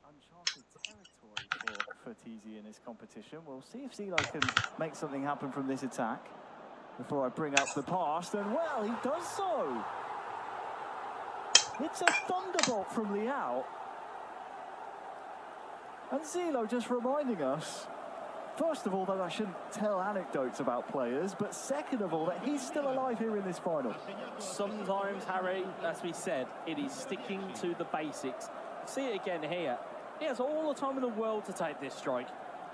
Uncharted territory for Tizi in this competition. We'll see if Zelo can make something happen from this attack before I bring up the pass, and well, he does so. It's a thunderbolt from the out, and Zelo just reminding us, first of all, that I shouldn't tell anecdotes about players, but second of all, that he's still alive here in this final. Sometimes, Harry, as we said, it is sticking to the basics. See it again here. He has all the time in the world to take this strike.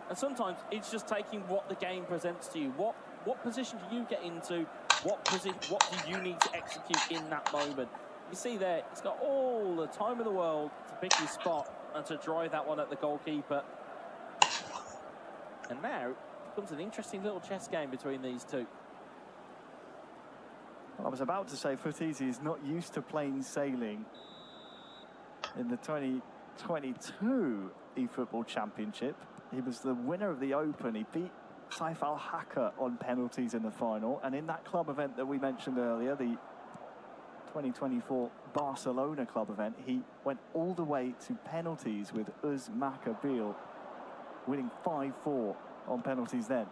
And sometimes it's just taking what the game presents to you. What position do you get into? What do you need to execute in that moment? You see there, he's got all the time in the world to pick his spot and to drive that one at the goalkeeper. And now it becomes an interesting little chess game between these two. I was about to say Futtizi is not used to plain sailing. In the 2022 eFootball Championship, he was the winner of the Open. He beat Saif Al-Hakka on penalties in the final. And in that club event that we mentioned earlier, the 2024 Barcelona club event, he went all the way to penalties with Uz Makabil, winning 5-4 on penalties then.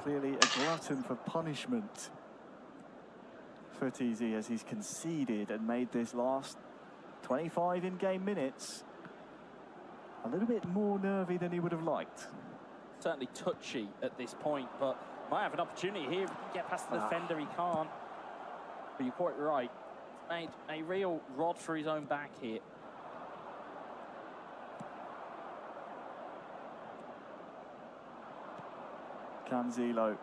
Clearly a glutton for punishment for Tizi, as he's conceded and made this last 25 in-game minutes a little bit more nervy than he would have liked. Certainly touchy at this point, but might have an opportunity here. If he can get past the defender, he can't. But you're quite right. Made a real rod for his own back here. Can Zelo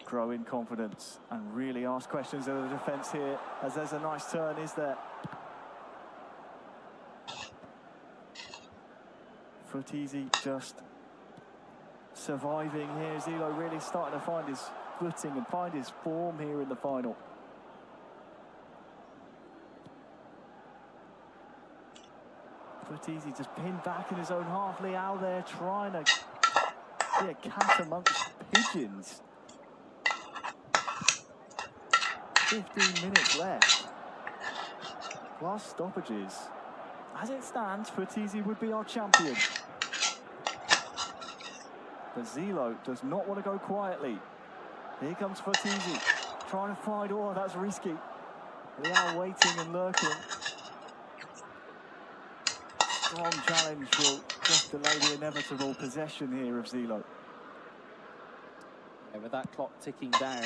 grow in confidence and really ask questions of the defence here, as there's a nice turn, is there? Futtizi just surviving here. Zelo really starting to find his footing and find his form here in the final. Futtizi just pinned back in his own half. Leao there trying to be a cat amongst pigeons. 15 minutes left, plus stoppages. As it stands, Futtizi would be our champion. But Zelo does not want to go quietly. Here comes Futtizi, trying to find, oh, that's risky. Leao waiting and lurking. Strong challenge will just delay the inevitable possession here of Zelo. Yeah, with that clock ticking down,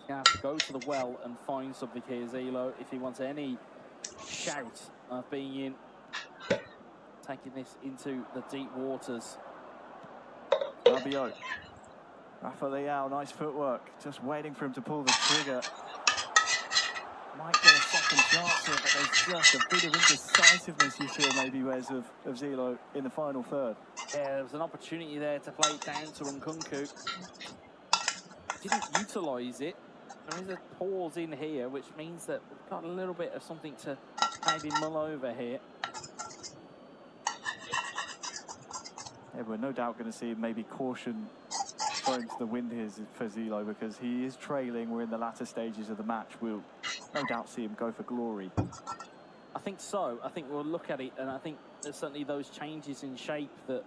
you have to go to the well and find something here, Zelo, if he wants any shout of being in, taking this into the deep waters. Rabiot. Rafa Leao, nice footwork, just waiting for him to pull the trigger. Might get a second chance here, but there's just a bit of indecisiveness, you feel, maybe, Wes, of Zelo in the final third. Yeah, there was an opportunity there to play it down to Nkunku. Didn't utilise it. There is a pause in here, which means that we've got a little bit of something to maybe mull over here. Yeah, we're no doubt going to see maybe caution thrown to the wind here for Zelo, because he is trailing. We're in the latter stages of the match. We'll no doubt see him go for glory. I think so. I think we'll look at it, and I think there's certainly those changes in shape that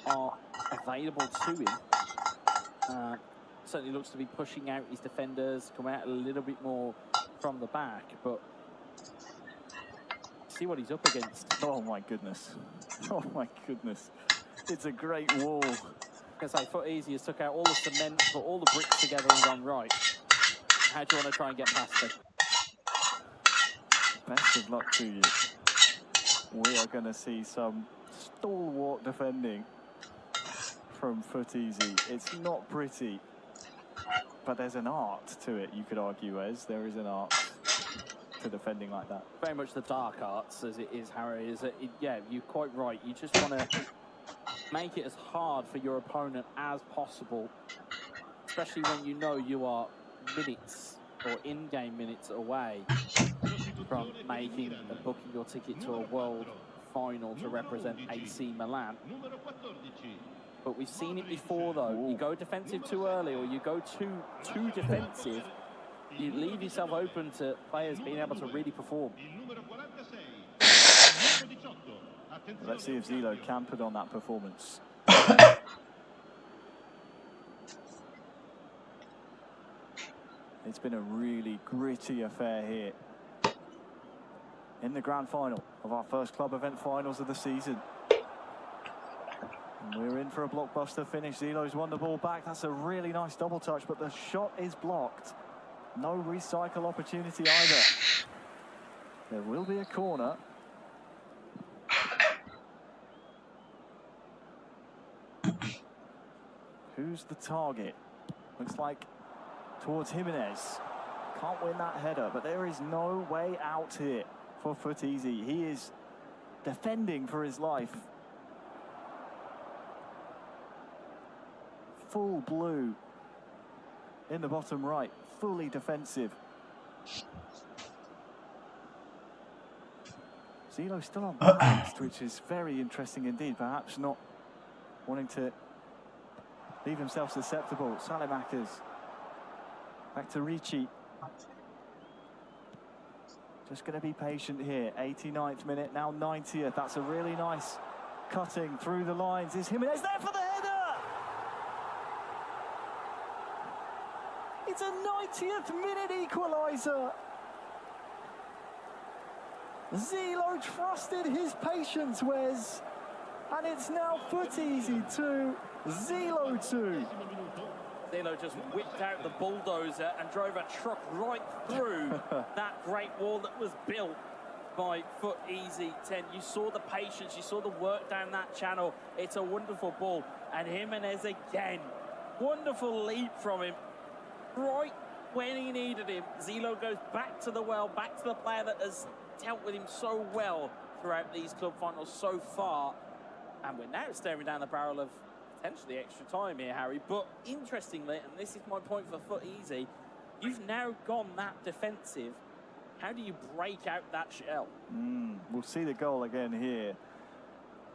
are available to him. Certainly looks to be pushing out his defenders, come out a little bit more from the back, but see what he's up against. Oh my goodness. Oh my goodness. It's a great wall. I say, Futtizi has took out all the cement, put all the bricks together and gone, right, how do you want to try and get past it? Best of luck to you. We are going to see some stalwart defending from Futtizi. It's not pretty, but there's an art to it, you could argue, Wes. There is an art for defending like that. Very much the dark arts, as it is, Harry. Yeah, you're quite right. You just want to make it as hard for your opponent as possible, especially when you know you are minutes or in-game minutes away from making and booking your ticket to a world final to represent AC Milan. But we've seen it before, though. You go defensive too early, or you go too defensive, you leave yourself open to players being able to really perform. Let's see if Zelo can put on that performance. It's been a really gritty affair here in the grand final of our first club event finals of the season. And we're in for a blockbuster finish. Zelo's won the ball back. That's a really nice double touch, but the shot is blocked. No recycle opportunity either. There will be a corner. Who's the target? Looks like towards Jimenez. Can't win that header, but there is no way out here for Footeasy. He is defending for his life. Full blue in the bottom right, fully defensive. Zelo still unbalanced, which is very interesting indeed. Perhaps not wanting to leave himself susceptible. Salamakers. Back to Ricci. Just going to be patient here. 89th minute, now 90th. That's a really nice cutting through the lines. Is Jimenez there for the header? It's a 90th minute equaliser. Zelo trusted his patience, Wes. And it's now Footeasy 2, Zelo 2. Zelo just whipped out the bulldozer and drove a truck right through that great wall that was built by Footeasy 10. You saw the patience, you saw the work down that channel. It's a wonderful ball. And Jimenez again. Wonderful leap from him. Right when he needed him. Zelo goes back to the well, back to the player that has dealt with him so well throughout these club finals so far. And we're now staring down the barrel of potentially extra time here, Harry. But interestingly, and this is my point for Footeasy, you've now gone that defensive. How do you break out that shell? We'll see the goal again here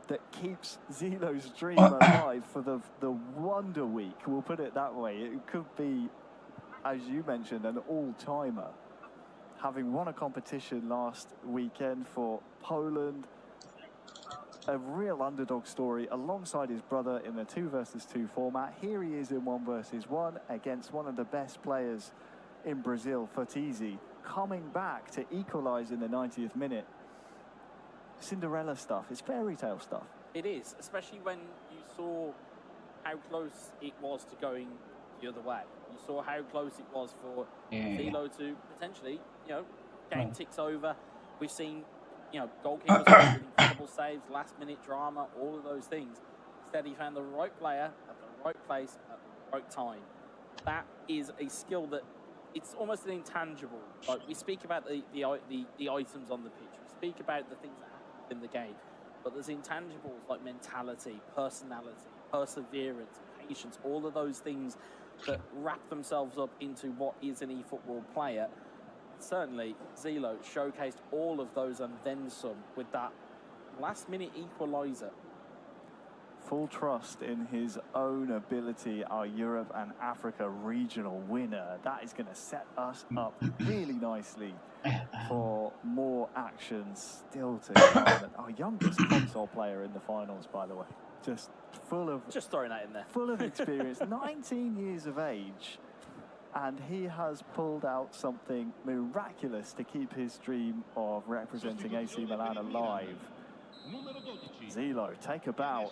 that keeps Zelo's dream alive for the Wonder Week. We'll put it that way. It could be, as you mentioned, an all-timer. Having won a competition last weekend for Poland, a real underdog story alongside his brother in the 2 versus 2 format. Here he is in 1 versus 1 against one of the best players in Brazil, Footeasy, coming back to equalise in the 90th minute. Cinderella stuff, it's fairy tale stuff. It is, especially when you saw how close it was to going the other way. You saw how close it was for Zelo to potentially, game ticks over. We've seen, goalkeepers with incredible saves, last-minute drama, all of those things. Instead, he found the right player at the right place at the right time. That is a skill that it's almost an intangible. Like, we speak about the items on the pitch. We speak about the things that happen in the game. But there's intangibles like mentality, personality, perseverance, patience, all of those things that wrap themselves up into what is an eFootball player. Certainly, Zelo showcased all of those and then some with that last-minute equaliser. Full trust in his own ability, our Europe and Africa regional winner. That is going to set us up really nicely for more action still to come. Our youngest console player in the finals, by the way. Just throwing that in there. Full of experience, 19 years of age. And he has pulled out something miraculous to keep his dream of representing AC Milan alive. Zelo, take a bow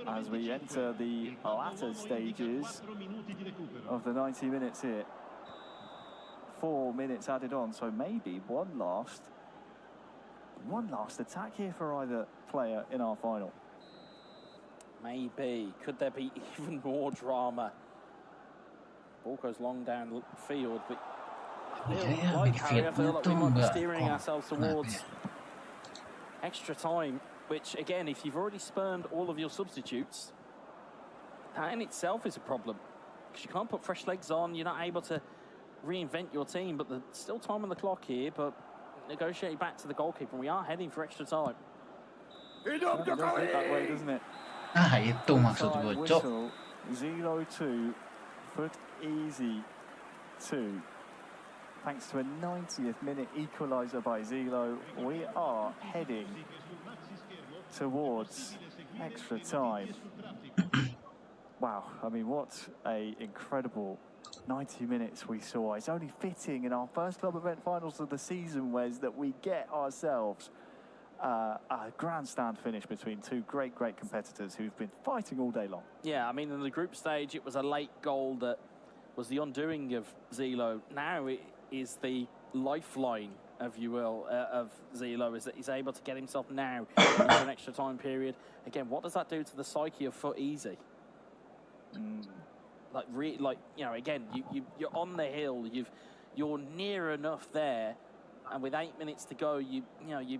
as we enter the latter stages of the 90 minutes here. 4 minutes added on, so maybe one last attack here for either player in our final. Maybe. Could there be even more drama? Ball goes long down the field, but I I feel like, Harry, I feel like we might be steering ourselves towards extra time, which, again, if you've already spurned all of your substitutes, that in itself is a problem. Because you can't put fresh legs on, you're not able to reinvent your team, but there's still time on the clock here, but negotiate back to the goalkeeper, and we are heading for extra time. It does look that way, doesn't it? Itu maksud gue, Cok. Zelo 2, Foot Easy 2. Thanks to a 90th minute equaliser by Zelo, we are heading towards extra time. Wow, I mean, what a incredible 90 minutes we saw. It's only fitting in our first club event finals of the season, Wes, that we get ourselves a grandstand finish between two great competitors who've been fighting all day long. Yeah, I mean, in the group stage, it was a late goal that was the undoing of Zelo. Now it is the lifeline, if you will, of Zelo, is that he's able to get himself now into an extra time period. Again, what does that do to the psyche of Foot Easy? Like, you know, again, you're on the hill, you're near enough there, and with 8 minutes to go, you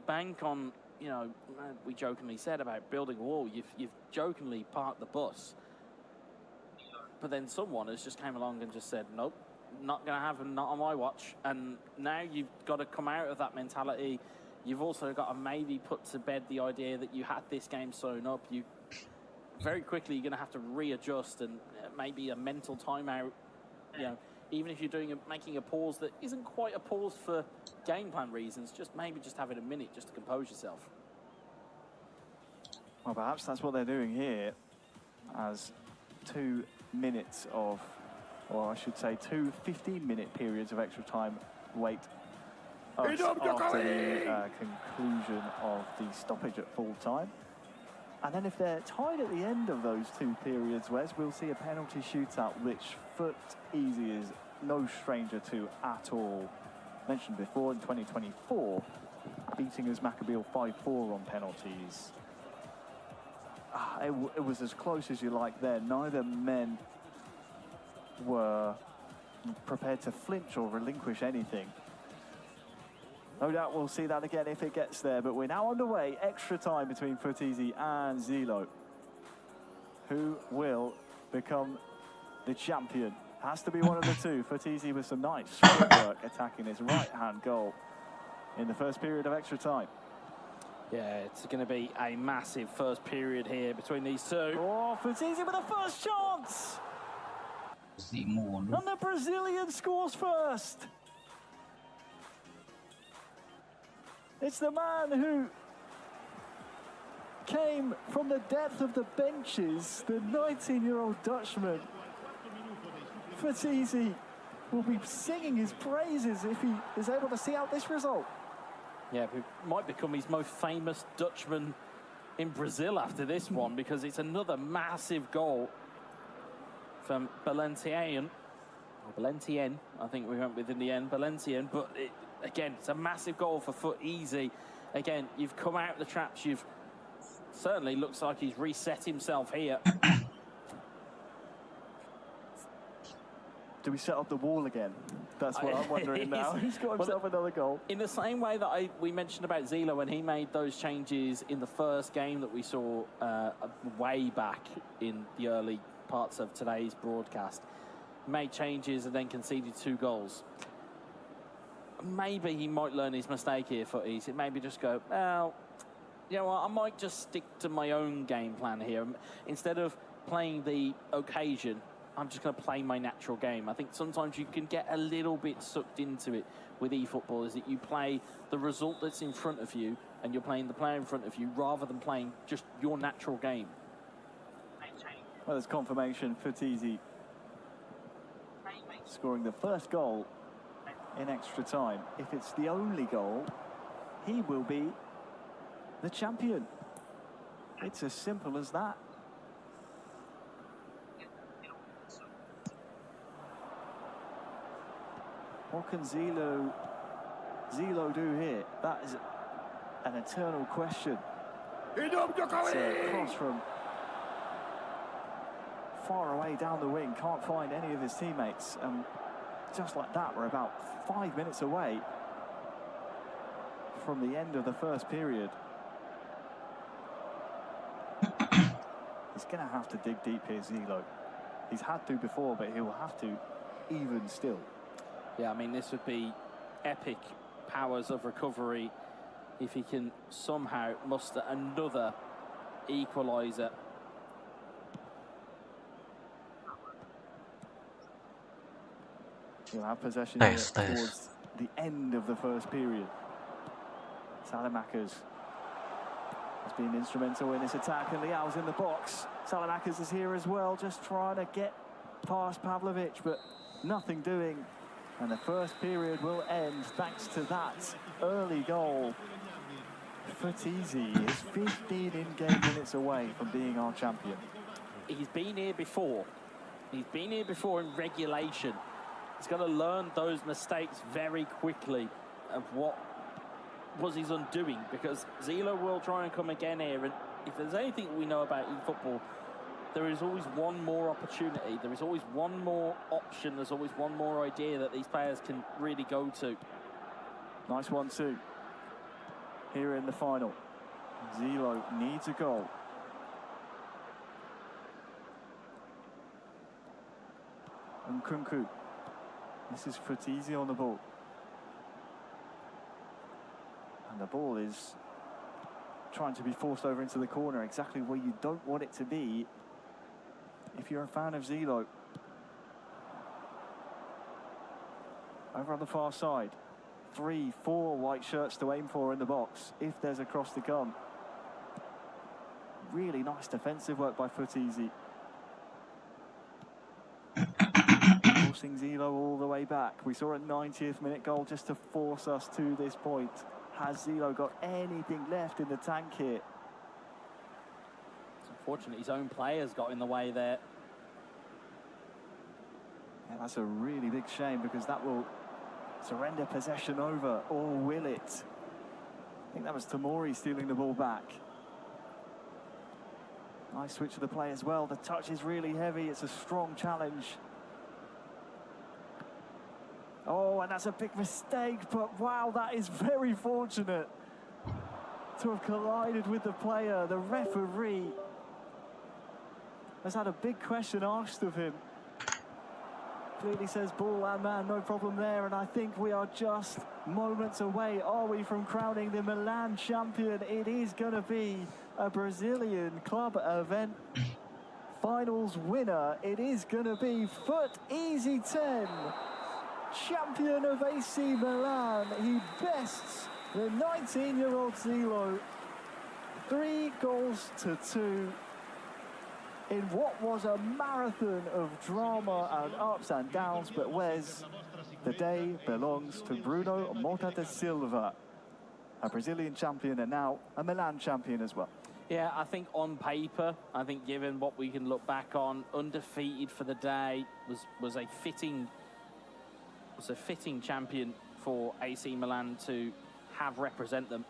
bank on, you know, we jokingly said about building a wall. You've jokingly parked the bus, but then someone has just came along and just said, nope, not going to happen, not on my watch. And now you've got to come out of that mentality. You've also got to maybe put to bed the idea that you had this game sewn up. You very quickly you're going to have to readjust, and maybe a mental timeout. You know, even if you're making a pause that isn't quite a pause for game plan reasons, just having a minute just to compose yourself. Well, perhaps that's what they're doing here, as 2 minutes of, or I should say 2 15-minute periods of extra time wait after the conclusion of the stoppage at full time. And then if they're tied at the end of those 2 periods, Wes, we'll see a penalty shootout, which Foot Easy is no stranger to at all. Mentioned before, in 2024, beating us Maccabeal 5-4 on penalties. It was as close as you like there. Neither men were prepared to flinch or relinquish anything. No doubt we'll see that again if it gets there, but we're now underway. Extra time between Foot Easy and Zelo. Who will become the champion? Has to be one of the two. Foot Easy with some nice footwork attacking his right-hand goal in the first period of extra time. Yeah, it's going to be a massive first period here between these two. Oh, Foot Easy with the first chance! And the Brazilian scores first! It's the man who came from the depth of the benches, the 19-year-old Dutchman. Foot Easy will be singing his praises if he is able to see out this result. Yeah, he might become his most famous Dutchman in Brazil after this one, because it's another massive goal from Balentien, I think we went with in the end, Balentien, but again, it's a massive goal for Foot Easy. Again, you've come out of the traps. You've certainly looks like he's reset himself here. Do we set up the wall again? That's what I'm wondering now. He's got himself another goal. In the same way that we mentioned about Zelo when he made those changes in the first game that we saw way back in the early parts of today's broadcast. Made changes and then conceded 2 goals. Maybe he might learn his mistake here, Foot Easy. Maybe just go, well, you know what, I might just stick to my own game plan here. Instead of playing the occasion, I'm just going to play my natural game. I think sometimes you can get a little bit sucked into it with eFootball, is that you play the result that's in front of you and you're playing the player in front of you rather than playing just your natural game. Well, there's confirmation. Foot Easy scoring the first goal in extra time. If it's the only goal, he will be the champion. It's as simple as that. What can Zelo do here? That is an eternal question. It's a cross from far away down the wing. Can't find any of his teammates. just like that, we're about 5 minutes away from the end of the first period. He's going to have to dig deep here, Zelo. He's had to before, but he'll have to even still. Yeah, I mean, this would be epic powers of recovery if he can somehow muster another equaliser. He'll have possession towards the end of the first period. Salamakers has been instrumental in this attack, and Leao's in the box. Salamakers is here as well, just trying to get past Pavlovic, but nothing doing. And the first period will end thanks to that early goal. Futisi is 15 in-game minutes away from being our champion. He's been here before. He's been here before in regulation. He's got to learn those mistakes very quickly of what was his undoing, because Zelo will try and come again here, and if there's anything we know about eFootball, there is always one more opportunity, there is always one more option, there's always one more idea that these players can really go to. Nice 1-2 here in the final. Zelo needs a goal. And Kunku. This is Futisi on the ball. And the ball is trying to be forced over into the corner, exactly where you don't want it to be if you're a fan of Zelo. Over on the far side, 3, 4 white shirts to aim for in the box if there's a cross to come. Really nice defensive work by Futisi. Forcing Zelo all the way back. We saw a 90th minute goal just to force us to this point. Has Zelo got anything left in the tank here? It's unfortunate his own players got in the way there. Yeah, that's a really big shame, because that will surrender possession over, or will it? I think that was Tamori stealing the ball back. Nice switch of the play as well. The touch is really heavy. It's a strong challenge. Oh, and that's a big mistake, but wow, that is very fortunate to have collided with the player. The referee has had a big question asked of him. Clearly says ball and man, no problem there, and I think we are just moments away, are we, from crowning the Milan champion? It is going to be a Brazilian club event finals winner. It is going to be Futisi 10. Champion of AC Milan, he bests the 19-year-old Zelo 3-2 in what was a marathon of drama and ups and downs. But Wes, the day belongs to Bruno Mota da Silva, a Brazilian champion and now a Milan champion as well. Yeah, I think on paper, I think given what we can look back on, undefeated for the day was a fitting champion for AC Milan to have represent them.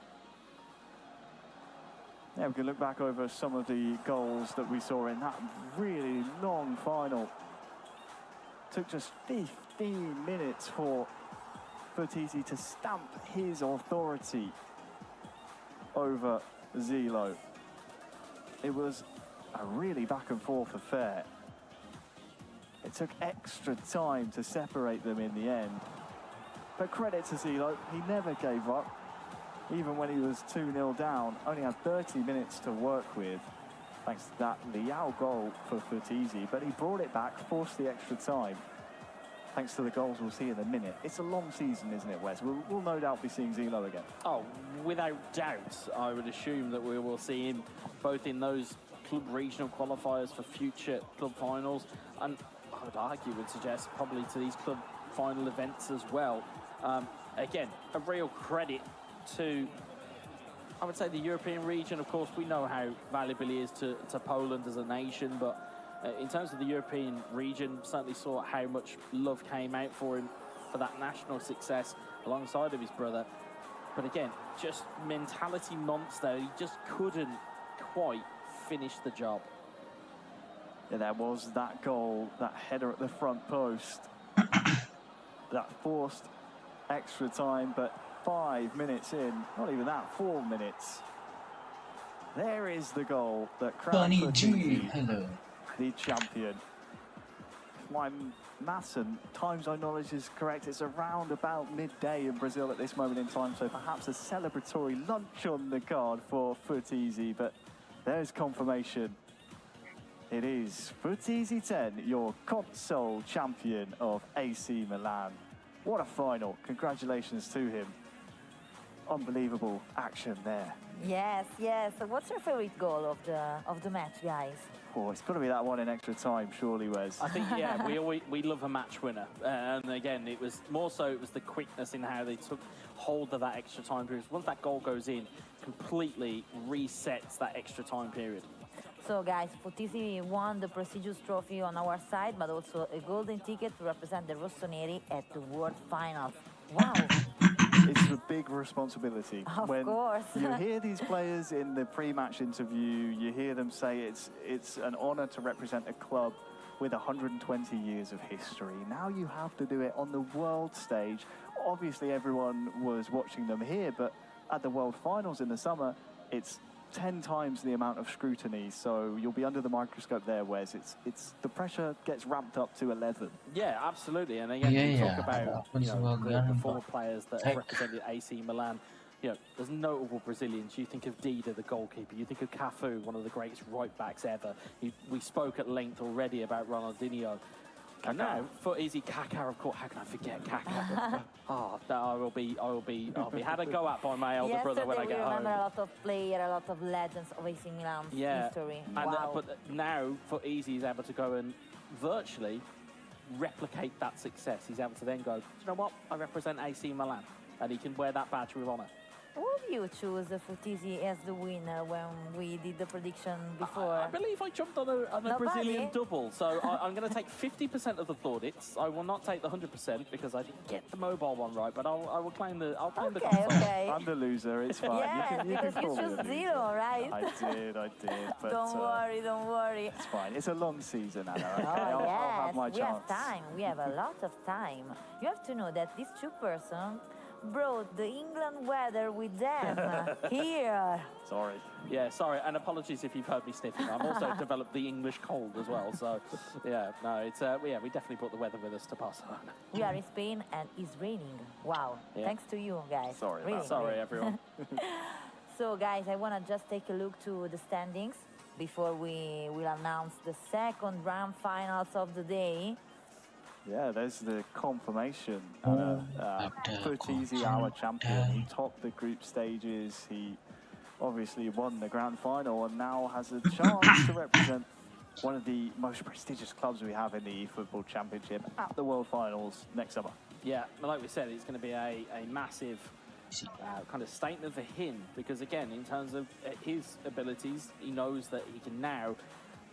Yeah, we can look back over some of the goals that we saw in that really long final. Took just 15 minutes for Futisi to stamp his authority over Zelo. It was a really back and forth affair. It took extra time to separate them in the end. But credit to Zelo, he never gave up. Even when he was 2-0 down, only had 30 minutes to work with, thanks to that Leao goal for Futisi. But he brought it back, forced the extra time, thanks to the goals we'll see in a minute. It's a long season, isn't it, Wes? We'll no doubt be seeing Zelo again. Oh, without doubt, I would assume that we will see him both in those club regional qualifiers for future club finals, and I would argue, would suggest probably to these club final events as well. Again, a real credit to, I would say, the European region. Of course, we know how valuable he is to Poland as a nation, but in terms of the European region, certainly saw how much love came out for him for that national success alongside of his brother. But again, just mentality monster. He just couldn't quite finish the job. Yeah, there was that goal, that header at the front post. that forced extra time, but 5 minutes in, not even that, 4 minutes. There is the goal that crowns Footeasy Hello. the champion. If my maths and time zone knowledge is correct, it's around about midday in Brazil at this moment in time, so perhaps a celebratory lunch on the card for Footeasy, but there's confirmation. It is Footeasy 10, your console champion of AC Milan. What a final. Congratulations to him. Unbelievable action there. Yes, yes. So what's your favorite goal of the match, guys? Oh, it's got to be that one in extra time, surely, Wes. I think, yeah, we love a match winner. And again, it was the quickness in how they took hold of that extra time period. Once that goal goes in, completely resets that extra time period. So, guys, Footeasy won the prestigious trophy on our side, but also a golden ticket to represent the Rossoneri at the World Finals. Wow. It's a big responsibility. Of when course. you hear these players in the pre-match interview, you hear them say it's an honor to represent a club with 120 years of history. Now you have to do it on the world stage. Obviously, everyone was watching them here, but at the World Finals in the summer, it's 10 times the amount of scrutiny, so you'll be under the microscope there, Wes. It's the pressure gets ramped up to 11. Yeah, absolutely. And again, you talk about the former players that have represented AC Milan. You know, there's notable Brazilians. You think of Dida, the goalkeeper. You think of Cafu, one of the greatest right backs ever. We spoke at length already about Ronaldinho. And now, Footeasy, Kaká, of course. How can I forget Kaká? I'll be had a go at by my elder brother when I get home. Remember a lot of players, a lot of legends of AC Milan's history. Wow. But now Footeasy is able to go and virtually replicate that success. He's able to then go, you know what? I represent AC Milan, and he can wear that badge with honour. Would you choose Footeasy as the winner when we did the prediction before? I believe I jumped on a Brazilian double, so I'm going to take 50% of the plaudits. I will not take the 100% because I didn't get the mobile one right, but I will claim the. I'll claim the console. Okay. I'm the loser. It's fine. Yeah, because you chose 0, right? I did. But don't worry. It's fine. It's a long season, Anna. Okay? Oh, I'll have my we chance. have time. We have a lot of time. You have to know that these two persons brought the England weather with them here. Sorry. Yeah, sorry, and apologies if you've heard me sniffing. I've also developed the English cold as well, so yeah, no, it's we definitely brought the weather with us to Barcelona. We are in Spain and it's raining. Wow, thanks to you guys. Sorry, really. Sorry everyone. So guys, I want to just take a look to the standings before we will announce the second round finals of the day. Yeah, there's the confirmation. Footeasy, our champion. He topped the group stages. He obviously won the grand final and now has a chance to represent one of the most prestigious clubs we have in the eFootball Championship at the World Finals next summer. Yeah, like we said, it's going to be a massive kind of statement for him because, again, in terms of his abilities, he knows that he can now.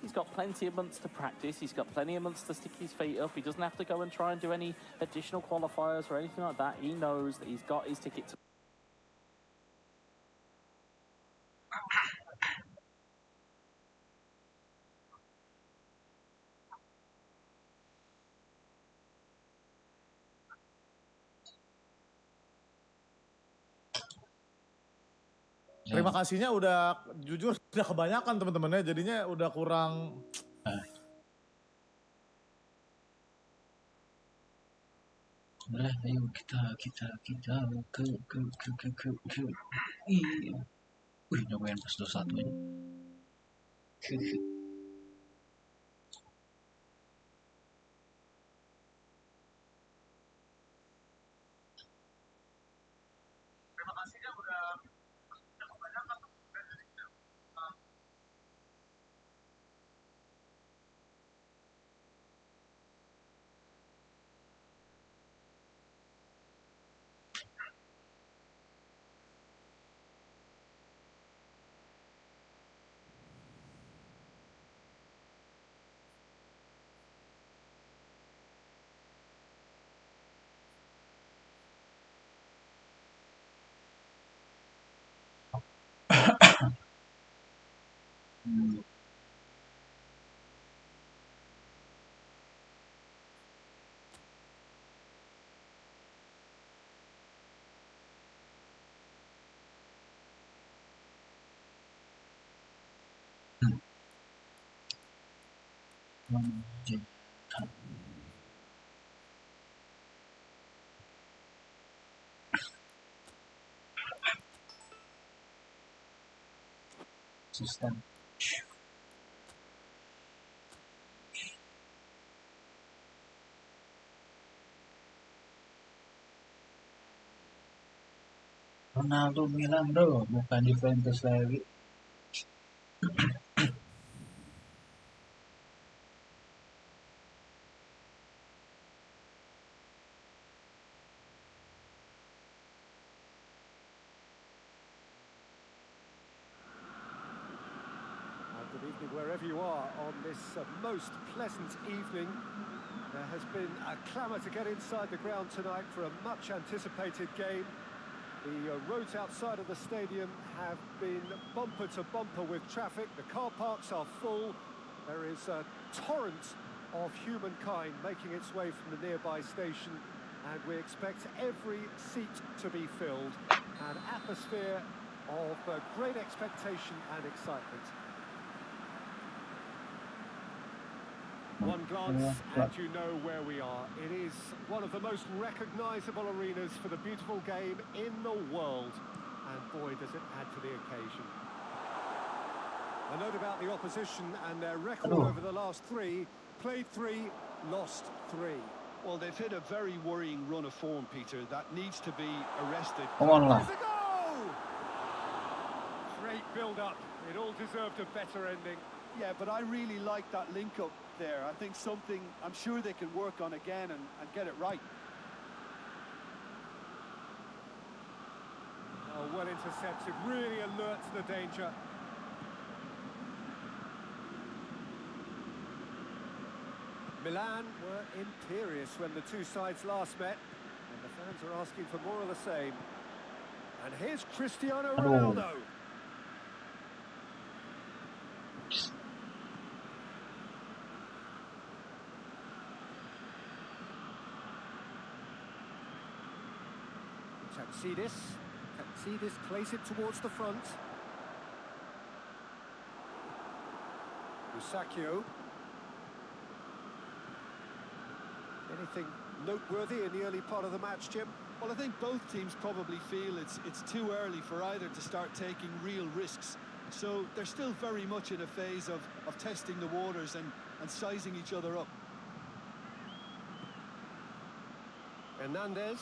He's got plenty of months to practice. He's got plenty of months to stick his feet up. He doesn't have to go and try and do any additional qualifiers or anything like that. He knows that he's got his ticket to. Terima kasihnya udah jujur udah kebanyakan teman-temannya, jadinya udah kurang. Udah, ayo kita ke iya. Wih, nyobain pas 21 aja. Terima kasihnya udah kebanyakan. Menjijikan. Sistem. Ronaldo Milan bro, bukan Juventus lagi. Good evening wherever you are on this most pleasant evening. There has been a clamour to get inside the ground tonight for a much anticipated game. The roads outside of the stadium have been bumper to bumper with traffic. The car parks are full. There is a torrent of humankind making its way from the nearby station, and we expect every seat to be filled. An atmosphere of great expectation and excitement. One glance and you know where we are. It is one of the most recognisable arenas for the beautiful game in the world. And boy, does it add to the occasion. A note about the opposition and their record over the last three. Played 3, lost 3. Well, they've hit a very worrying run of form, Peter. That needs to be arrested. Come on lah. There's a goal! Great build-up. It all deserved a better ending. Yeah, but I really like that link-up there. I think something I'm sure they can work on again and get it right. Oh, well intercepted, really alert to the danger. Milan were imperious when the two sides last met, and the fans are asking for more of the same. And here's Cristiano Ronaldo. Taxidis plays it towards the front. Musacchio. Anything noteworthy in the early part of the match, Jim? Well, I think both teams probably feel it's too early for either to start taking real risks. So they're still very much in a phase of testing the waters and sizing each other up. Hernandez.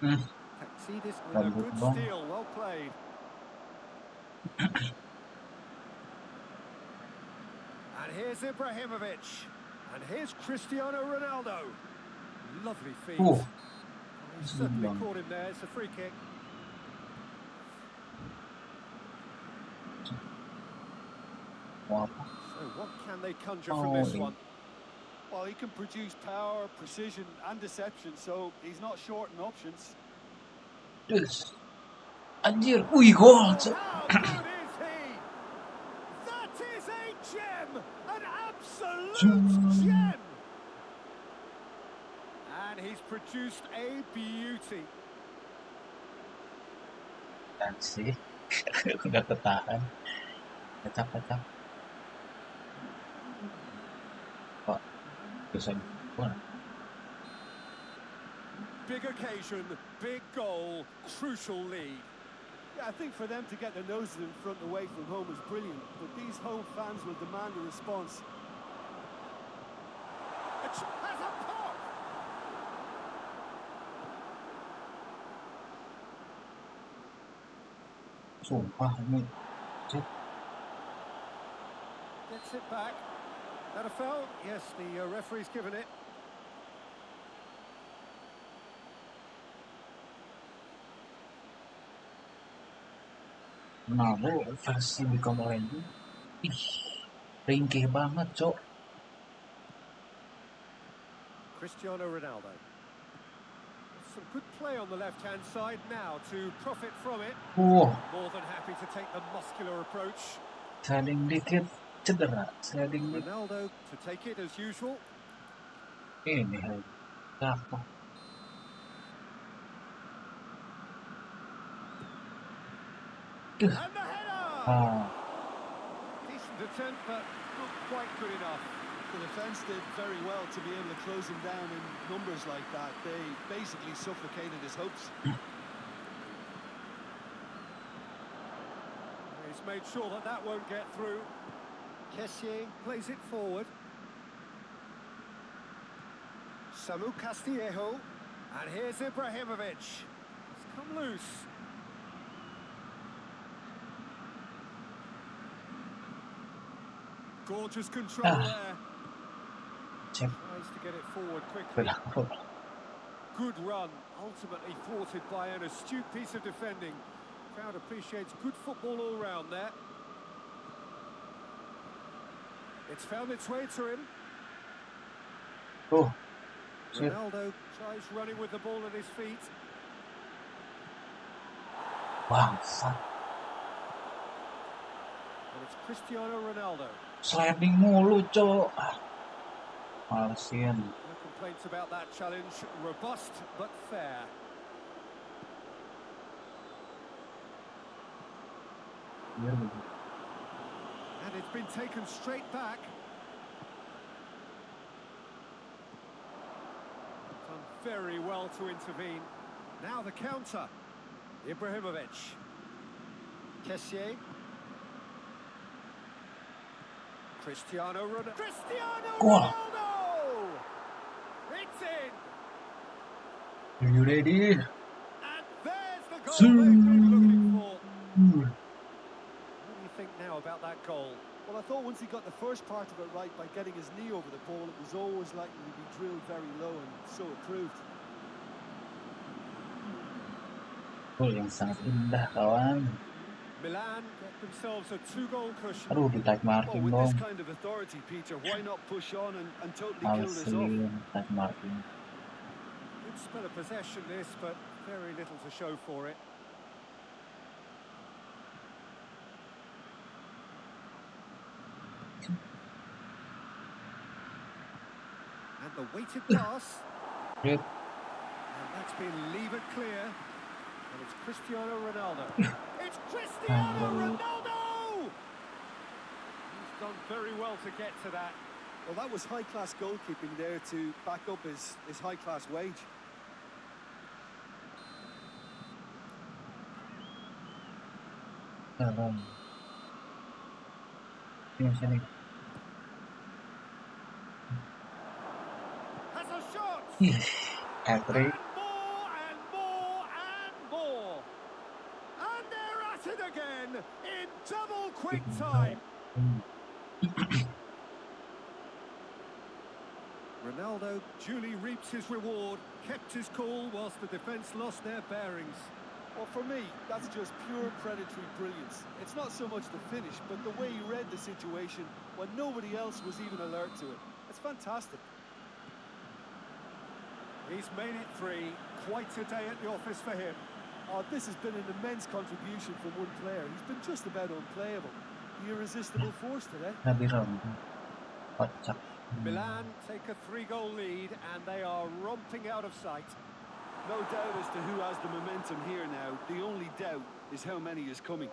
Taxidis with a good steal, well played. And here's Ibrahimovic. And here's Cristiano Ronaldo. Lovely feet. Oh. He certainly caught him there. It's a free kick. Wow. So what can they conjure from this one? Well, he can produce power, precision and deception, so he's not short in options. Yes. Anjir, wih gol. How good is he? That is a gem! An absolute gem! And he's produced a beauty. Dan sih. Udah ketahan. Kecap. Kok bisa gimana? Big occasion, big goal, crucial lead. Yeah, I think for them to get their noses in front away from home is brilliant, but these home fans will demand a response. Has a pop! Sumpah ini. Gets it back. That a foul? Yes, the referee's given it. Ronaldo versi di Komplain. Ih, ringkih banget, Cok. Cristiano Ronaldo. Some good play on the left-hand side now to profit from it. More than happy to take the muscular approach. sliding dikit cedera, sliding dikit. Ronaldo to take it as usual. Ini apa? And the header! Ah, Decent attempt, but not quite good enough. The defence did very well to be able to close him down in numbers like that. They basically suffocated his hopes. He's made sure that that won't get through. Kessié plays it forward. Samu Castillejo. And here's Ibrahimovic. It's come loose. Gorgeous control there. Check. Tries to get it forward quickly. Good run, ultimately thwarted by an astute piece of defending. Crowd appreciates good football all round there. It's found its way to him. Oh, shit. Ronaldo tries running with the ball at his feet. Bangsat. And it's Cristiano Ronaldo. Sliding mulu, cok. Malesin. No complaints about that challenge. Robust but fair. And it's been taken straight back. Done very well to intervene. Now the counter. Ibrahimovic. Kessié. Cristiano Ronaldo. Cristiano Ronaldo! It's in. Are you ready? And there's the goal they've been looking for. What do you think now about that goal? Well, I thought once he got the first part of it right by getting his knee over the ball, it was always likely to be drilled very low, and so it proved. Gol yang sangat indah, kawan. Milan get themselves a 2-goal cushion. Aduh, di tag Well, marking with dong. this kind of authority, Peter, why not push on and totally kill this off? Malesin, tag marking. Good spell of possession this, but very little to show for it. And the weighted pass. Shit. And that's been levered clear. And it's Cristiano Ronaldo. It's Cristiano Ronaldo! He's done very well to get to that. Well, that was high-class goalkeeping there to back up his high-class wage. Sini. Has a shot! Hat-trick. And more and more! And they're at it again in double quick time. Ronaldo duly reaps his reward, kept his cool whilst the defence lost their bearings. Well, for me, that's just pure predatory brilliance. It's not so much the finish, but the way he read the situation when nobody else was even alert to it. It's fantastic. He's made it 3. Quite a day at the office for him. Oh, this has been an immense contribution from one player. He's been just about unplayable. The irresistible force today. Kocak. Milan take a 3-goal lead and they are romping out of sight. No doubt as to who has the momentum here now. The only doubt is how many is coming.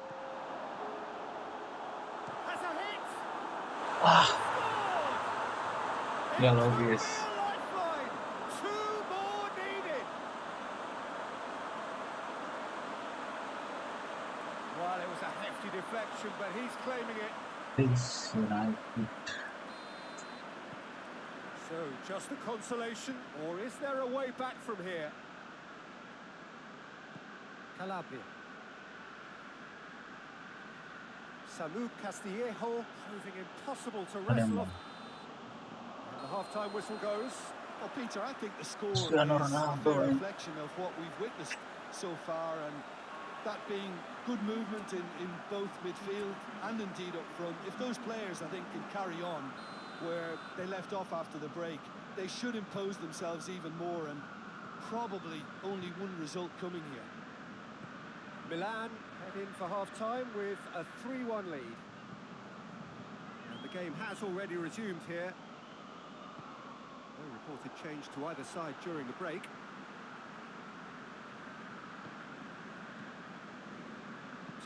Has a hit! Yellow guys. Lifeline! 2 more needed! Well, it was a hefty deflection, but he's claiming it. Please, United. So, just a consolation, or is there a way back from here? Calabria. Samu Castillejo proving impossible to wrestle off. And the half-time whistle goes. Well, Peter, I think the score Cristiano is a Ronaldo, fair eh? reflection of what we've witnessed so far, and that being good movement in both midfield and indeed up front. If those players, I think, can carry on where they left off after the break, they should impose themselves even more, and probably only one result coming here. Milan head in for half-time with a 3-1 lead. And the game has already resumed here. No reported change to either side during the break.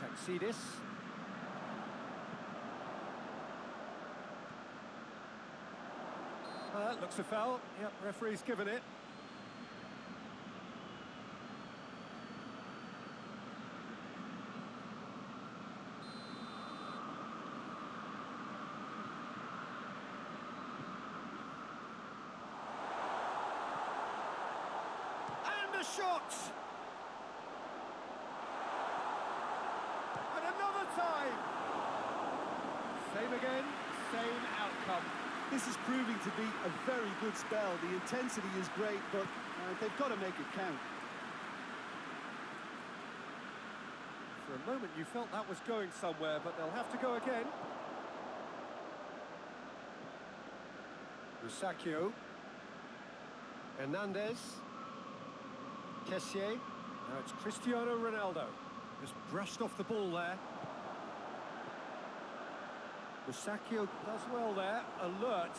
Taxidis. That looks a foul. Yep, referee's given it. And a shot! And another time! Same again, same outcome. This is proving to be a very good spell. The intensity is great, but they've got to make it count. For a moment you felt that was going somewhere, but they'll have to go again. Rusacchio. Hernandez. Kessié. Now it's Cristiano Ronaldo. Just brushed off the ball there. Rusacchio does well there, alert.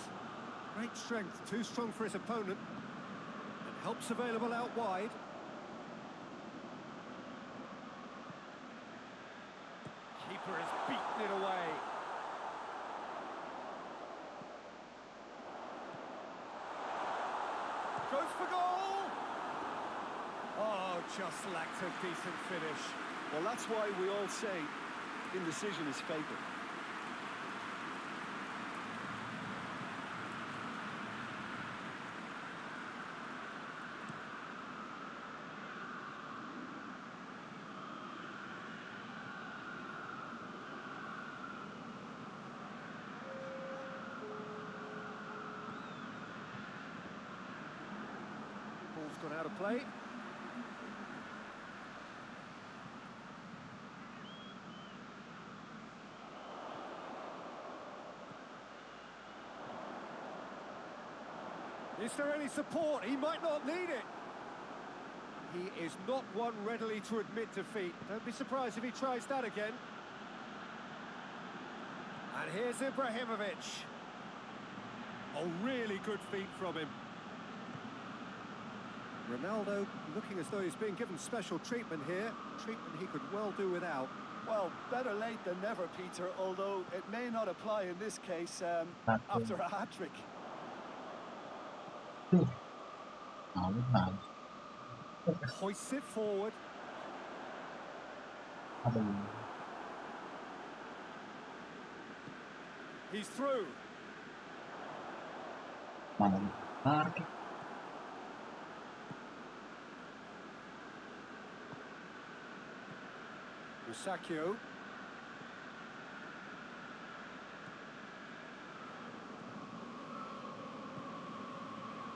Great strength, too strong for his opponent. And help's available out wide. Keeper has beaten it away. Goes for goal! Oh, just lacked a decent finish. Well, that's why we all say indecision is fatal. Ball's gone out of play. Is there any support? He might not need it. He is not one readily to admit defeat. Don't be surprised if he tries that again. And here's Ibrahimovic. Oh, really good feet from him. Ronaldo looking as though he's being given special treatment here. Treatment he could well do without. Well, better late than never, Peter, although it may not apply in this case after a hat-trick. Hoists it forward. He's through. Rusacchio.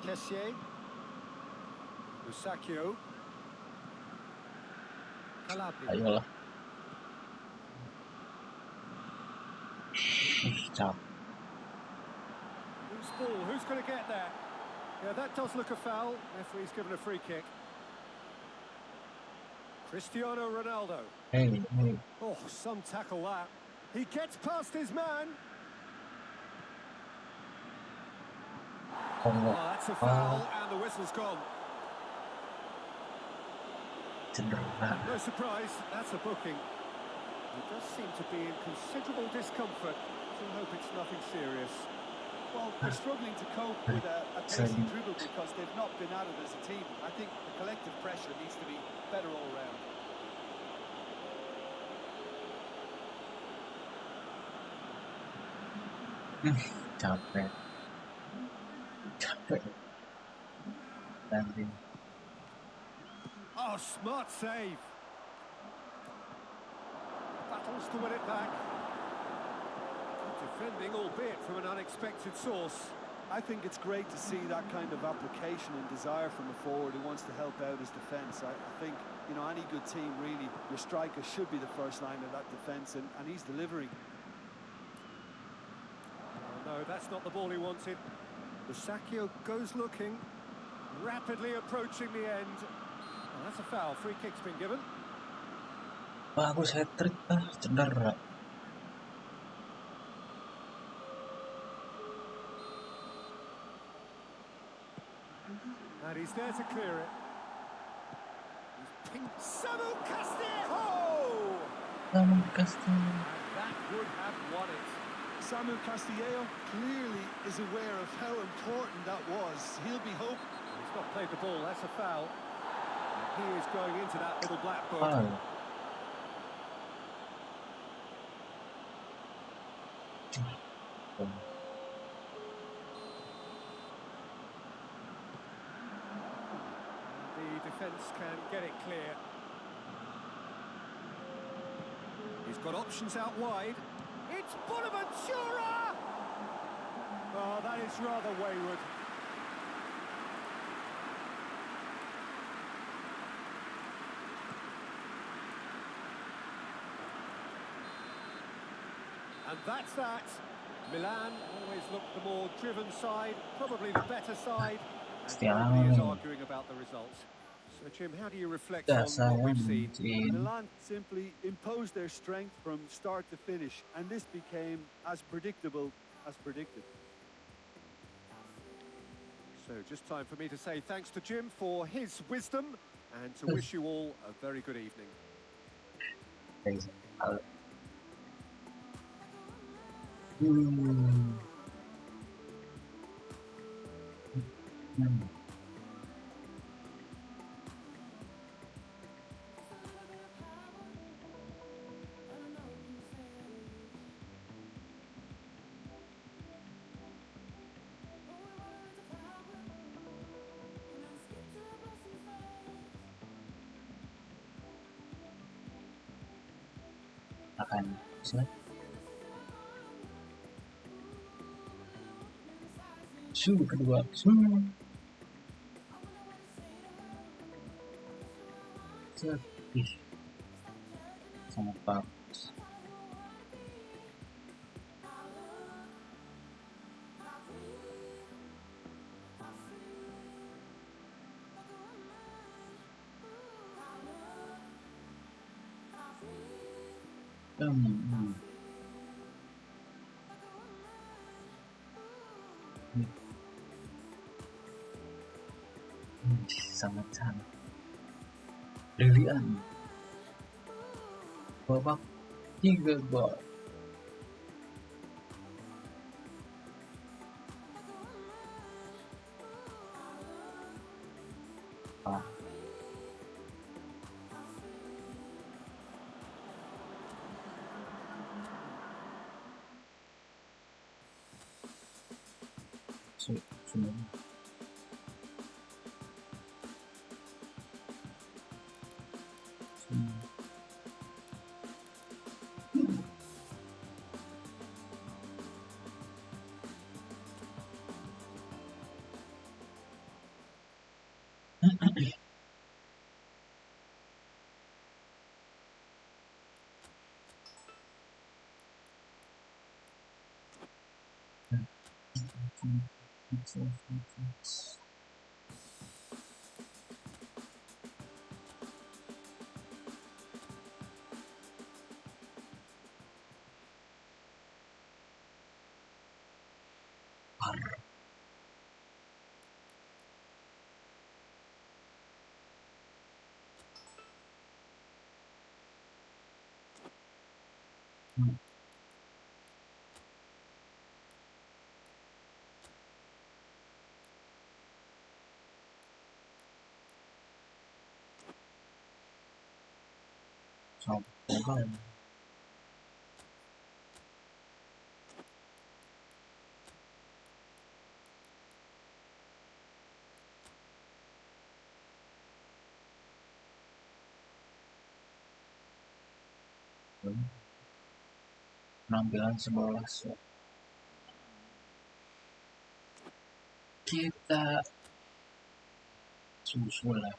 Kessié. Rusacchio. Calabria. Ayolah. Cap. Loose ball. Who's going to get there? Yeah, that does look a foul. Referee's given a free kick. Cristiano Ronaldo. Hey. Oh, some tackle that. He gets past his man. Oh, that's a foul, and the whistle's gone. No surprise, that's a booking. He does seem to be in considerable discomfort. So I hope it's nothing serious. Well, they're struggling to cope with a pacey dribble because they've not been at it as a team. I think the collective pressure needs to be better all round. Capek. Landing. Oh, smart save. Battles to win it back. Good defending, albeit from an unexpected source. I think it's great to see that kind of application and desire from a forward who wants to help out his defence. I think, you know, any good team, really, your striker should be the first line of that defence, and he's delivering. Oh, no, that's not the ball he wanted. Rusacchio goes looking, rapidly approaching the end. Oh, that's a foul. Free kick's been given. Bagus hat-trick, cedera. And he's there to clear it. He's pinged Samu Castillejo! Namun Castillo. And that would have won it. Samu Castillejo clearly is aware of how important that was. He'll be hoping. He's not played the ball, that's a foul. And he is going into that little black book. Foul. The defence can get it clear. He's got options out wide. It's Bonaventura! Oh, that is rather wayward. And that's that. Milan always looked the more driven side, probably the better side. And nobody is arguing about the result. So, Jim, how do you reflect on what we've seen? Milan simply imposed their strength from start to finish, and this became as predictable as predicted. So just time for me to say thanks to Jim for his wisdom and to wish you all a very good evening. Thanks. Akan set kedua sangat bagus. Sangat brilian. Babak 3 gol. Semuanya. Sampai penampilan sebelah kita susulan.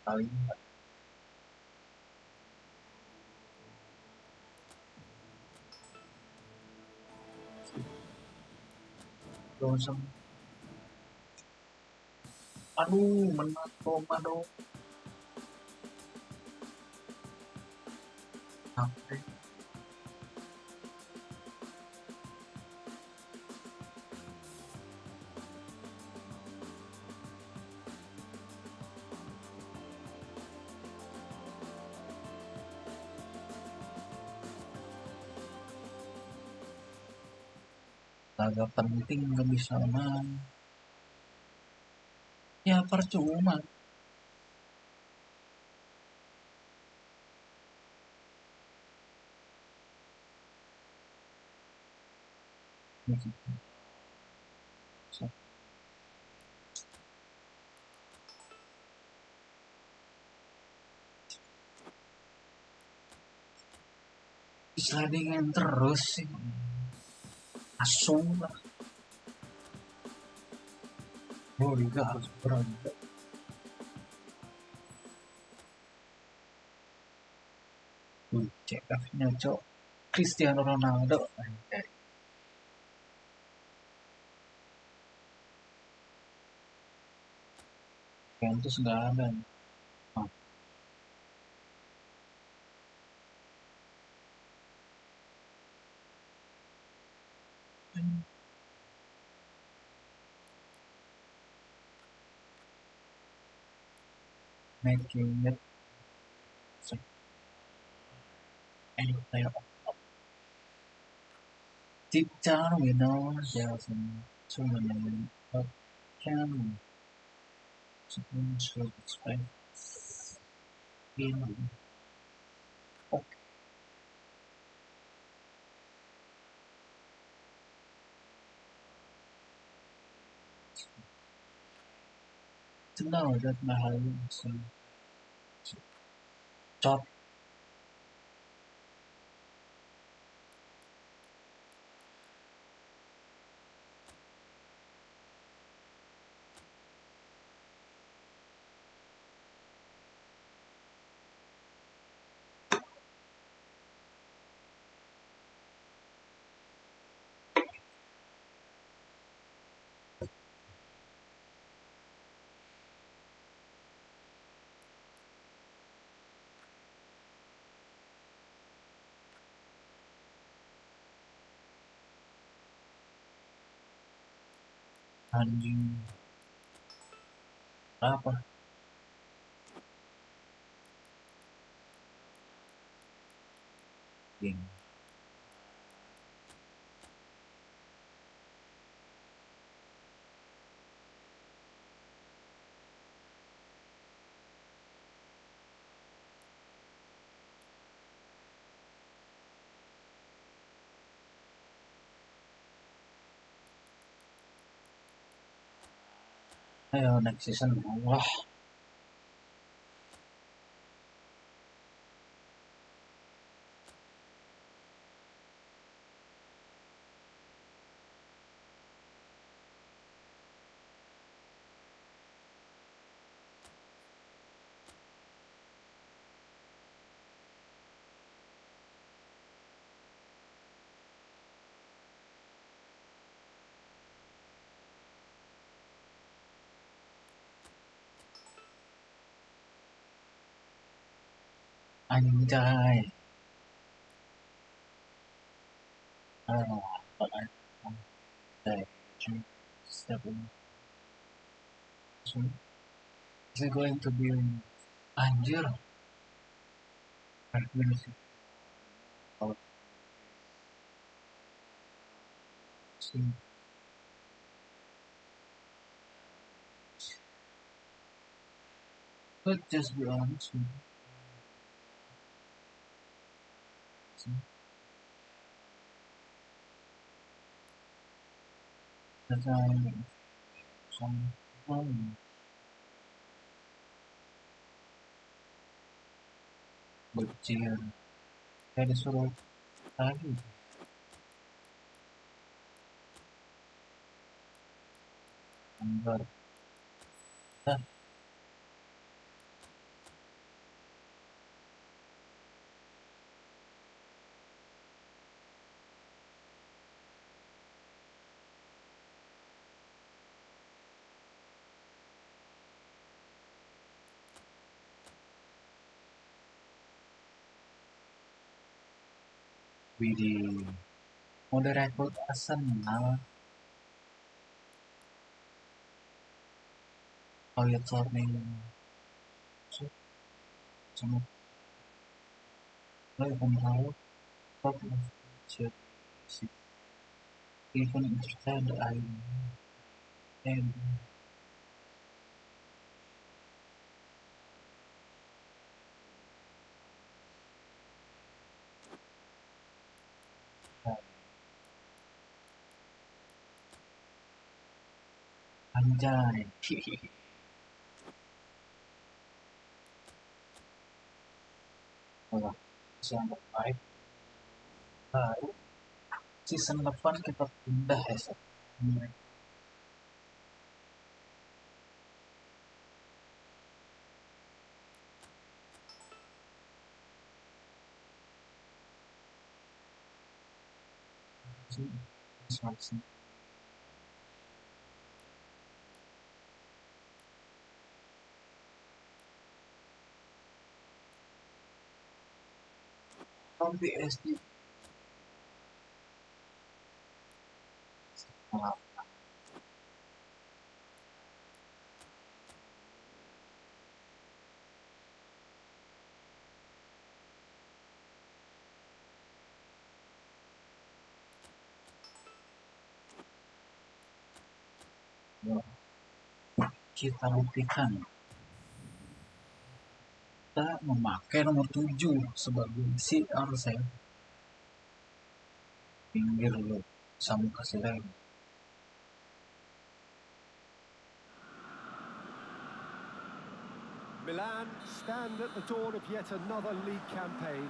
Paling Dosem. Aduh, menang komando. Sampai. kagak penting nggak bisa main ya percuma. So, slidingan terus sih langsung lah. Oh juga harus berani. CF-nya cok Cristiano Ronaldo. Juventus nggak ada. Oh. Making it so any player of deep down we know there's so many but can should expect in to know that my heart is top. Anjing apa game ayo next season wah anjay but I step in. So, is it going to be anjir oh, see. But just be honest with you. See, that's some bocil kayak disuruh lagi gambar dah video mode record Arsenal oh ya turning so sama oh ya kamu tahu top of Chelsea even instead I am anjay. Wah, yang terbaik baru season depan kita pindah ya. From PSG. Kita buktikan kita memakai nomor 7 sebagai CR7. Pinggir lu, sama kasih lagi. Milan stand at the dawn of yet another league campaign.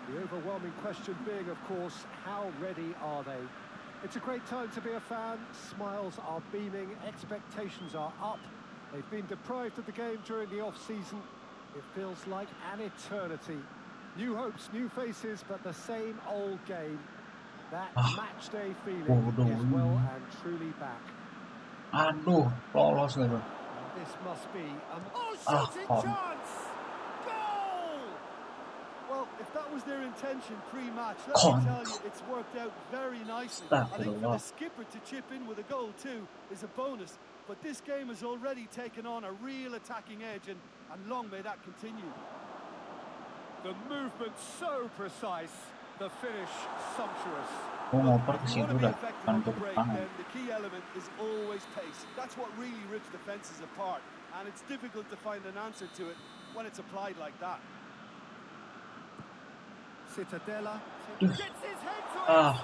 The overwhelming question being, of course, how ready are they? It's a great time to be a fan. Smiles are beaming, expectations are up. They've been deprived of the game during the off-season. It feels like an eternity. New hopes, new faces, but the same old game. That match-day feeling is well and truly back. Aduh, lolos gitu. This must be an shooting chance! Goal! Well, if that was their intention pre-match, let me tell you, it's worked out very nicely. I think for the skipper to chip in with a goal too is a bonus. But this game has already taken on a real attacking edge, and long may that continue. The movement so precise, the finish sumptuous. Ngoper ke If situ you want to be dah, effective kan on ke the break, depan. then the key element is always pace. That's what really rips defenses apart, and it's difficult to find an answer to it when it's applied like that. Citadella gets his head to it.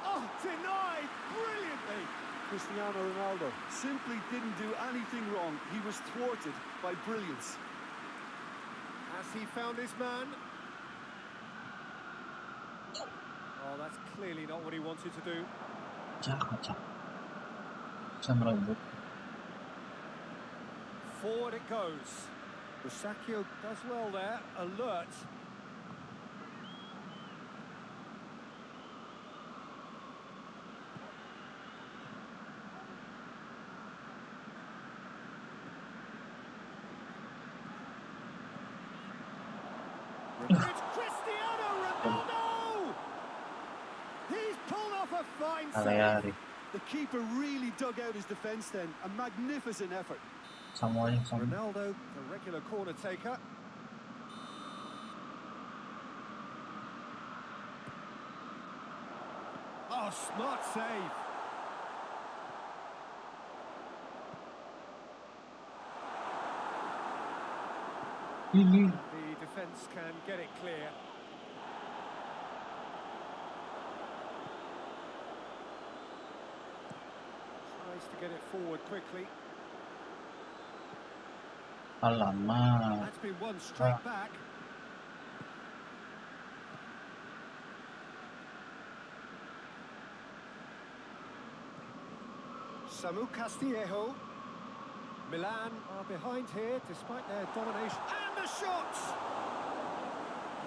Oh, denied brilliantly. Cristiano Ronaldo simply didn't do anything wrong. He was thwarted by brilliance. Has he found his man? Oh, that's clearly not what he wanted to do. Forward it goes. Rusakio does well there, alert. It's Cristiano Ronaldo! He's pulled off a fine save. The keeper really dug out his defence then. A magnificent effort. Semuanya. Ronaldo, the regular corner taker. Oh, smart save. The defence can get it clear. Tries to get it forward quickly. Alamak. That's been one straight back. Samu Castillejo. Milan are behind here despite their domination. And the shots!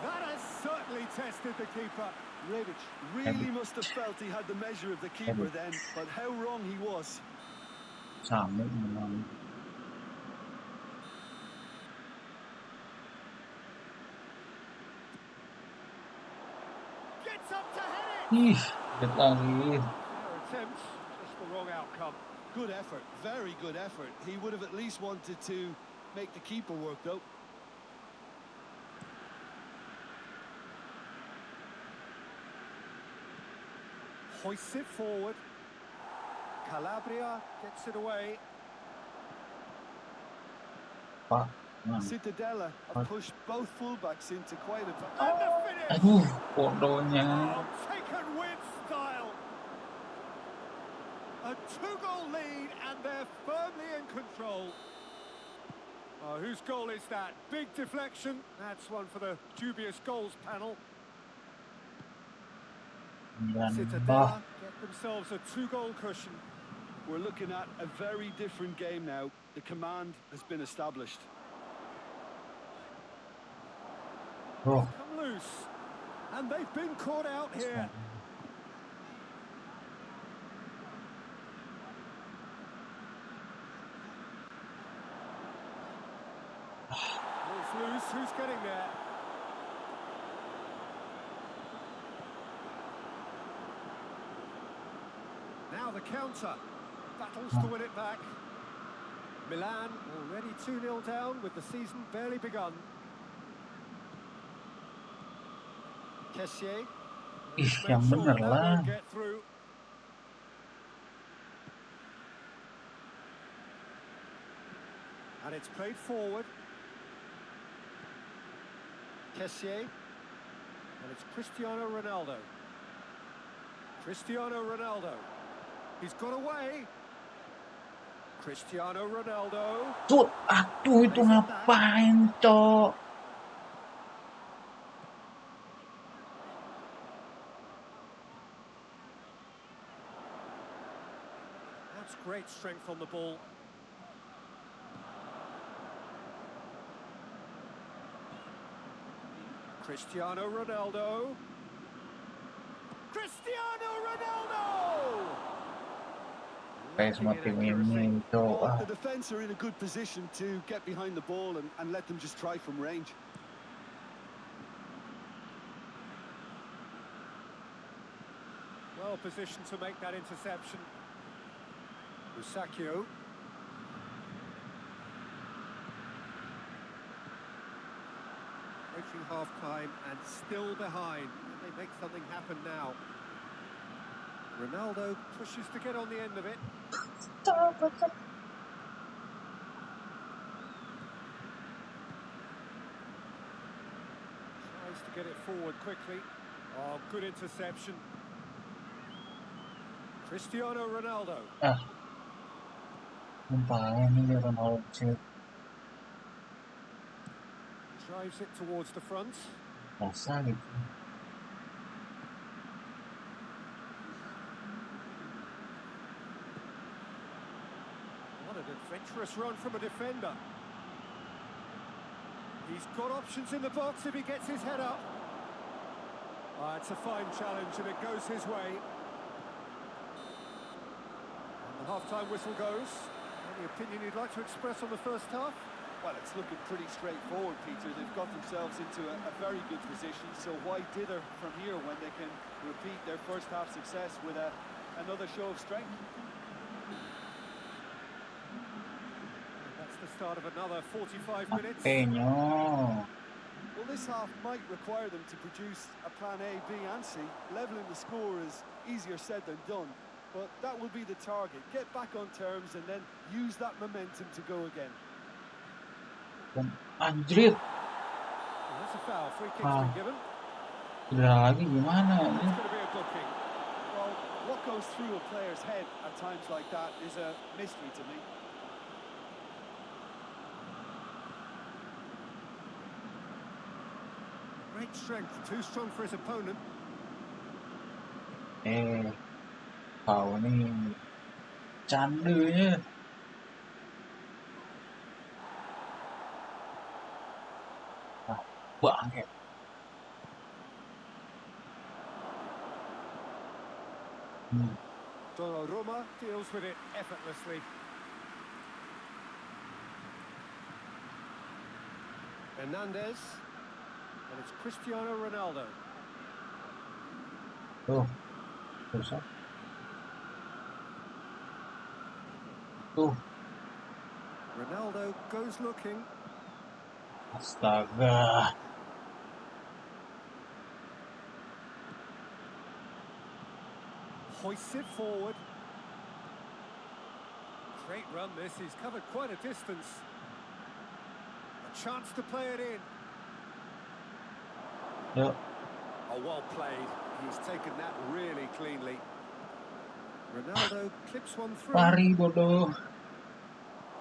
That has certainly tested the keeper. Rebic really must have felt he had the measure of the keeper then, but how wrong he was. Samu memang. Gets up to head it! Dekat lagi. Their attempts, just the wrong outcome. Good effort, very good effort. He would have at least wanted to make the keeper work though. hoists it forward. Calabria gets it away. Pak. Citadella have pushed both fullbacks into quite a... And the finish! Aduh, bodohnya. Oh, taken with style. A 2-goal lead and they're firmly in control. Oh, whose goal is that? Big deflection. That's one for the dubious goals panel. Citadella get themselves a 2-goal cushion. We're looking at a very different game now. The command has been established. Oh, Come loose. And they've been caught out here. Ball's loose. Who's getting there? Now the counter. Battles to win it back. Milan already 2-0 down with the season barely begun. Kessié. ih, yang bener lah. Get through. And it's played forward. Kessié. And it's Cristiano Ronaldo. Cristiano Ronaldo. He's got away. Cristiano Ronaldo. Tuh, aduh itu ngapain, Cok? That's great strength on the ball. Cristiano Ronaldo. Cristiano Ronaldo! Kayak semakin ini, Cok. Well, the defence are in a good position to get behind the ball and let them just try from range. Well positioned to make that interception. Musacchio. Approaching half-time and still behind. Can they make something happen now? Ronaldo pushes to get on the end of it. Tries to get it forward quickly. Oh, good interception. Cristiano Ronaldo. Lumayan nih Ronaldo. Drives it towards the front. Masa gitu. What an adventurous run from a defender. He's got options in the box if he gets his head up. It's a fine challenge and it goes his way. And the half-time whistle goes. Any opinion you'd like to express on the first half? Well, it's looking pretty straightforward, Peter. They've got themselves into a very good position, so why dither from here when they can repeat their first half success with another show of strength? And that's the start of another 45 minutes. Well, this half might require them to produce a plan A, B and C. Levelling the score is easier said than done, but that will be the target. Get back on terms and then use that momentum to go again. Anjir. That's a foul. Free kick's been given. Udah lagi gimana It's ini? going to be a booking. Well, what goes through a player's head at times like that is a mystery to me. Great strength, too strong for his opponent. Kau nih candunya. Banget. Donnarumma deals with it effortlessly. Hernandez. And it's Cristiano Ronaldo. Tuh. Susah. Tuh. Ronaldo goes looking. Astaga. Hoists it forward. Great run this, he's covered quite a distance. A chance to play it in. Yuk. Oh, well played. He's taken that really cleanly. Ronaldo clips one through. Lari bodoh.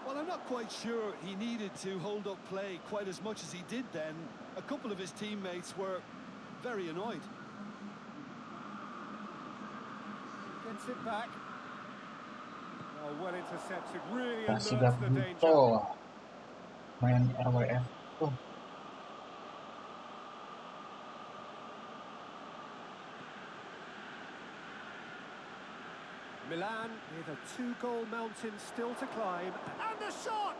Well, I'm not quite sure he needed to hold up play quite as much as he did then. A couple of his teammates were very annoyed. Gets it back. Oh, well intercepted. Really Kasih alerts gak the danger. butuh. Main RWF tuh. Milan with a 2-goal mountain still to climb. And the shot!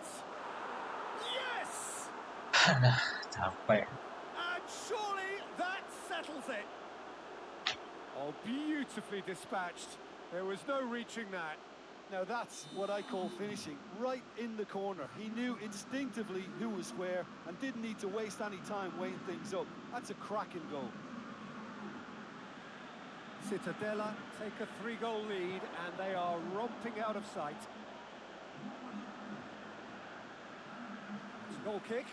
Yes! Capek. And surely that settles it. Oh, beautifully dispatched. There was no reaching that. Now that's what I call finishing, right in the corner. He knew instinctively who was where and didn't need to waste any time weighing things up. That's a cracking goal. Cittadella take a 3-goal lead and they are romping out of sight. It's a goal kick.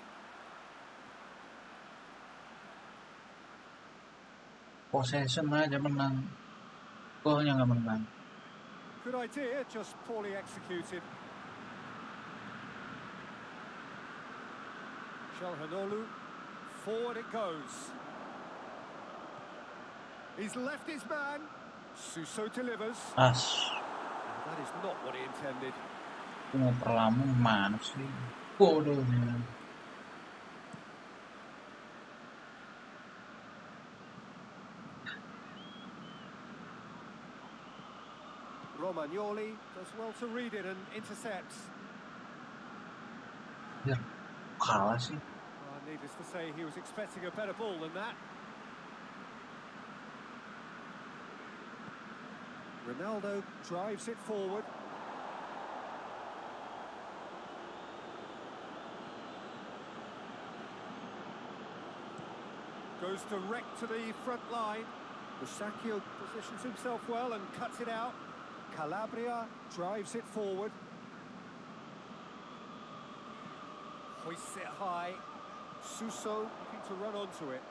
Possession aja menang. Golnya nggak menang. Good idea, just poorly executed. Çalhanoğlu, forward it goes. He's left his man. Suso delivers. As. That is not what he intended. Mau perlamu mana sih? Bodohnya. Romagnoli does well to read it and intercepts. Ya, kalah sih. Needless to say, he was expecting a better ball than that. Ronaldo drives it forward. Goes direct to the front line. Musacchio positions himself well and cuts it out. Calabria drives it forward. Hoists it high. Suso looking to run onto it.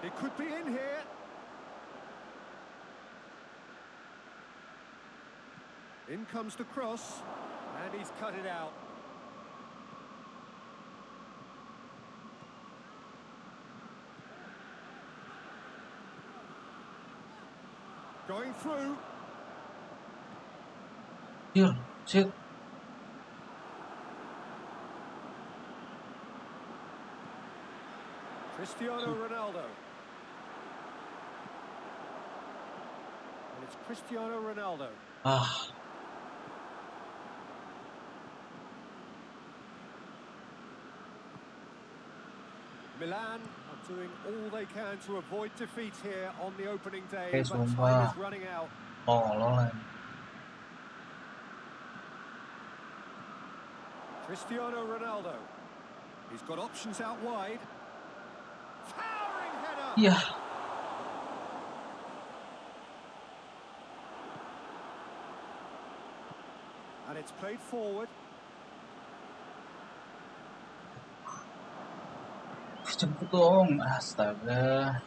It could be in here. In comes the cross, and he's cut it out. Going through. Here, sit. Cristiano Ronaldo. And it's Cristiano Ronaldo. Ah, Milan are doing all they can to avoid defeat here on the opening day, Okay, but time sumpah. is running out. tolol lagi. Cristiano Ronaldo. He's got options out wide. Towering header! Iya. And it's played forward. Jemput dong. Astaga.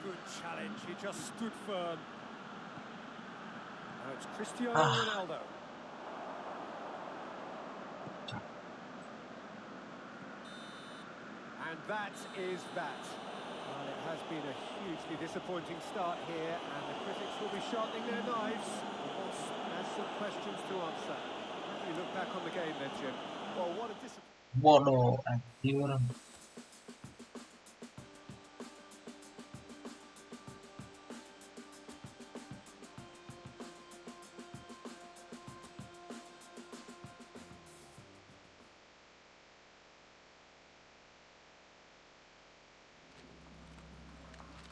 Good challenge, he just stood firm. Now it's Cristiano Ah. Ronaldo. And that is that. Well, it has been a hugely disappointing start here, and the critics will be sharpening their knives. The boss has some questions to answer. How do you look back on the game then, Jim? Well, what a disappointment. Bodoh anjir.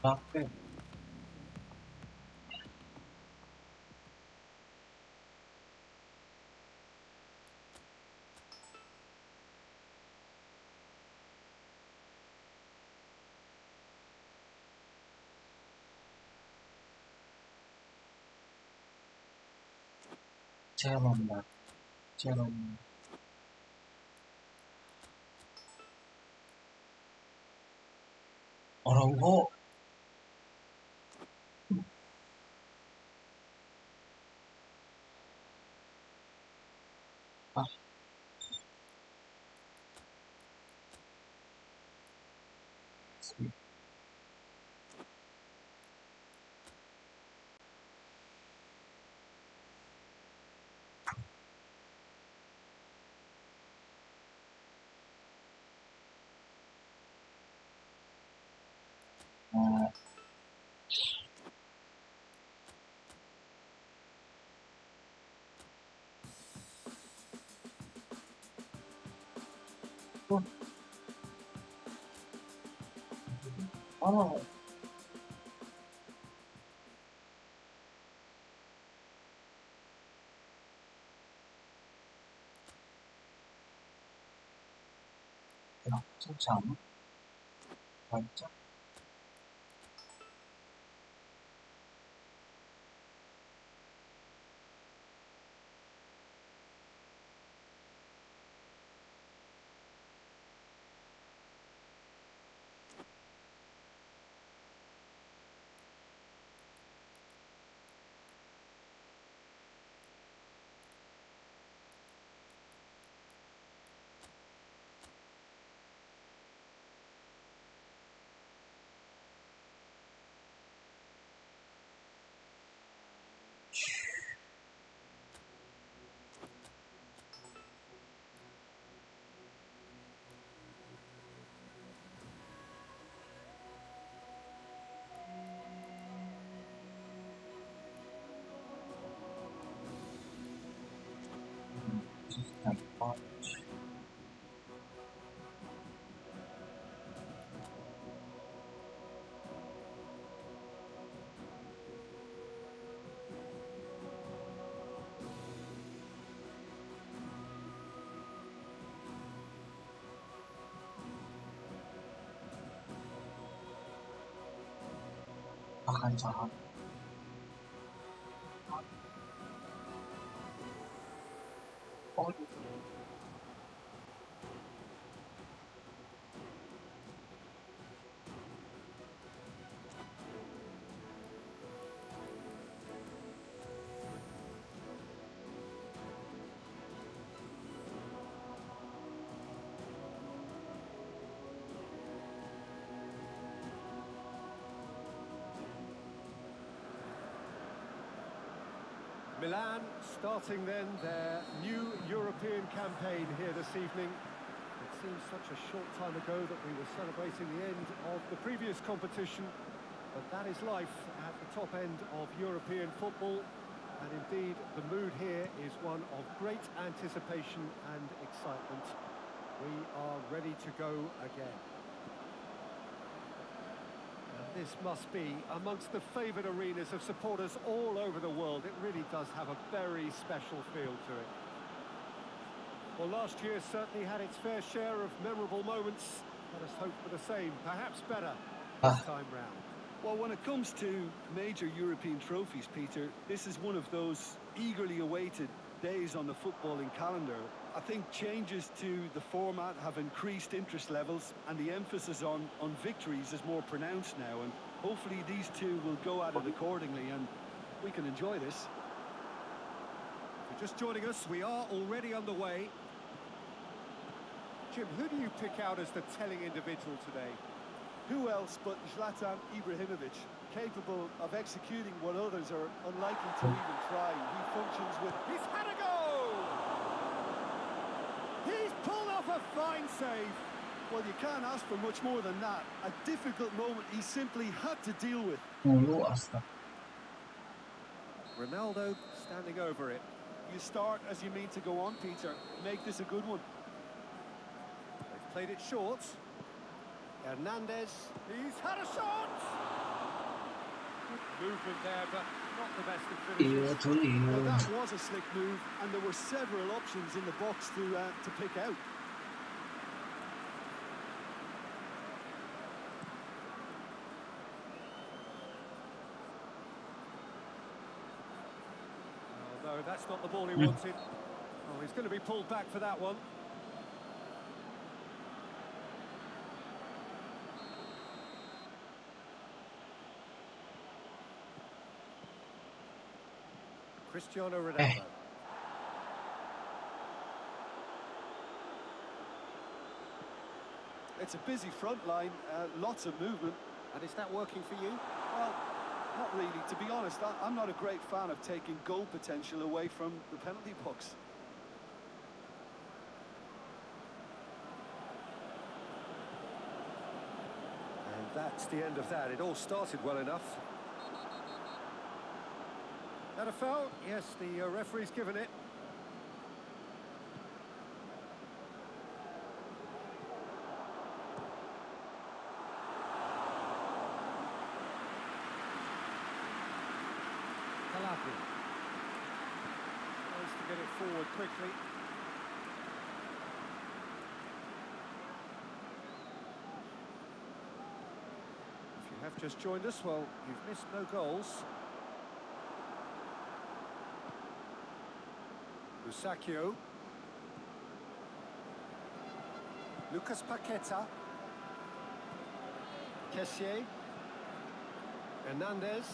Oke. Selamat. Selamat. Orang kok ah sih. Nah, oh, chắc chắn phải chắc thành con. Akan sangat oh, Milan starting then their new European campaign here this evening. It seems such a short time ago that we were celebrating the end of the previous competition, but that is life at the top end of European football. And indeed, the mood here is one of great anticipation and excitement. We are ready to go again. This must be amongst the favoured arenas of supporters all over the world. It really does have a very special feel to it. Well, last year certainly had its fair share of memorable moments. Let us hope for the same, perhaps better this time round. Well, when it comes to major European trophies, Peter, this is one of those eagerly awaited days on the footballing calendar. I think changes to the format have increased interest levels, and the emphasis on victories is more pronounced now, and hopefully these two will go at it accordingly and we can enjoy this. If you're just joining us, we are already underway. Jim, who do you pick out as the telling individual today? Who else but Zlatan Ibrahimovic, capable of executing what others are unlikely to even try. He functions with... He's had a go! He's pulled off a fine save. Well, you can't ask for much more than that. A difficult moment he simply had to deal with. dulu astaga. Ronaldo standing over it. You start as you mean to go on, Peter. Make this a good one. They've played it short. Hernandez, he's had a shot! Good movement there, but not the best of Iya finishes. tuh Well, iya. that was a slick move, and there were several options in the box to pick out. No, that's not the ball he wanted. Oh, he's going to be pulled back for that one. Cristiano Ronaldo. It's a busy front line, lots of movement. And is that working for you? Well, not really. To be honest, I'm not a great fan of taking goal potential away from the penalty box. And that's the end of that. It all started well enough. That a foul? Yes, the referee's given it. Tries to get it forward quickly. If you have just joined us, well, you've missed no goals. Eusakio. Lucas Paqueta. Kessié. Hernandez.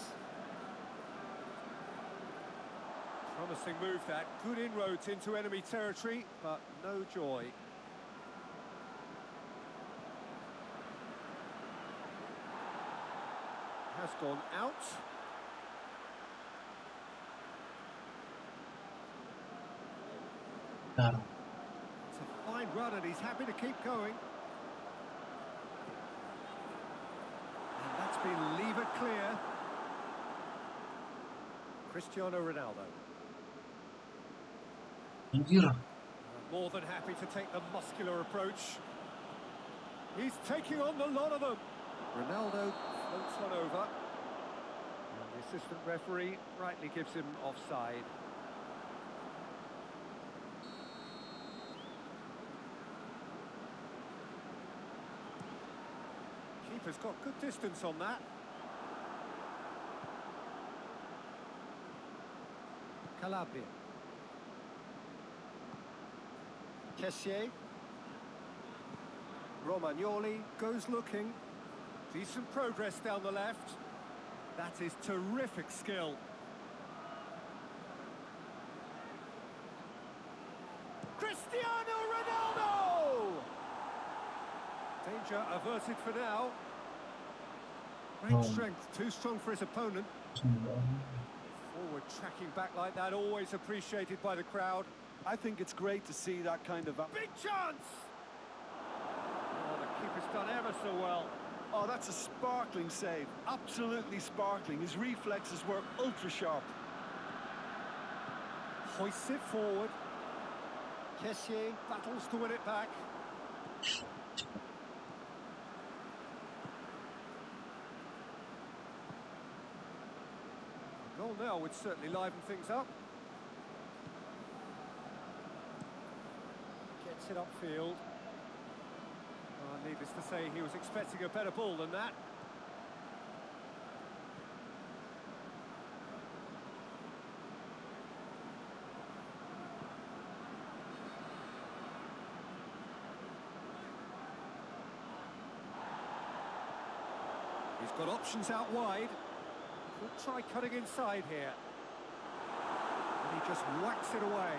Promising move that. Good inroads into enemy territory, but no joy. Has gone out. Bareng. It's a fine run and he's happy to keep going. And that's been lever clear. Cristiano Ronaldo. Anjir. More than happy to take the muscular approach. He's taking on the lot of them. Ronaldo floats one over. And the assistant referee rightly gives him offside. Keeper's got good distance on that. Calabria. Kessié. Romagnoli goes looking. Decent progress down the left. That is terrific skill. Cristiano Ronaldo! Danger averted for now. Great strength, too strong for his opponent. Forward tracking back like that, always appreciated by the crowd. I think it's great to see that kind of... Big chance! Oh, the keeper's done ever so well. Oh, that's a sparkling save. Absolutely sparkling. His reflexes were ultra sharp. Hoists it forward. Kessié battles to win it back. A goal now would certainly liven things up. Gets it upfield. Needless to say, he was expecting a better ball than that. He's got options out wide. Could try cutting inside here. And he just whacks it away.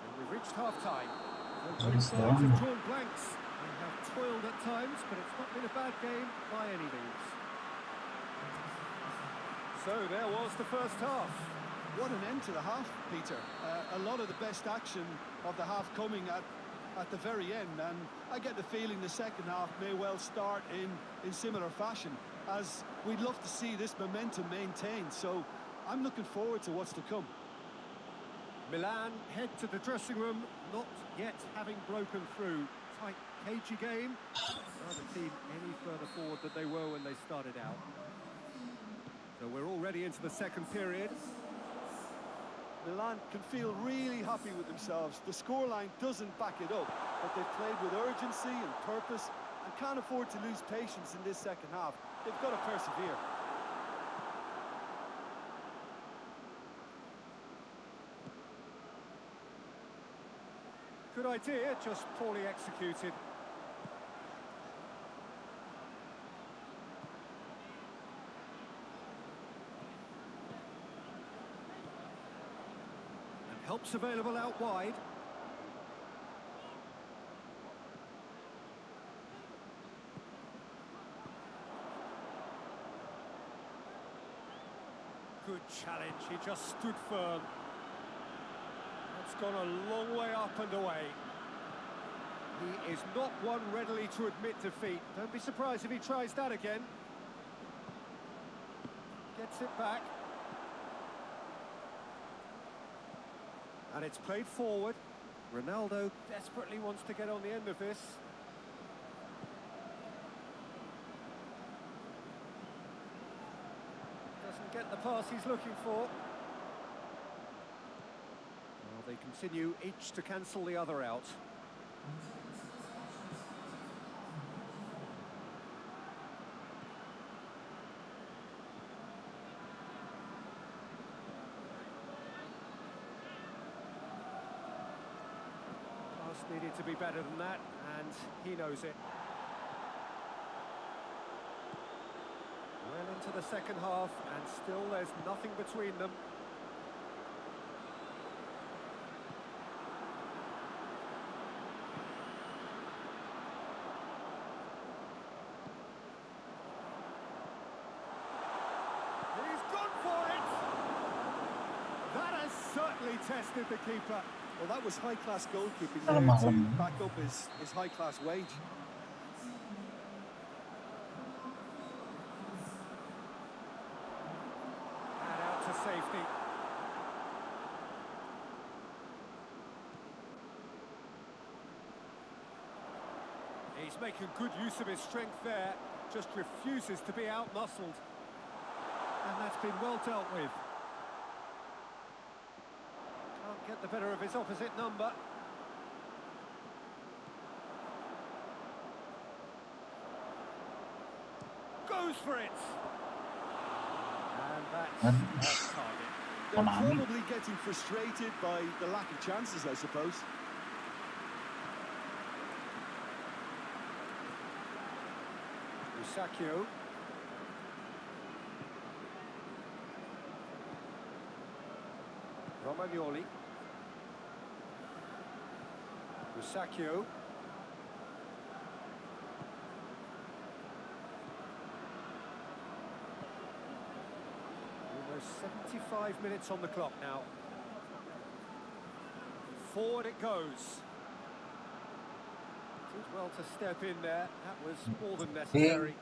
And we've reached half-time. Both sides have drawn blanks. They have toiled at times, but it's not been a bad game by any means. So there was the first half. What an end to the half, Peter. A lot of the best action of the half coming at the very end, and I get the feeling the second half may well start in similar fashion, as we'd love to see this momentum maintained. So I'm looking forward to what's to come. Milan head to the dressing room, not yet having broken through. Tight, cagey game. Neither team any further forward than they were when they started out. So we're already into the second period. Milan can feel really happy with themselves. The scoreline doesn't back it up, but they've played with urgency and purpose and can't afford to lose patience in this second half. They've got to persevere. Good idea, just poorly executed. And help's available out wide. Good challenge, he just stood firm. That's gone a long way up and away. He is not one readily to admit defeat. Don't be surprised if he tries that again. Gets it back. And it's played forward. Ronaldo desperately wants to get on the end of this. Doesn't get the pass he's looking for. Well, they continue each to cancel the other out. Pass needed to be better than that, and he knows it. Well into the second half, and still there's nothing between them. He's gone for it! That has certainly tested the keeper. Well, that was high-class goalkeeping Alam there mo, alam to mo. back up his high-class wage. And out to safety. He's making good use of his strength there, just refuses to be out-muscled. And that's been well dealt with. Can't get the better of his opposite number. Goes for it. And that's target. They're Marami. probably getting frustrated by the lack of chances, I suppose. Musacchio. Romagnoli. Musacchio. Almost 75 minutes on the clock now. Forward it goes. Did well to step in there. That was more than necessary.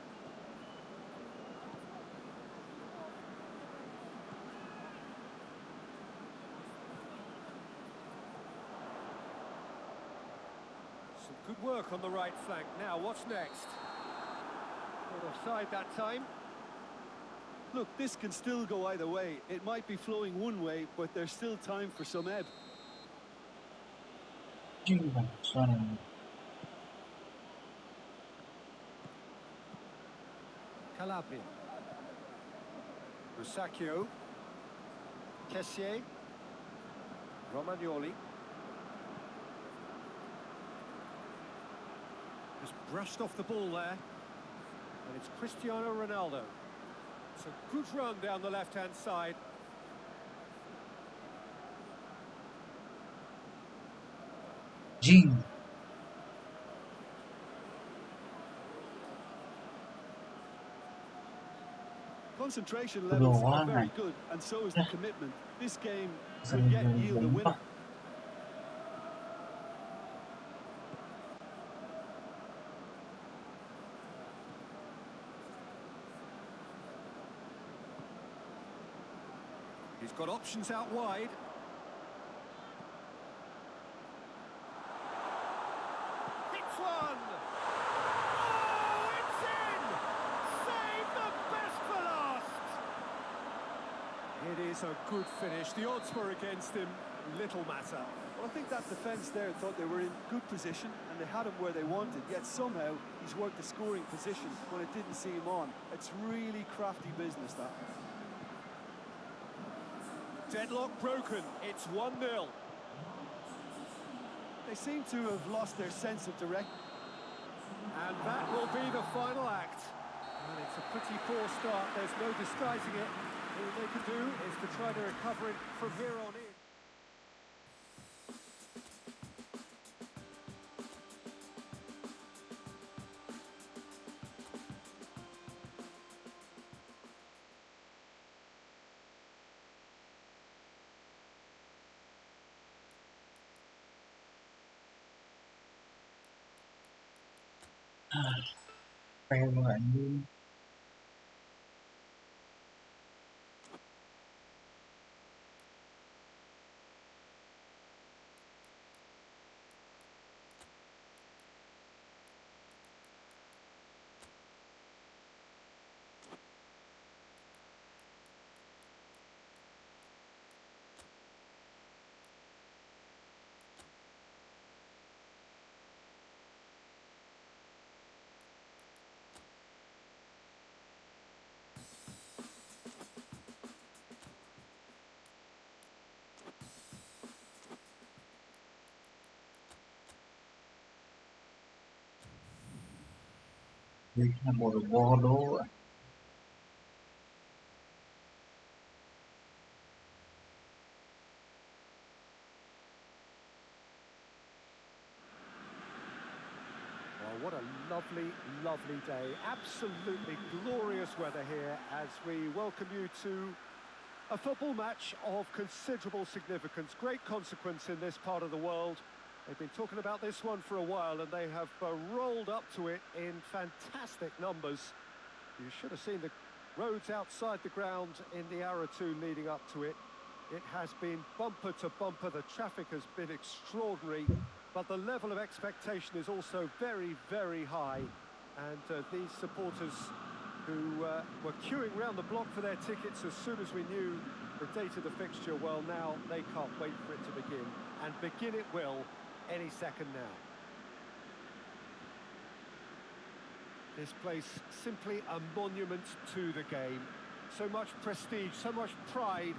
Some good work on the right flank. Now, what's next? Not offside that time. Look, this can still go either way. It might be flowing one way, but there's still time for some ebb. Jing ba? Sorry. Calabria. Musacchio. Kessier. Romagnoli. Just brushed off the ball there. And it's Cristiano Ronaldo. It's a good run down the left-hand side. Jing. Concentration levels are very Keuangan. good, and so is the commitment. This game Sa could yet yield a ganun winner. pa. He's got options out wide. Hits one! Oh, it's in! Save the best for last! It is a good finish. The odds were against him. Little matter. Well, I think that defence there thought they were in good position, and they had him where they wanted, yet somehow he's worked a scoring position when it didn't see him on. It's really crafty business, that. Deadlock broken. It's 1-0. They seem to have lost their sense of direction. And that will be the final act. And it's a pretty poor start, there's no disguising it. All they can do is to try to recover it from here on in. Pengen nggak ini? Ini bodoh-bodoh. What a lovely, lovely day. Absolutely glorious weather here as we welcome you to a football match of considerable significance. Great consequence in this part of the world. They've been talking about this one for a while and they have rolled up to it in fantastic numbers. You should have seen the roads outside the ground in the hour or two leading up to it. It has been bumper to bumper. The traffic has been extraordinary. But the level of expectation is also very, very high. And these supporters who were queuing round the block for their tickets as soon as we knew the date of the fixture, well, now they can't wait for it to begin. And begin it will any second now. This place simply a monument to the game. So much prestige, so much pride,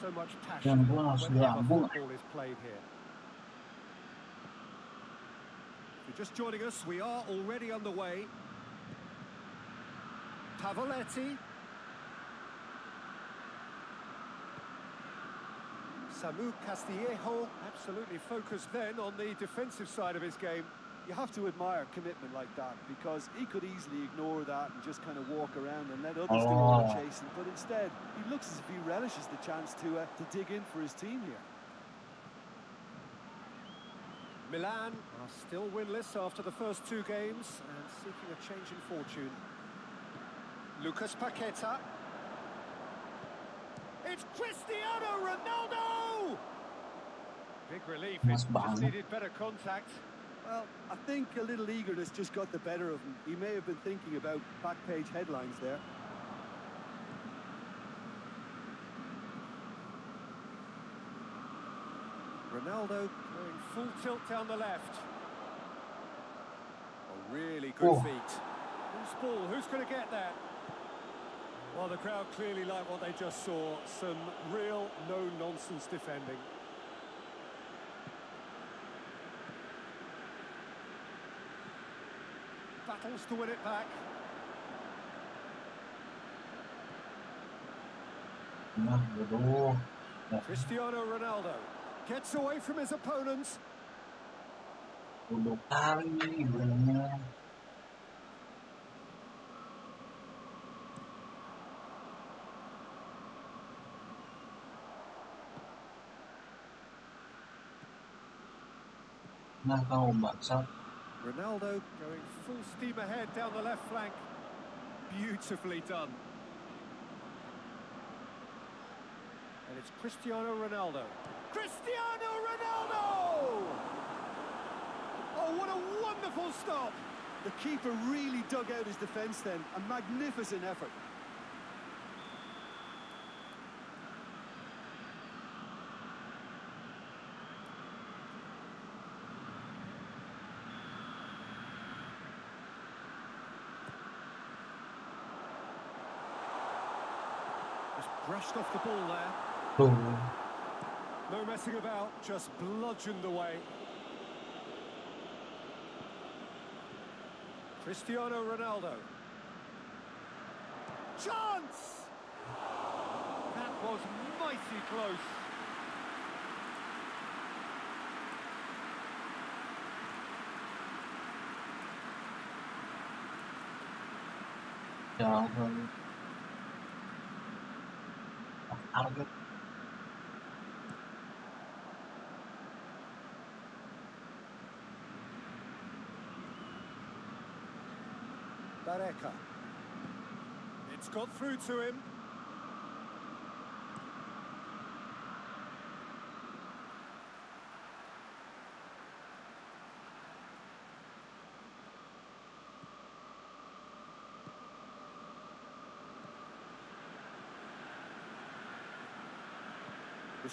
so much passion whenever football is played here. If you're just joining us, we are already underway. Pavoletti. Samu Castillejo, absolutely focused then on the defensive side of his game. You have to admire commitment like that, because he could easily ignore that and just kind of walk around and let others do all the chasing. But instead, he looks as if he relishes the chance to dig in for his team here. Milan are still winless after the first two games and seeking a change in fortune. Lucas Paqueta. It's Cristiano Ronaldo! Big relief, it just needed better contact. Well, I think a little eagerness just got the better of him. He may have been thinking about back page headlines there. Ronaldo going full tilt down the left. A really good feat. Who's ball? Who's going to get that? Well, the crowd clearly like what they just saw. Some real no-nonsense defending. Battles to win it back. Cristiano Ronaldo gets away from his opponents. Ronaldo going full steam ahead down the left flank. Beautifully done. And it's Cristiano Ronaldo. Cristiano Ronaldo! Oh, what a wonderful stop! The keeper really dug out his defence then. A magnificent effort. Just brushed off the ball there. No messing about, just bludgeoned away. Cristiano Ronaldo. Chance! That was mighty close. Jauh. Target. Bareka. It's got through to him.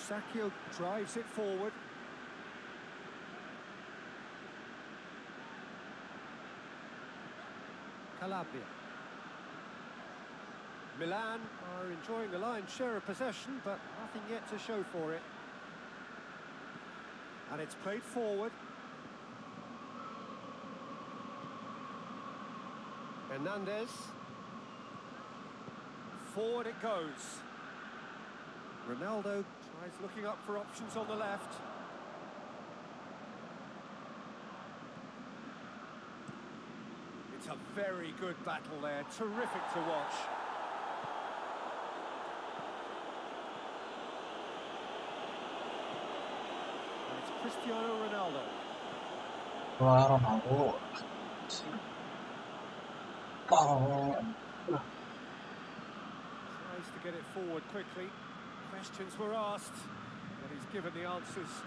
Sakio drives it forward. Calabria. Milan are enjoying the lion's share of possession, but nothing yet to show for it. And it's played forward. Hernandez. Forward it goes. Ronaldo tries looking up for options on the left. It's a very good battle there, terrific to watch. And it's Cristiano Ronaldo. Wah, Ronaldo. Oh. Tries to get it forward quickly. Questions were asked, but he's given the answers.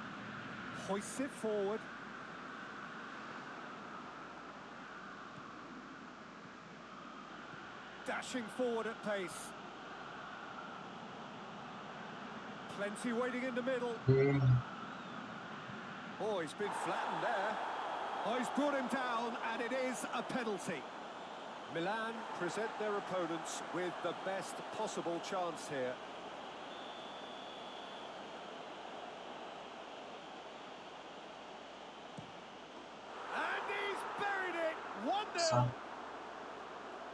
Hoists it forward. Dashing forward at pace. Plenty waiting in the middle. Oh, he's been flattened there. Oh, he's brought him down, and it is a penalty. Milan present their opponents with the best possible chance here. And he's buried it! 1-0.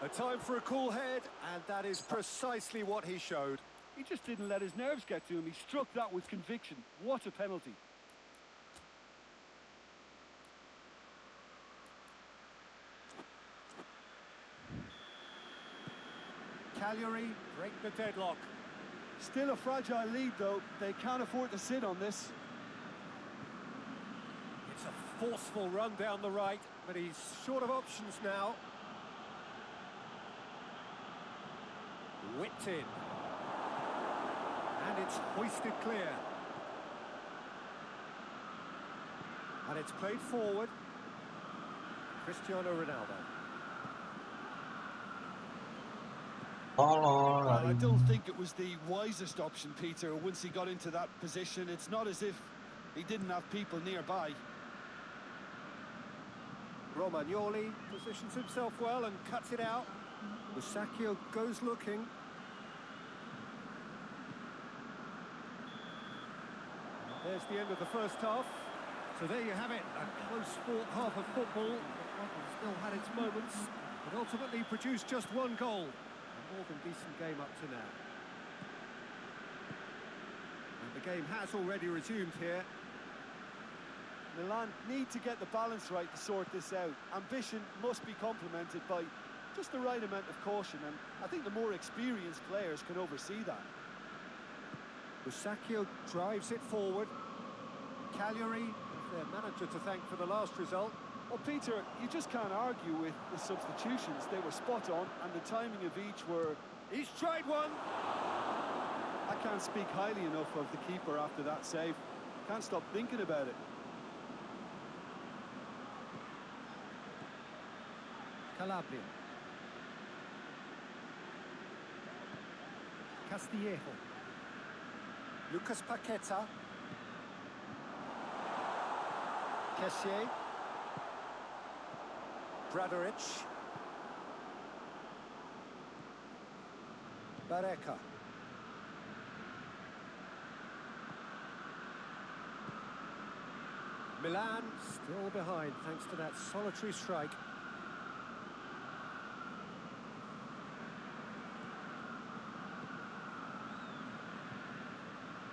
A time for a cool head, and that is precisely what he showed. He just didn't let his nerves get to him. He struck that with conviction. What a penalty. Cagliari break the deadlock. Still a fragile lead, though. They can't afford to sit on this. It's a forceful run down the right, but he's short of options now. Whipped in. And it's hoisted clear. And it's played forward. Cristiano Ronaldo. Oh, I don't think it was the wisest option, Peter, once he got into that position. It's not as if he didn't have people nearby. Romagnoli positions himself well and cuts it out. Musacchio goes looking. There's the end of the first half. So there you have it, a close-fought half of football. But still had its moments, but ultimately produced just one goal. A more than decent game up to now. And the game has already resumed here. Milan need to get the balance right to sort this out. Ambition must be complemented by just the right amount of caution, and I think the more experienced players can oversee that. Musacchio drives it forward. Cagliari, their manager to thank for the last result. Well, Peter, you just can't argue with the substitutions. They were spot on, and the timing of each were... He's tried one! I can't speak highly enough of the keeper after that save. Can't stop thinking about it. Calabria. Castillejo. Lucas Paqueta. Kessié. Bradaric. Bareka. Milan still behind thanks to that solitary strike.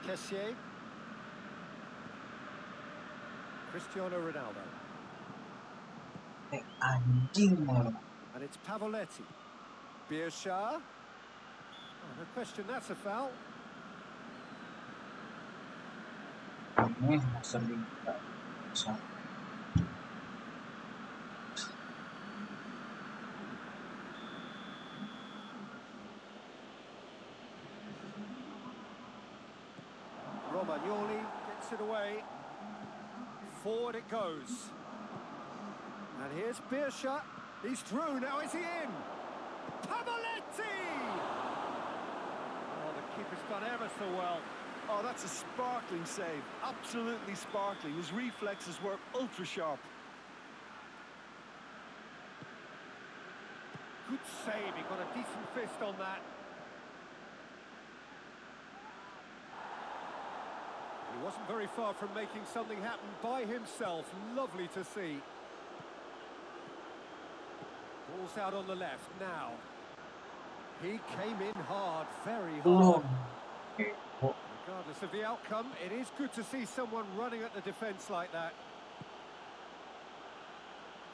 Kessié. Cristiano Ronaldo. Anjing malah. And it's Pavoletti. Bielsa. Oh, no question, that's a foul. Aneh masa di bisa. Romagnoli gets it away. Forward it goes. And here's Bielsa. He's through, now is he in? Pavoletti! Oh, the keeper's done ever so well. Oh, that's a sparkling save. Absolutely sparkling. His reflexes were ultra sharp. Good save, he got a decent fist on that. He wasn't very far from making something happen by himself. Lovely to see. Ball's out on the left now. He came in hard, very hard. Regardless of the outcome, it is good to see someone running at the defence like that.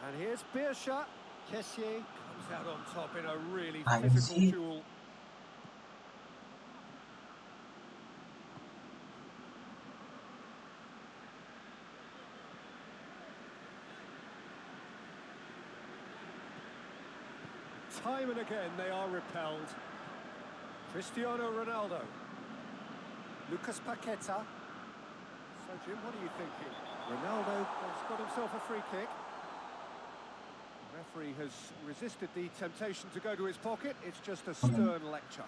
And here's Bielsa. Kessié comes out on top in a really physical duel. Time and again they are repelled. Cristiano Ronaldo. Lucas Paqueta. So Jim, what are you thinking? Ronaldo has got himself a free kick. The referee has resisted the temptation to go to his pocket. It's just a stern lecture.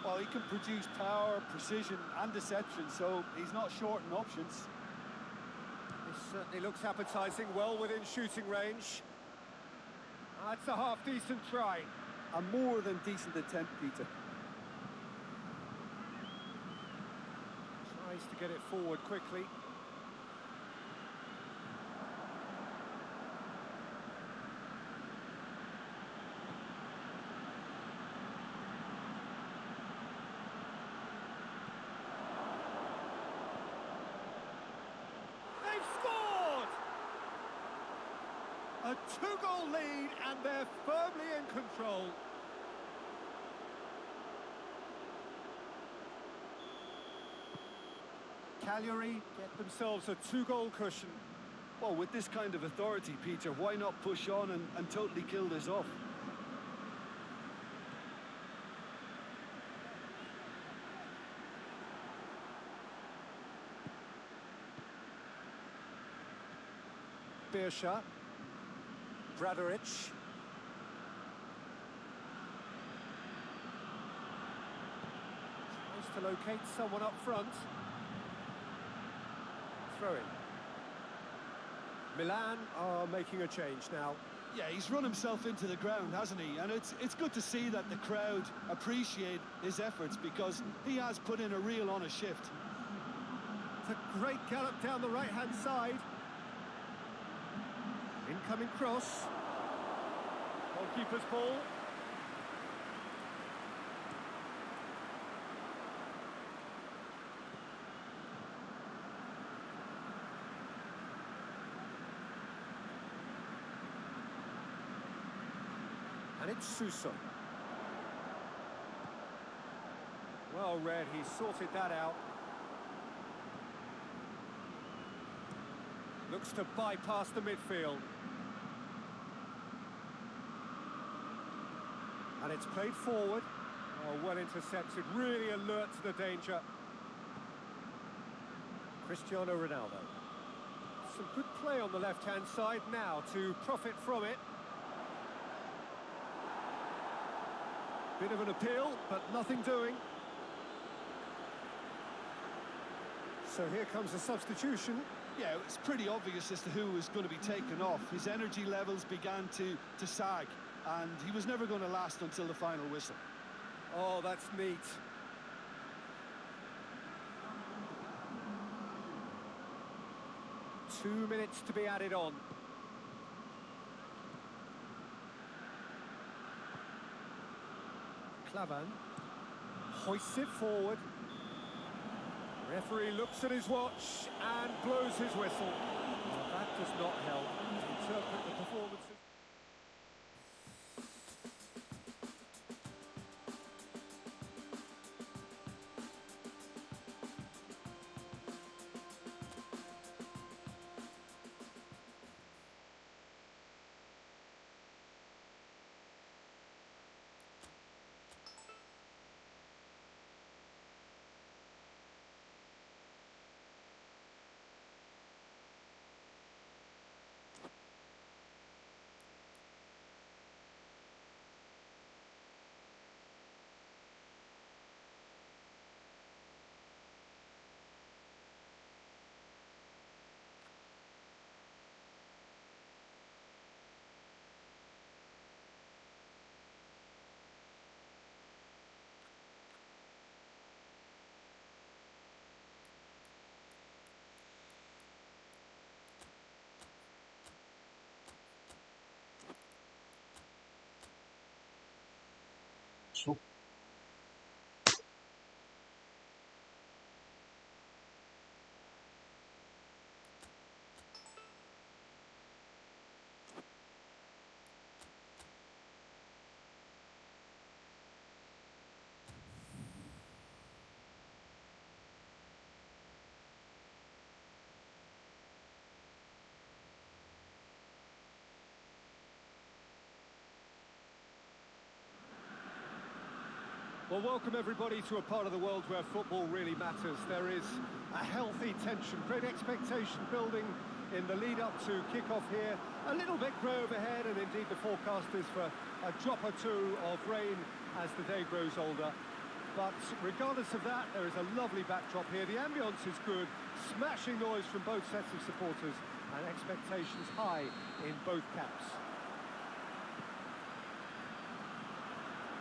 Well, he can produce power, precision and deception, so he's not short in options. This certainly looks appetising, well within shooting range. That's a half-decent try. A more than decent attempt, Peter. Tries to get it forward quickly. A two-goal lead, and they're firmly in control. Cagliari get themselves a two-goal cushion. Well, with this kind of authority, Peter, why not push on and totally kill this off? Bielsa. Bradaric. Tries to locate someone up front. Throw in. Milan are making a change now. Yeah, he's run himself into the ground, hasn't he? And it's good to see that the crowd appreciate his efforts because he has put in a real honest shift. It's a great gallop down the right-hand side. Incoming cross. Goalkeeper's ball. And it's Suso. Well read, he sorted that out. Looks to bypass the midfield. And it's played forward. Oh, well intercepted, really alert to the danger. Cristiano Ronaldo. Some good play on the left-hand side now to profit from it. Bit of an appeal, but nothing doing. So here comes a substitution. Yeah, it's pretty obvious as to who was going to be taken off. His energy levels began to sag. And he was never going to last until the final whistle. Oh, that's neat. Two minutes to be added on. Slavan hoists it forward. Referee looks at his watch and blows his whistle. Well, that does not help interpret the performances. Masuk. Well, welcome everybody to a part of the world where football really matters. There is a healthy tension, great expectation building in the lead-up to kick-off here. A little bit grey overhead, and indeed the forecast is for a drop or two of rain as the day grows older. But regardless of that, there is a lovely backdrop here. The ambience is good, smashing noise from both sets of supporters, and expectations high in both camps.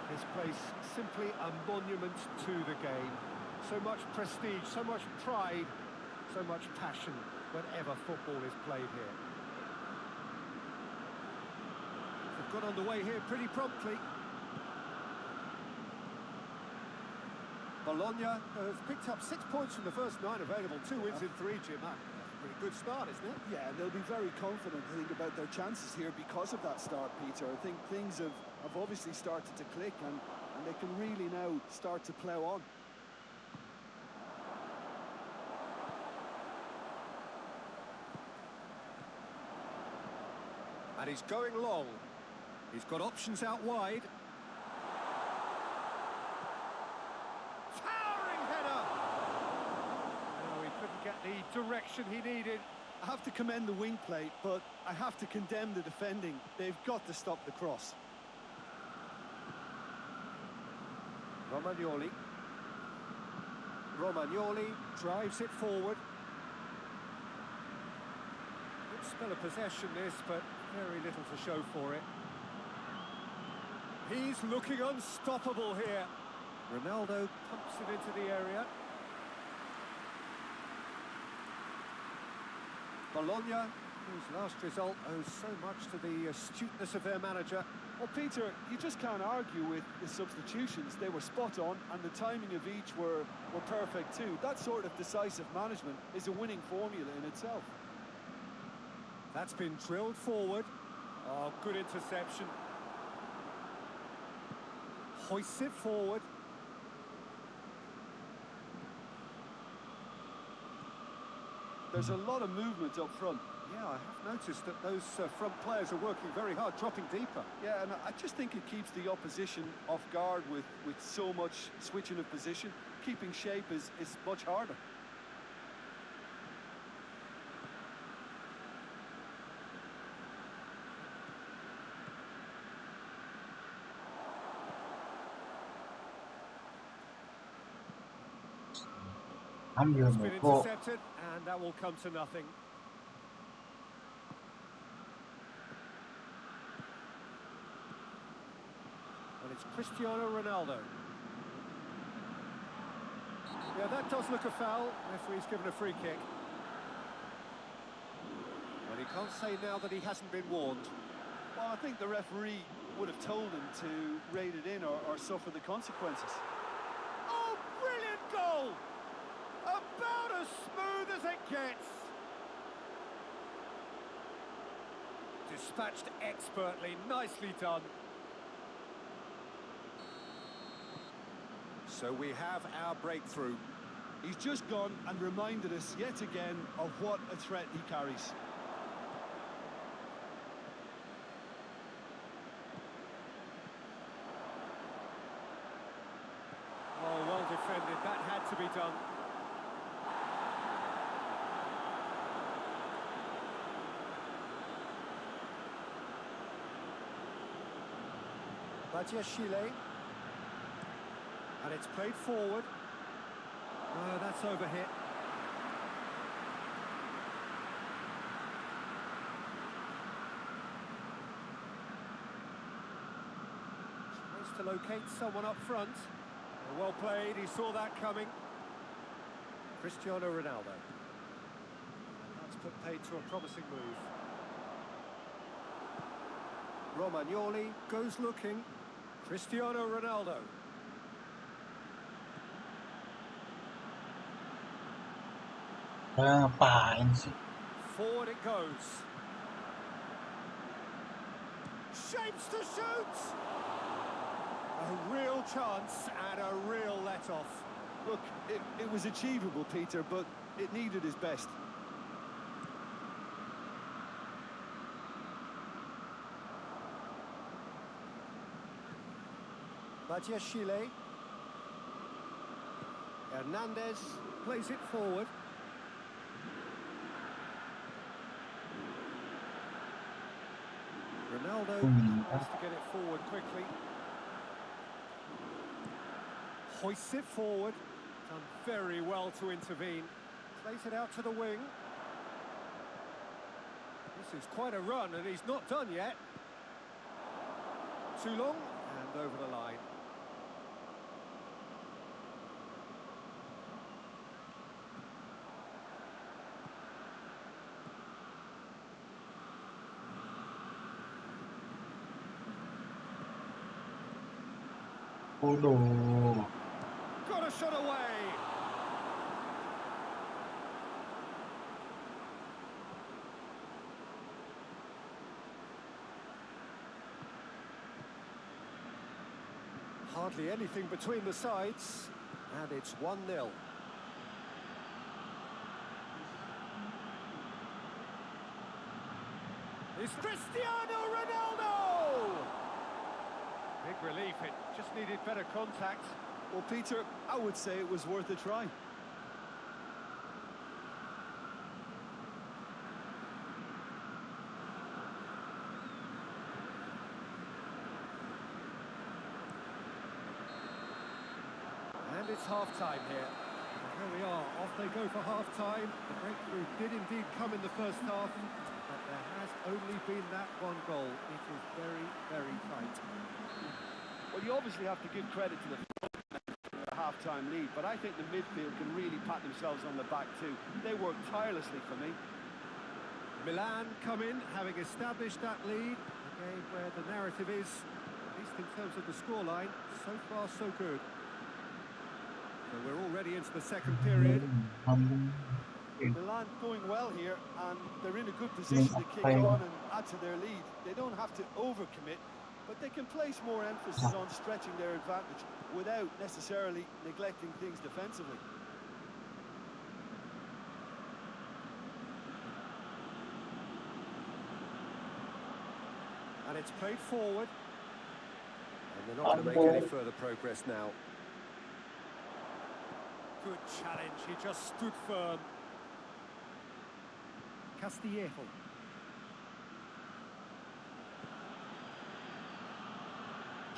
This place simply a monument to the game. So much prestige, so much pride, so much passion whenever football is played here. They've got underway here pretty promptly. Bologna has picked up 6 points from the first 9 available, 2 wins in 3, Jim. That's a pretty good start, isn't it? Yeah, they'll be very confident, I think, about their chances here because of that start, Peter. I think things have obviously started to click, and they can really now start to plough on. And he's going long. He's got options out wide. Towering header! No, he couldn't get the direction he needed. I have to commend the wing play, but I have to condemn the defending. They've got to stop the cross. Romagnoli drives it forward. Good spell of possession this, but very little to show for it. He's looking unstoppable here. Ronaldo pumps it into the area. Bologna, whose last result owes so much to the astuteness of their manager. Well, Peter, you just can't argue with the substitutions. They were spot on, and the timing of each were perfect too. That sort of decisive management is a winning formula in itself. That's been drilled forward. Oh, good interception. Hoists it forward. There's a lot of movement up front. Yeah, I have noticed that those front players are working very hard, dropping deeper. Yeah, and I just think it keeps the opposition off guard with so much switching of position. Keeping shape is much harder. Ambil It's been Moko. intercepted, and that will come to nothing. And it's Cristiano Ronaldo. Yeah, that does look a foul. Referee's given a free kick. Well, he can't say now that he hasn't been warned. Well, I think the referee would have told him to rate it in or suffer the consequences. Oh, brilliant goal! About as smooth as it gets. Dispatched expertly, nicely done. So we have our breakthrough. He's just gone and reminded us yet again of what a threat he carries. Oh, well defended. That had to be done. Chile. And it's played forward. That's overhit. Tries to locate someone up front. Well played, he saw that coming. Cristiano Ronaldo. And that's put paid to a promising move. Romagnoli goes looking. Cristiano Ronaldo. Ngapain sih? Forward it goes. Shapes to shoot! A real chance and a real let-off. Look, it was achievable, Peter, but it needed his best. Chile. Hernandez plays it forward. Ronaldo has to get it forward quickly. Hoists it forward. Done very well to intervene. Plays it out to the wing. This is quite a run and he's not done yet. Too long and over the line. Waduh. Got a shot away. Hardly anything between the sides, and it's 1-0. It's Cristiano Ronaldo! Big relief, it just needed better contact. Well, Peter, I would say it was worth a try. And it's half-time here. Here we are, off they go for half-time. The breakthrough did indeed come in the first half, but there has only been that one goal. It is very, very tight. Well, you obviously have to give credit to the half-time lead, but I think the midfield can really pat themselves on the back too. They worked tirelessly for me. Milan come in, having established that lead. A game where the narrative is, at least in terms of the scoreline, so far so good. So we're already into the second period. Milan going well here, and they're in a good position to kick on and add to their lead. They don't have to overcommit, but they can place more emphasis on stretching their advantage without necessarily neglecting things defensively. And it's played forward. And they're not going to make any further progress now. Good challenge, he just stood firm. Castillejo.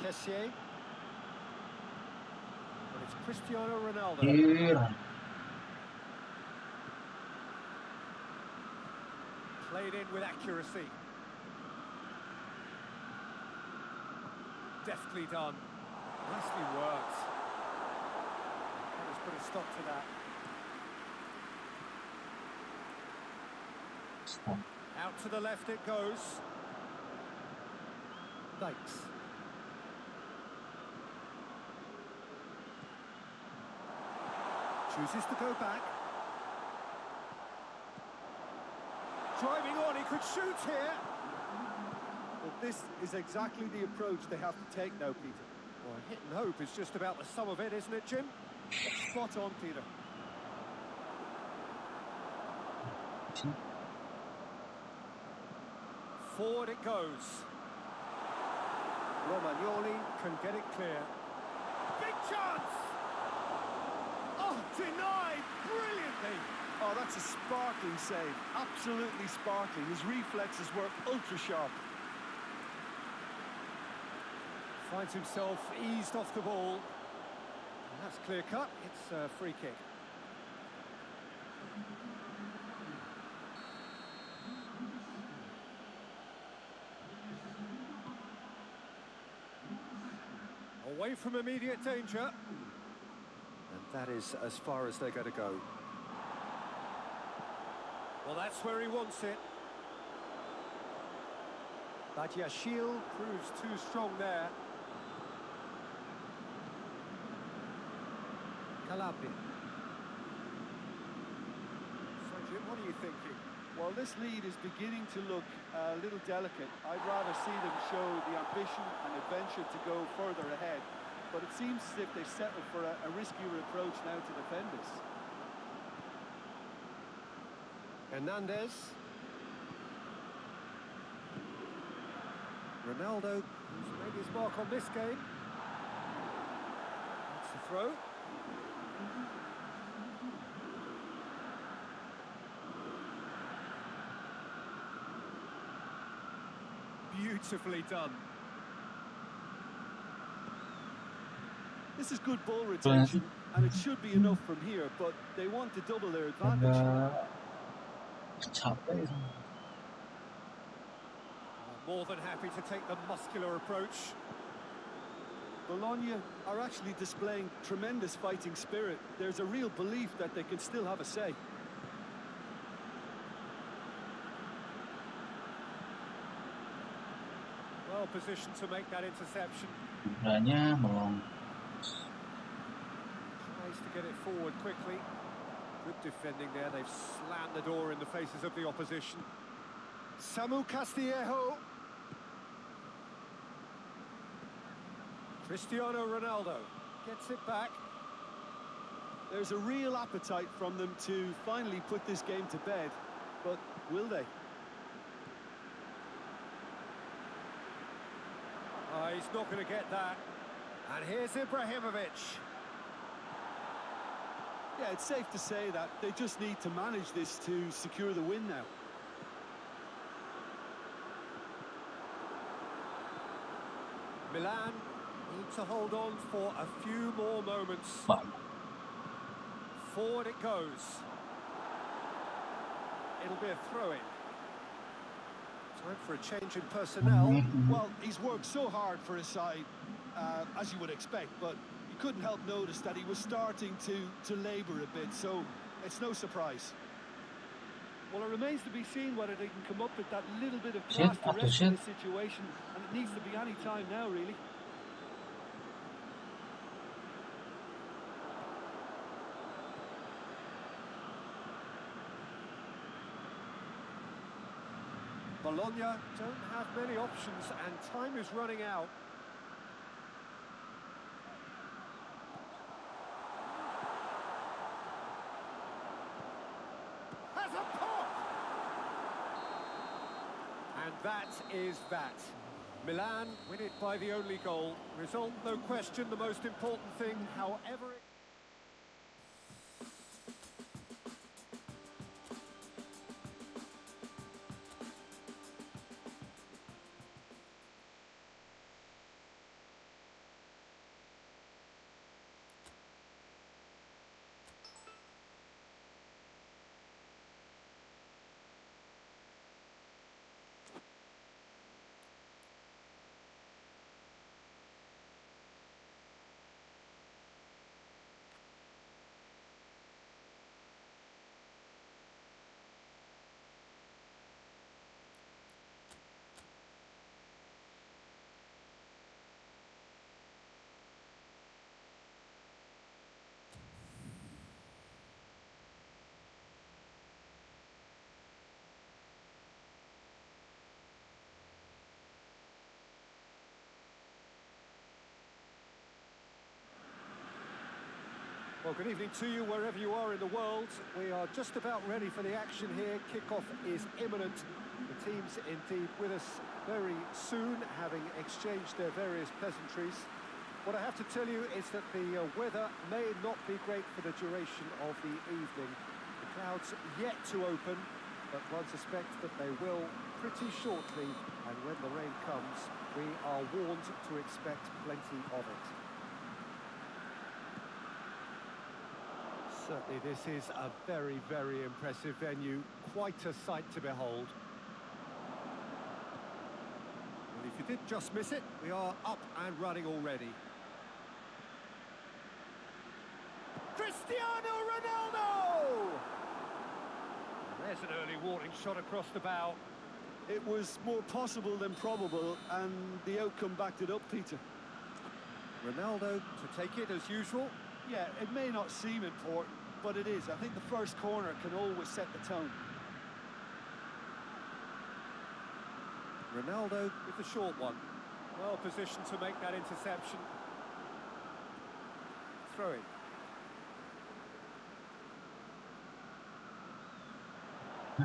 Kessié. And it's Cristiano Ronaldo. Iya. Played in with accuracy. Deftly done. Nicely worked. Let's put a stop to that. Out to the left it goes. makes. Chooses to go back. Driving on, he could shoot here. But this is exactly the approach they have to take now, Peter. Well, hit and hope is just about the sum of it, isn't it, Jim? Spot on, Peter. Forward it goes. Romagnoli can get it clear. Big chance! Oh, denied brilliantly! Oh, that's a sparkling save. Absolutely sparkling. His reflexes were ultra sharp. Finds himself eased off the ball. And that's clear cut. It's a free kick. Away from immediate danger. And that is as far as they're going to go. Well, that's where he wants it. Badiashile proves too strong there. Calabria. So, Jim, what are you thinking? Well, this lead is beginning to look a little delicate. I'd rather see them show the ambition and adventure to go further ahead. But it seems as if they've settled for a riskier approach now to defend this. Hernandez. Ronaldo, who's made his mark on this game. That's the throw. Beautifully done. This is good ball retention, and it should be enough from here, but they want to double their advantage. More than happy to take the muscular approach. Bologna are actually displaying tremendous fighting spirit. There's a real belief that they can still have a say. Well positioned to make that interception. Tries to get it forward quickly. Good defending there. They've slammed the door in the faces of the opposition. Samu Castillejo. Cristiano Ronaldo gets it back. There's a real appetite from them to finally put this game to bed, but will they? He's not going to get that. And here's Ibrahimovic. Yeah, it's safe to say that they just need to manage this to secure the win now. Milan need to hold on for a few more moments. Forward it goes. It'll be a throw-in. Time for a change in personnel. Well, he's worked so hard for his side, as you would expect, but you couldn't help notice that he was starting to labour a bit, so it's no surprise. Well, it remains to be seen whether they can come up with that little bit of class to rescue this situation, and it needs to be any time now, really. Bologna don't have many options, and time is running out. Has a pop! And that is that. Milan win it by the only goal. Result, no question, the most important thing, however it... Well, good evening to you wherever you are in the world. We are just about ready for the action here. Kickoff is imminent. The teams indeed with us very soon, having exchanged their various pleasantries. What I have to tell you is that the weather may not be great for the duration of the evening. The clouds yet to open, but one suspects that they will pretty shortly, and when the rain comes, we are warned to expect plenty of it. Certainly this is a very, very impressive venue, quite a sight to behold. And if you did just miss it, we are up and running already. Cristiano Ronaldo! There's an early warning shot across the bow. It was more possible than probable, and the outcome backed it up, Peter. Ronaldo to take it as usual. Yeah, it may not seem important, but it is. I think the first corner can always set the tone. Ronaldo with the short one. Well positioned to make that interception. Throw it. I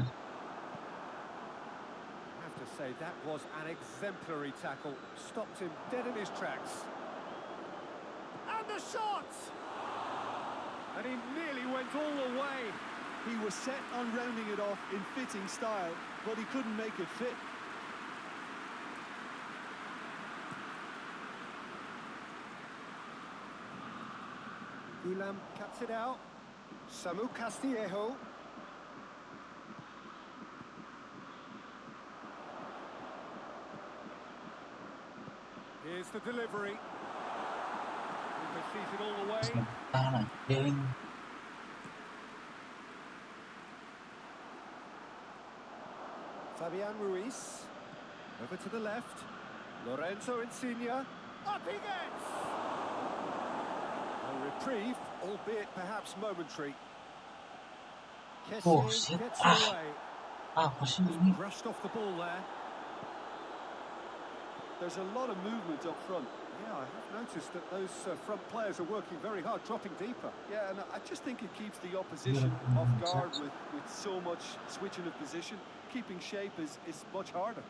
have to say, that was an exemplary tackle. Stopped him dead in his tracks. And the shot! And he nearly went all the way. He was set on rounding it off in fitting style, but he couldn't make it fit. Ulam cuts it out. Samu Castillejo. Here's the delivery. He sees it all the way. Fabian Ruiz. Over to the left. Lorenzo Insigne. Up he gets! A reprieve, albeit perhaps momentary. Kessié gets away. Brushed off the ball there. There's a lot of movement up front. Yeah, I have noticed that those front players are working very hard, dropping deeper. Yeah, and I just think it keeps the opposition off guard with so much switching of position. Keeping shape is much harder.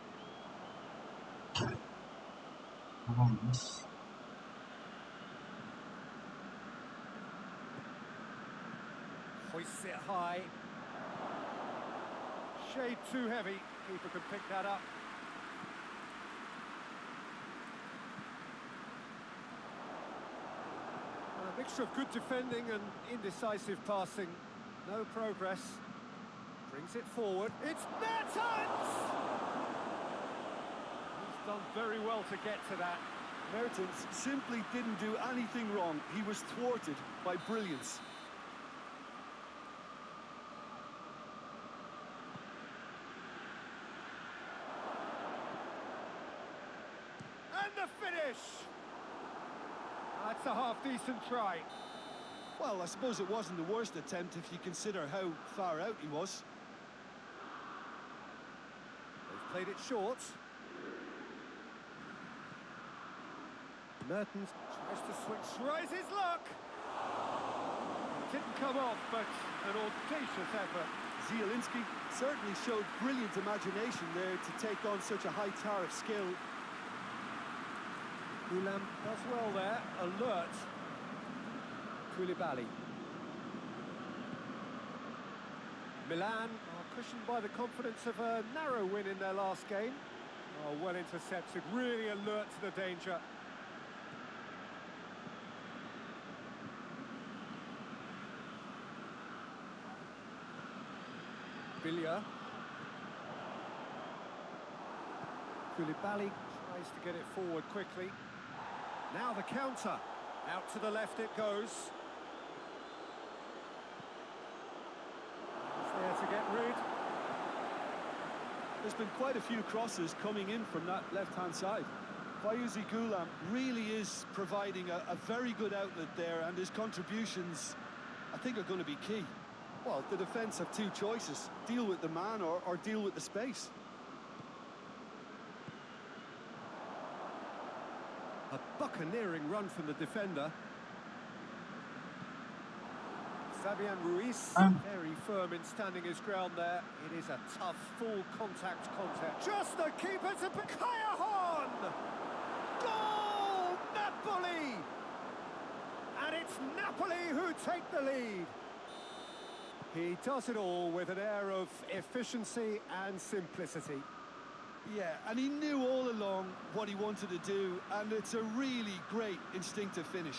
Hoists it high. Shade too heavy. Keeper can pick that up. A mixture of good defending and indecisive passing. No progress. Brings it forward. It's Mertens! He's done very well to get to that. Mertens simply didn't do anything wrong. He was thwarted by brilliance. And the finish! That's a half-decent try. Well, I suppose it wasn't the worst attempt if you consider how far out he was. They've played it short. Mertens tries to switch, tries his luck! Didn't come off, but an audacious effort. Zielinski certainly showed brilliant imagination there to take on such a high-tariff skill. Ulam does well there, alert. Koulibaly. Milan are cushioned by the confidence of a narrow win in their last game. Oh, well intercepted, really alert to the danger. Billia. Koulibaly tries to get it forward quickly. Now the counter. Out to the left it goes. He's there to get rid. There's been quite a few crosses coming in from that left-hand side. Fayouzi Goulam really is providing a very good outlet there, and his contributions, I think, are going to be key. Well, the defence have two choices. Deal with the man or deal with the space. A buccaneering run from the defender. Fabian Ruiz, very firm in standing his ground there. It is a tough, full contact contest. Just the keeper to Kaya. Goal! Napoli! And it's Napoli who take the lead. He does it all with an air of efficiency and simplicity. Yeah, and he knew all along what he wanted to do, and it's a really great instinctive finish.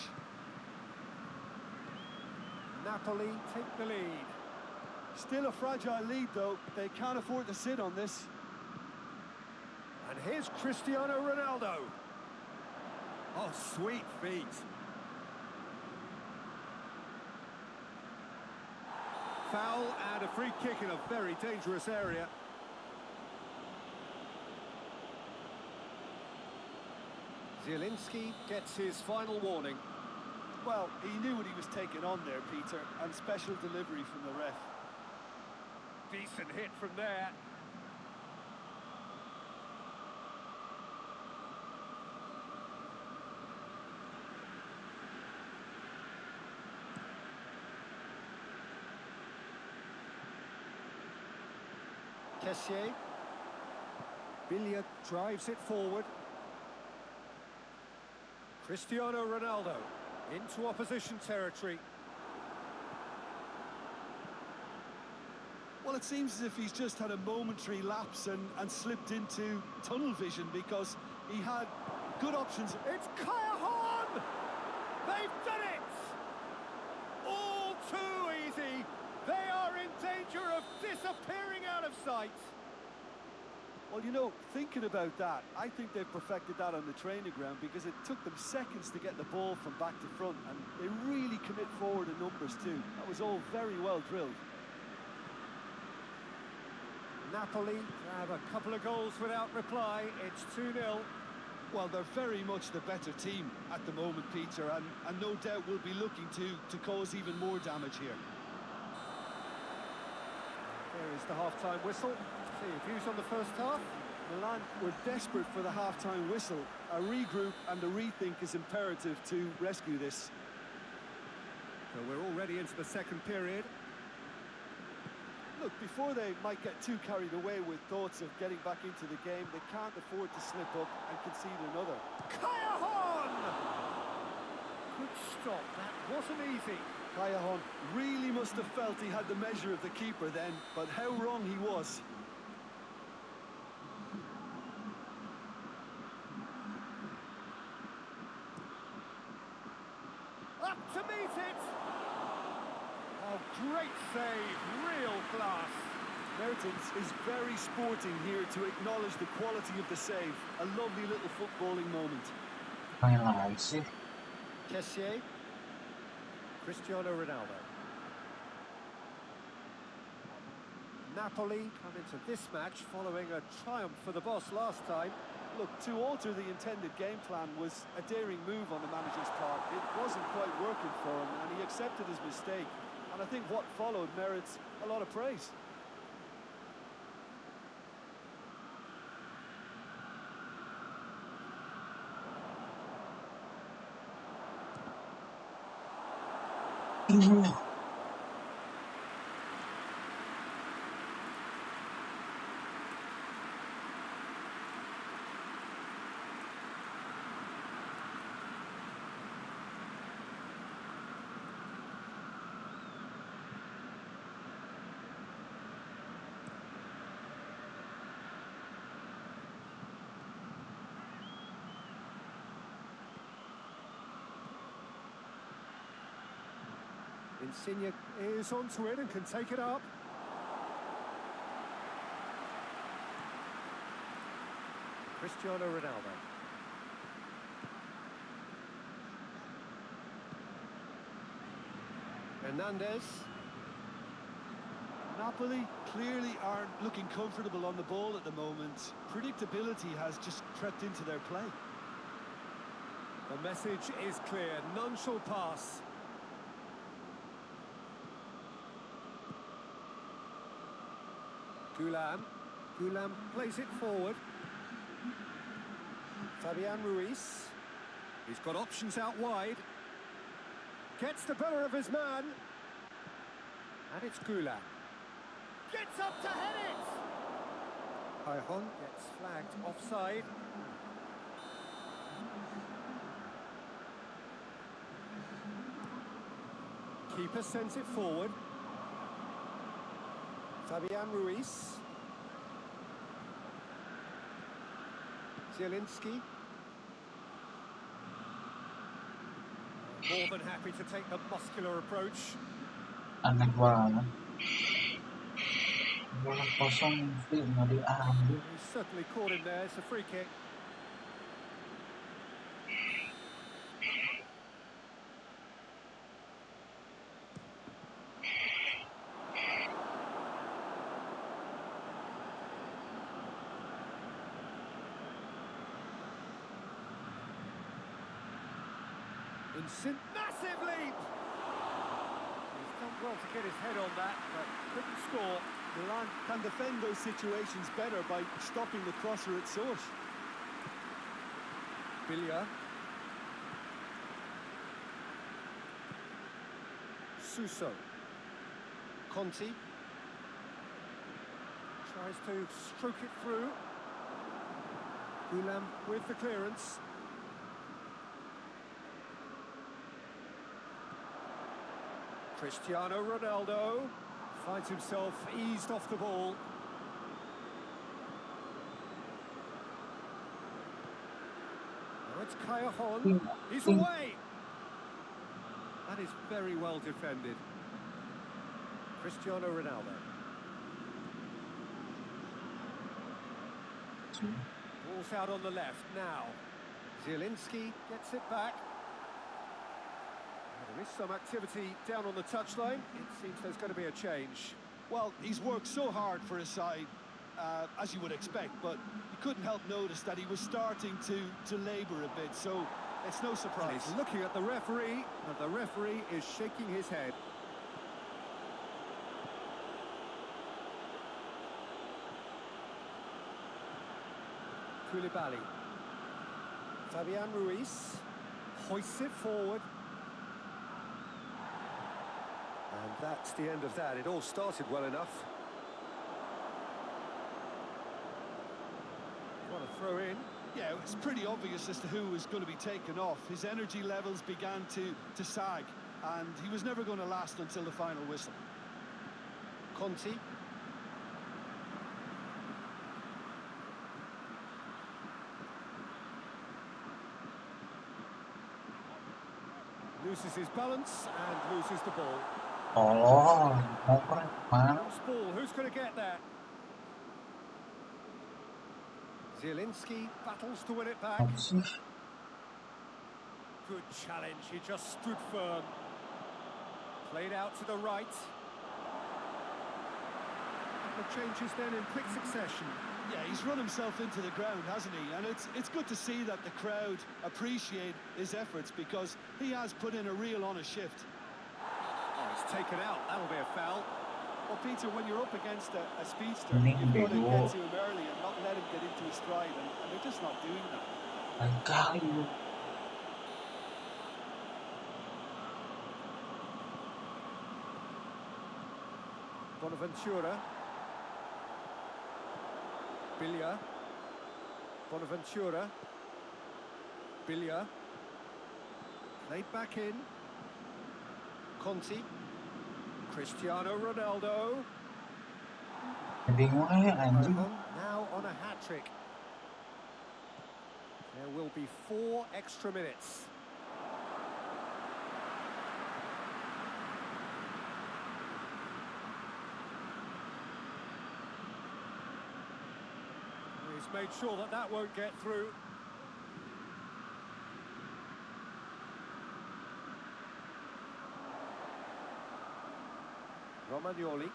Napoli take the lead. Still a fragile lead, though. They can't afford to sit on this. And here's Cristiano Ronaldo. Oh, sweet feet. Foul and a free kick in a very dangerous area. Zielinski gets his final warning. Well, he knew what he was taking on there, Peter, and special delivery from the ref. Decent hit from there. Kessié. Billiard drives it forward. Cristiano Ronaldo into opposition territory. Well, it seems as if he's just had a momentary lapse and slipped into tunnel vision, because he had good options. It's Kaya. They've done it! All too easy. They are in danger of disappearing out of sight. Well, you know, thinking about that, I think they've perfected that on the training ground, because it took them seconds to get the ball from back to front, and they really commit forward in numbers too. That was all very well drilled. Napoli have a couple of goals without reply. It's 2-0. Well, they're very much the better team at the moment, Peter, and no doubt will be looking to cause even more damage here. There is the half-time whistle. See your views on the first half. Milan were desperate for the half-time whistle. A regroup and a rethink is imperative to rescue this. So we're already into the second period. Look, before they might get too carried away with thoughts of getting back into the game, they can't afford to slip up and concede another. Kaya. Good stop. That wasn't easy. Kaya really must have felt he had the measure of the keeper then, but how wrong he was. Up to meet it. Oh, great save. Real class. Mertens is very sporting here to acknowledge the quality of the save. A lovely little footballing moment. Kessié. Cristiano Ronaldo. Napoli come into this match following a triumph for the boss last time. Look, to alter the intended game plan was a daring move on the manager's part. It wasn't quite working for him, and he accepted his mistake. And I think what followed merits a lot of praise. Insigne is onto it and can take it up. Cristiano Ronaldo. Hernandez. Napoli clearly aren't looking comfortable on the ball at the moment. Predictability has just crept into their play. The message is clear. None shall pass. Gulam plays it forward. Fabian Ruiz. He's got options out wide. Gets the better of his man. And it's Gula. Gets up to head it! Cajon gets flagged offside. Keeper sends it forward. Fabian Ruiz. Zielinski. More than happy to take the muscular approach. Aneh banget. Bola kosong mesti nggak diambil. He's certainly caught him there. It's a free kick. Massive leap! He's done well to get his head on that, but couldn't score. Milan can defend those situations better by stopping the crosser at source. Billia. Suso. Conti. Tries to stroke it through. Gulam with the clearance. Cristiano Ronaldo finds himself eased off the ball. Now it's Cajon. He's away. That is very well defended. Cristiano Ronaldo. Ball's out on the left now. Zielinski gets it back. There is some activity down on the touchline. It seems there's going to be a change. Well, he's worked so hard for his side, as you would expect, but you couldn't help notice that he was starting to labour a bit, so it's no surprise. He's looking at the referee, and the referee is shaking his head. Koulibaly. Fabian Ruiz hoists it forward. And that's the end of that. It all started well enough. Want to throw in? Yeah, it was pretty obvious as to who was going to be taken off. His energy levels began to sag, and he was never going to last until the final whistle. Conti. Loses his balance and loses the ball. Oh, mau keren mana? Loose ball, who's going to get that? Zielinski battles to win it back. Apa sih? Good challenge, he just stood firm. Played out to the right. The changes then in quick succession. Yeah, he's run himself into the ground, hasn't he? And it's good to see that the crowd appreciate his efforts, because he has put in a real honest shift. Oh, he's taken out. That'll be a foul. Well, Peter, when you're up against a speedster, you've got to get to him early and not let him get into his stride, and they're just not doing that. Bakal. Bonaventura. Billia. Bonaventura. Billia. Played back in. Conti. Cristiano Ronaldo. Bingung anjing. Now on a hat-trick. There will be 4 extra minutes. He's made sure that that won't get through. Romagnoli.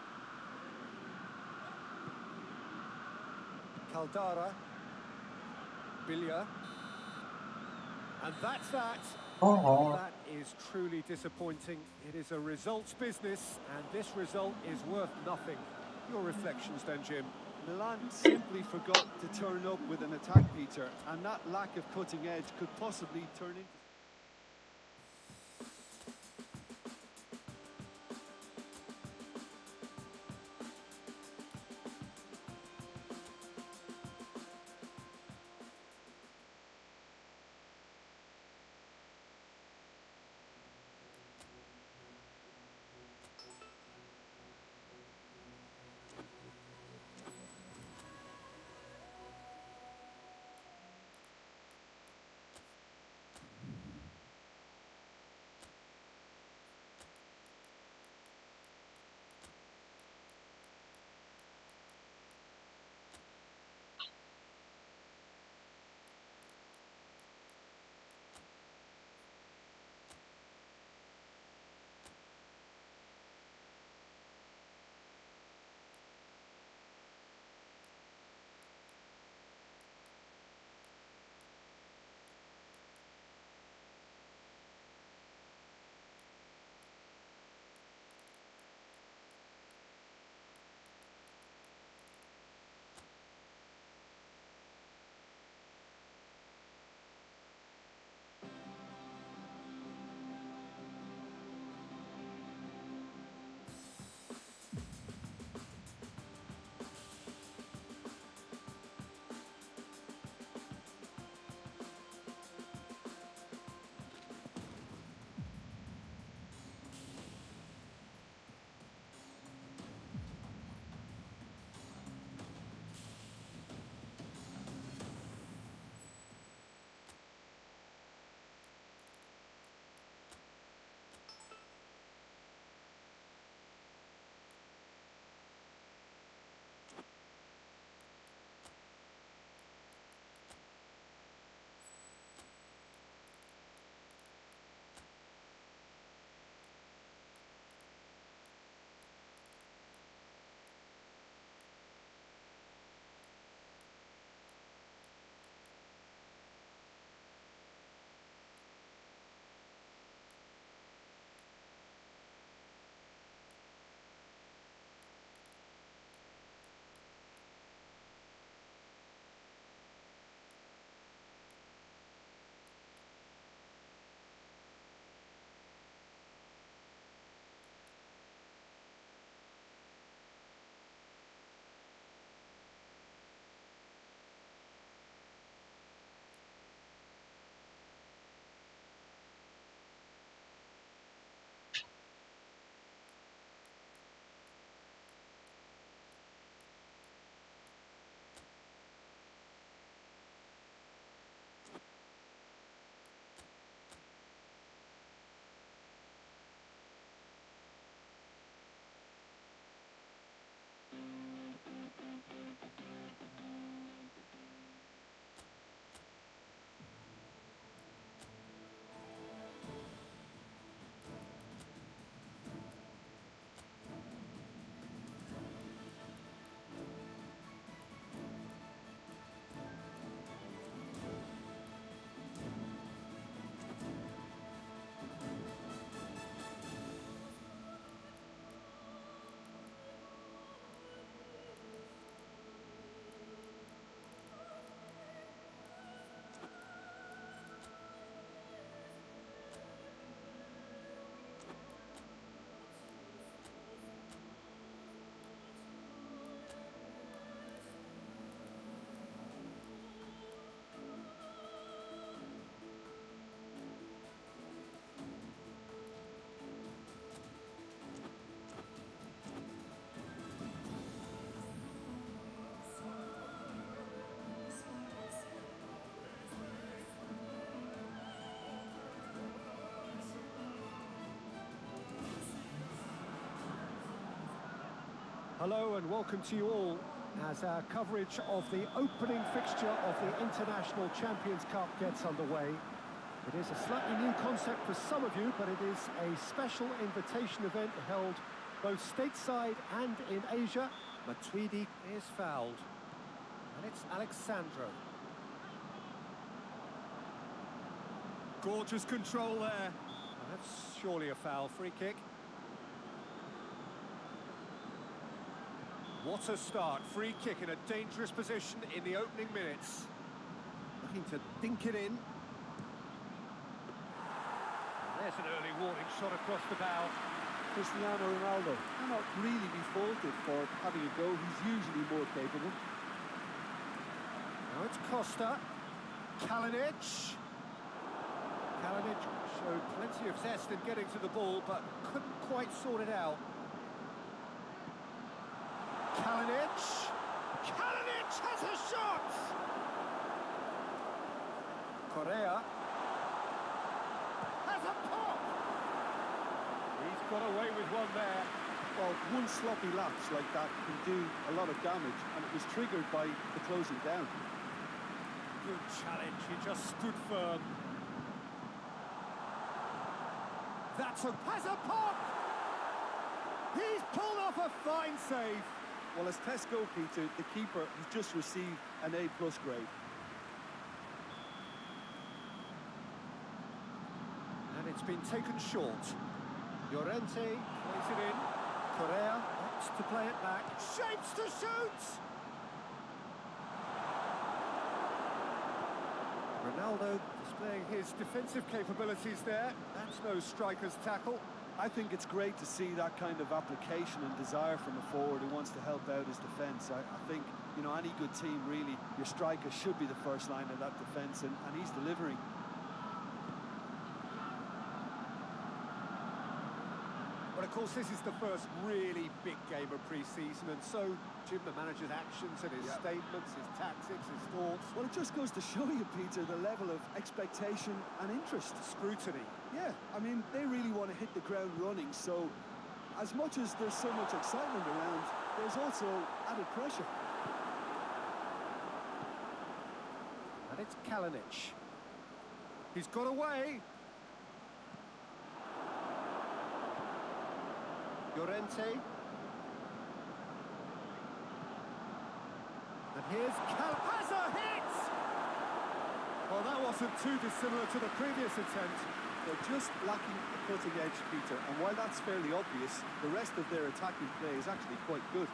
Caldara. Billia. And that's that. Oh, That is truly disappointing. It is a results business, and this result is worth nothing. Your reflections then, Jim? Milan simply forgot to turn up with an attack, Peter, and that lack of cutting edge could possibly turn into... Hello and welcome to you all as our coverage of the opening fixture of the International Champions Cup gets underway. It is a slightly new concept for some of you, but it is a special invitation event held both stateside and in Asia. Matuidi is fouled, and it's Alexandro. Gorgeous control there. And that's surely a foul. Free kick. What a start. Free kick in a dangerous position in the opening minutes. Looking to dink it in. And there's an early warning shot across the bow. Cristiano Ronaldo cannot really be faulted for having a go. He's usually more capable. Now it's Costa. Kalinic. Kalinic showed plenty of zest in getting to the ball, but couldn't quite sort it out. Kalinic. Kalinic has a shot! Correa has a pop! He's got away with one there. Well, one sloppy lapse like that can do a lot of damage, and it was triggered by the closing down. Good challenge, he just stood firm. That's a... has a pop! He's pulled off a fine save. Well, as tests go, Peter, the keeper has just received an A+ grade. And it's been taken short. Llorente plays it in. Correa opts to play it back. Shapes to shoot! Ronaldo displaying his defensive capabilities there. That's no striker's tackle. I think it's great to see that kind of application and desire from a forward who wants to help out his defence. I think, you know, any good team, really, your striker should be the first line of that defence, and he's delivering. But of course, this is the first really big game of pre-season, and so, Jim, the manager's actions and his statements, his tactics, his thoughts... Well, it just goes to show you, Peter, the level of expectation and interest. Scrutiny. Yeah, I mean, they really want to hit the ground running, so as much as there's so much excitement around, there's also added pressure. And it's Kalinic. He's got away. Llorente. And here's has a hit! Well, that wasn't too dissimilar to the previous attempt. They're just lacking a cutting edge, Peter, and while that's fairly obvious, the rest of their attacking play is actually quite good.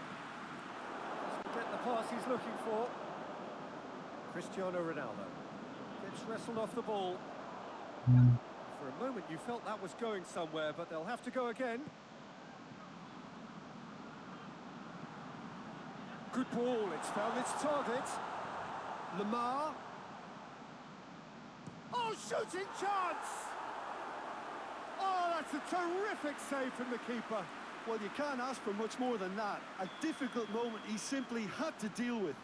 Doesn't get the pass he's looking for. Cristiano Ronaldo gets wrestled off the ball. For a moment you felt that was going somewhere, but they'll have to go again. Good ball, it's found its target. Lamar. Oh, shooting chance! Oh, that's a terrific save from the keeper. Well, you can't ask for much more than that. A difficult moment he simply had to deal with.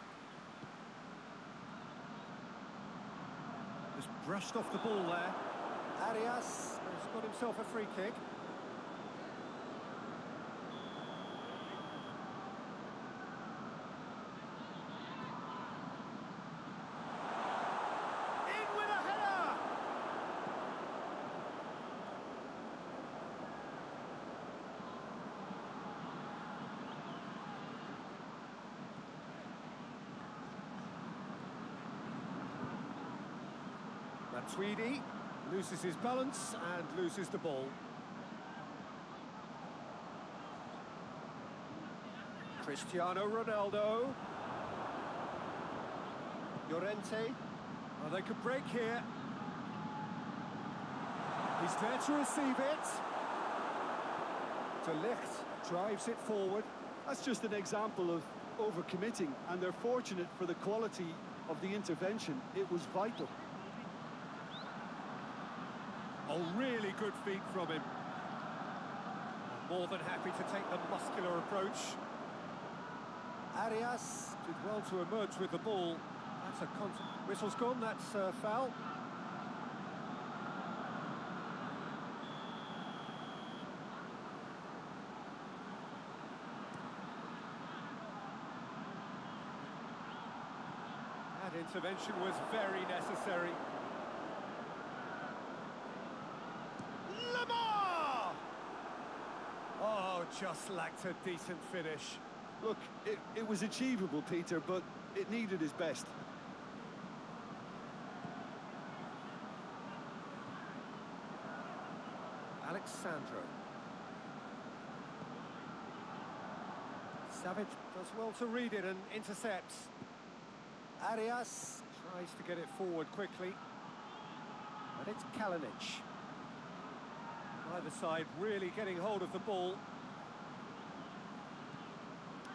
Just brushed off the ball there. Arias has got himself a free kick. In with a header! Matuidi loses his balance and loses the ball. Cristiano Ronaldo. Llorente. Oh, they could break here. He's there to receive it. De Ligt drives it forward. That's just an example of overcommitting, and they're fortunate for the quality of the intervention. It was vital. Oh, really good feet from him. More than happy to take the muscular approach. Arias did well to emerge with the ball. That's a whistle's gone, that's a foul. That intervention was very necessary. Mabar! Oh, just lacked a decent finish. Look, it was achievable, Peter, but it needed his best. Alexandro. Savage does well to read it and intercepts. Arias tries to get it forward quickly. And it's Kalinic. Either side really getting hold of the ball.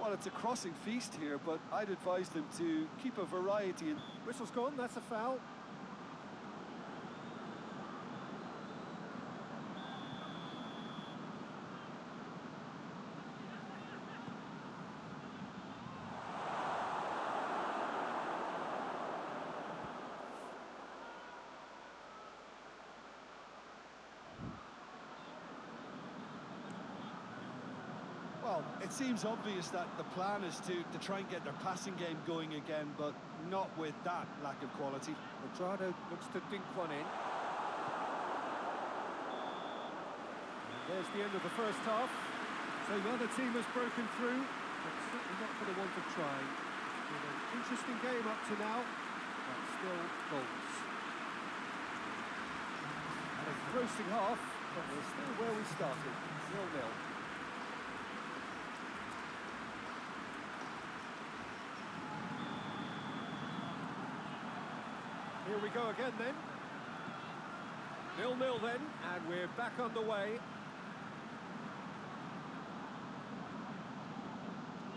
Well, it's a crossing feast here, but I'd advise them to keep a variety in. Whistle's gone, that's a foul. Well, it seems obvious that the plan is to try and get their passing game going again, but not with that lack of quality. Quadrado looks to dink one in. And there's the end of the first half. So the other team has broken through, but certainly not for the want of trying. It's been an interesting game up to now, but still goals. And a roasting half, but we're still where we started, 0-0. Here we go again then. 0-0 then, and we're back on the way.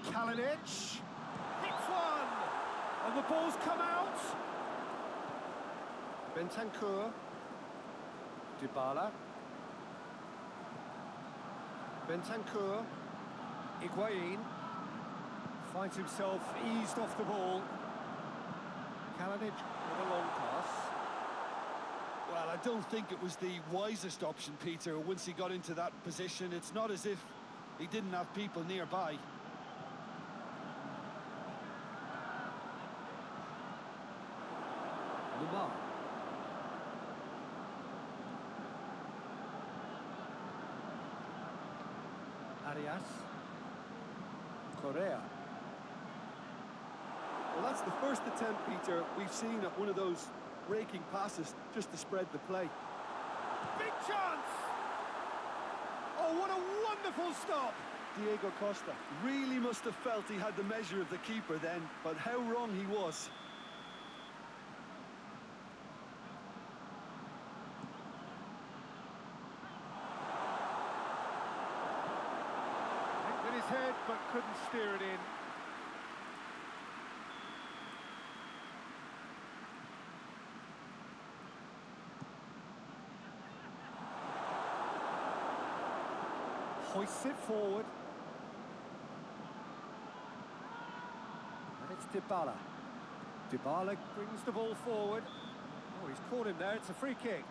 Kalinic hits one, and the ball's come out. Bentancur, Dybala, Bentancur, Higuain finds himself eased off the ball. Kalinic with a long pass. Well, I don't think it was the wisest option, Peter. Once he got into that position, it's not as if he didn't have people nearby. Mabar. Arias. Correa. Well, that's the first attempt, Peter, we've seen at one of those raking passes just to spread the play. Big chance! Oh, what a wonderful stop! Diego Costa really must have felt he had the measure of the keeper then, but how wrong he was. Hit with his head, but couldn't steer it in. Hoists it forward. And it's Dybala. Dybala brings the ball forward. Oh, he's caught him there. It's a free kick.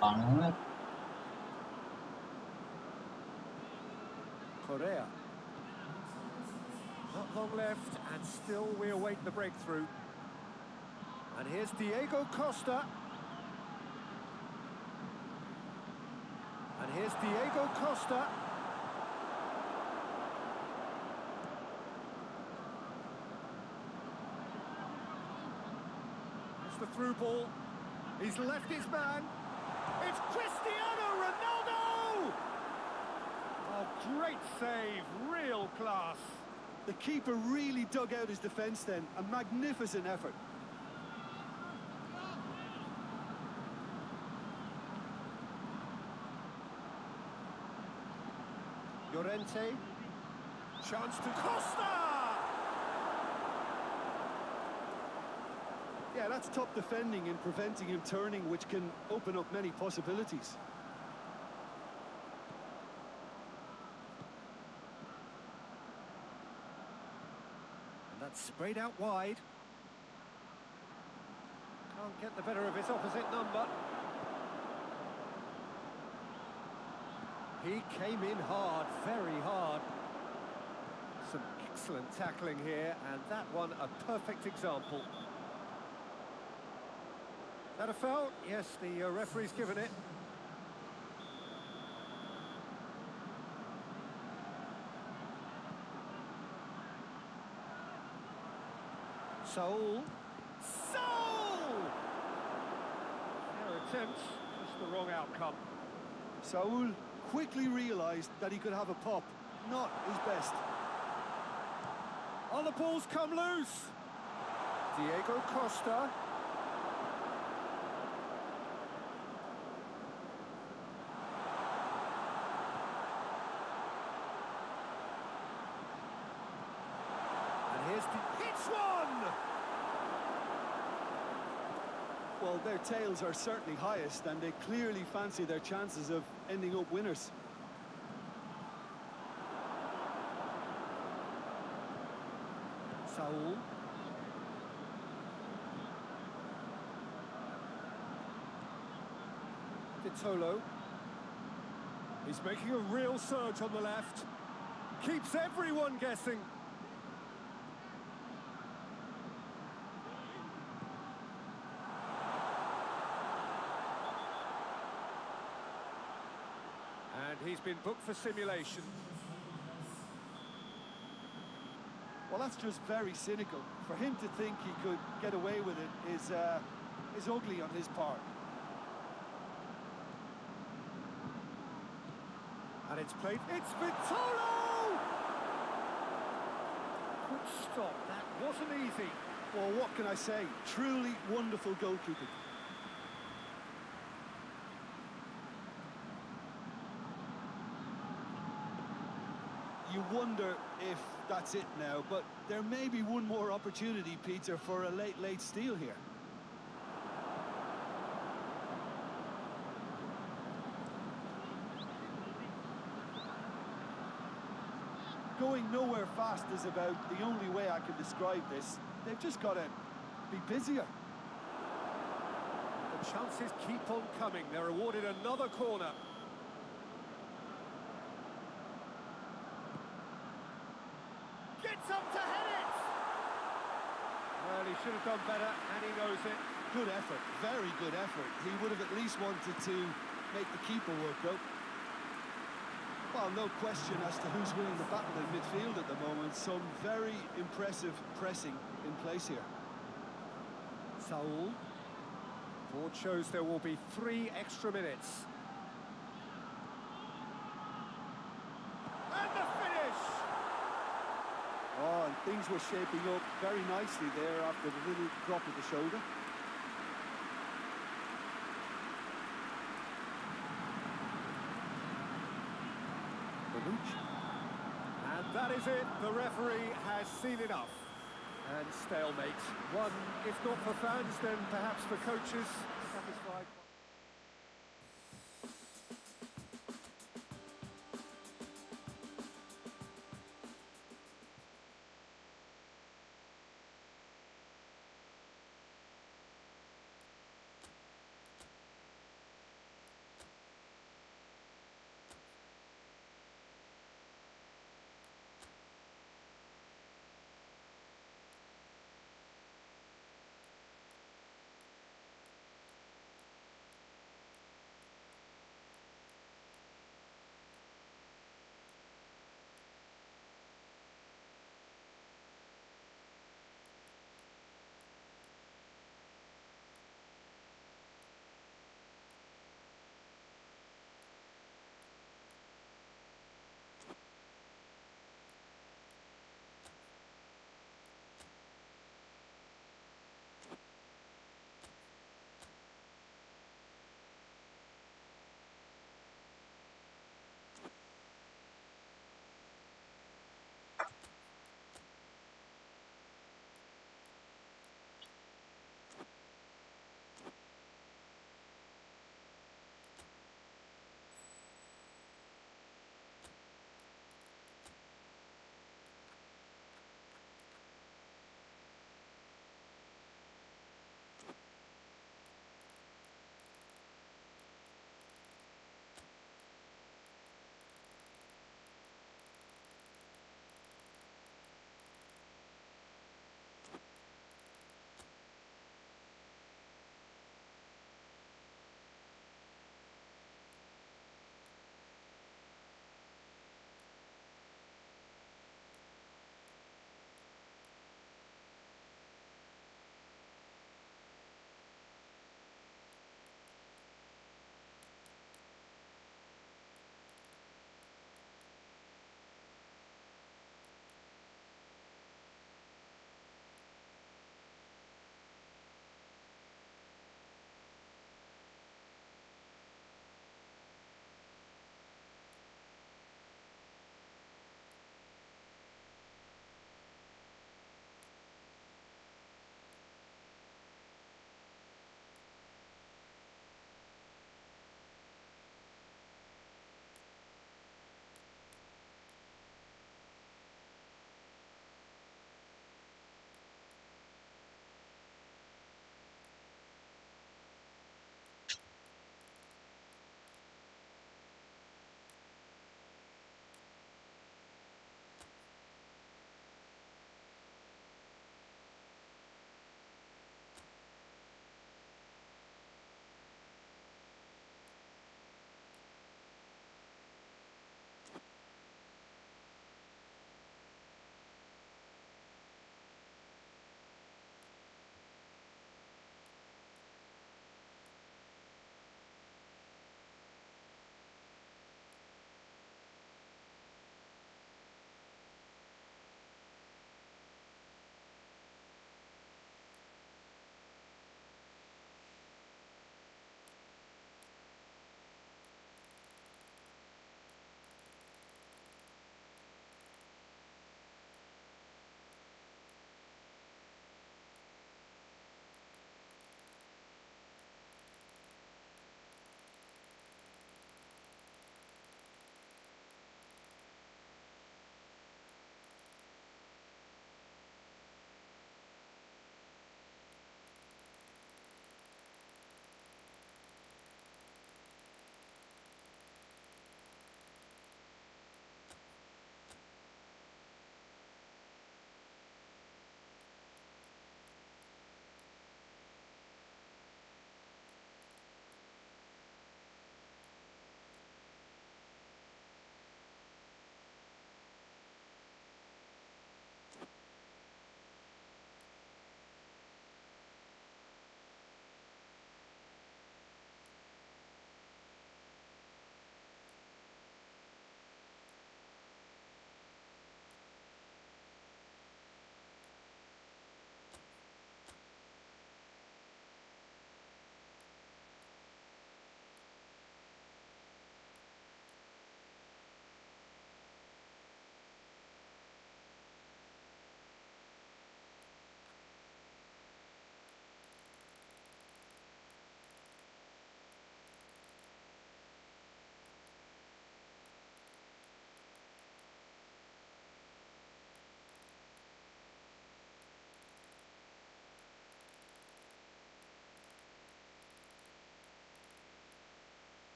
Banget. Correa. Not long left, and still we await the breakthrough. And here's Diego Costa. And here's Diego Costa. It's the through ball. He's left his man. It's Cristiano Ronaldo! Oh, great save, real class. The keeper really dug out his defence then. A magnificent effort. Llorente. Chance to Costa! Yeah, that's top defending and preventing him turning, which can open up many possibilities. And that's sprayed out wide. Can't get the better of his opposite number. He came in hard, very hard. Some excellent tackling here, and that one a perfect example. Is that a foul? Yes, the referee's given it. Saul! Their attempt, just the wrong outcome. Saul quickly realised that he could have a pop. Not his best. Oh, the ball's come loose! Diego Costa. And here's the... Hits one! Well, their tails are certainly highest, and they clearly fancy their chances of ending up winners. Saul. Vitolo. He's making a real surge on the left. Keeps everyone guessing. And he's been booked for simulation. Well, that's just very cynical. For him to think he could get away with it is ugly on his part. And it's played. It's Vitolo! Good stop. That wasn't easy. Well, what can I say? Truly wonderful goalkeeping. You wonder if that's it now, but there may be one more opportunity, Peter, for a late steal here. Going nowhere fast is about the only way I can describe this. They've just got to be busier. The chances keep on coming. They're awarded another corner. Gets up to head it! Well, he should have done better, and he knows it. Good effort, very good effort. He would have at least wanted to make the keeper work, though. Well, no question as to who's winning the battle in midfield at the moment. Some very impressive pressing in place here. Saul. Board shows there will be 3 extra minutes. And the finish! Oh, and things were shaping up very nicely there after the little drop of the shoulder. And that is it. The referee has seen enough. And stalemate. One, if not for fans, then perhaps for coaches. Satisfied.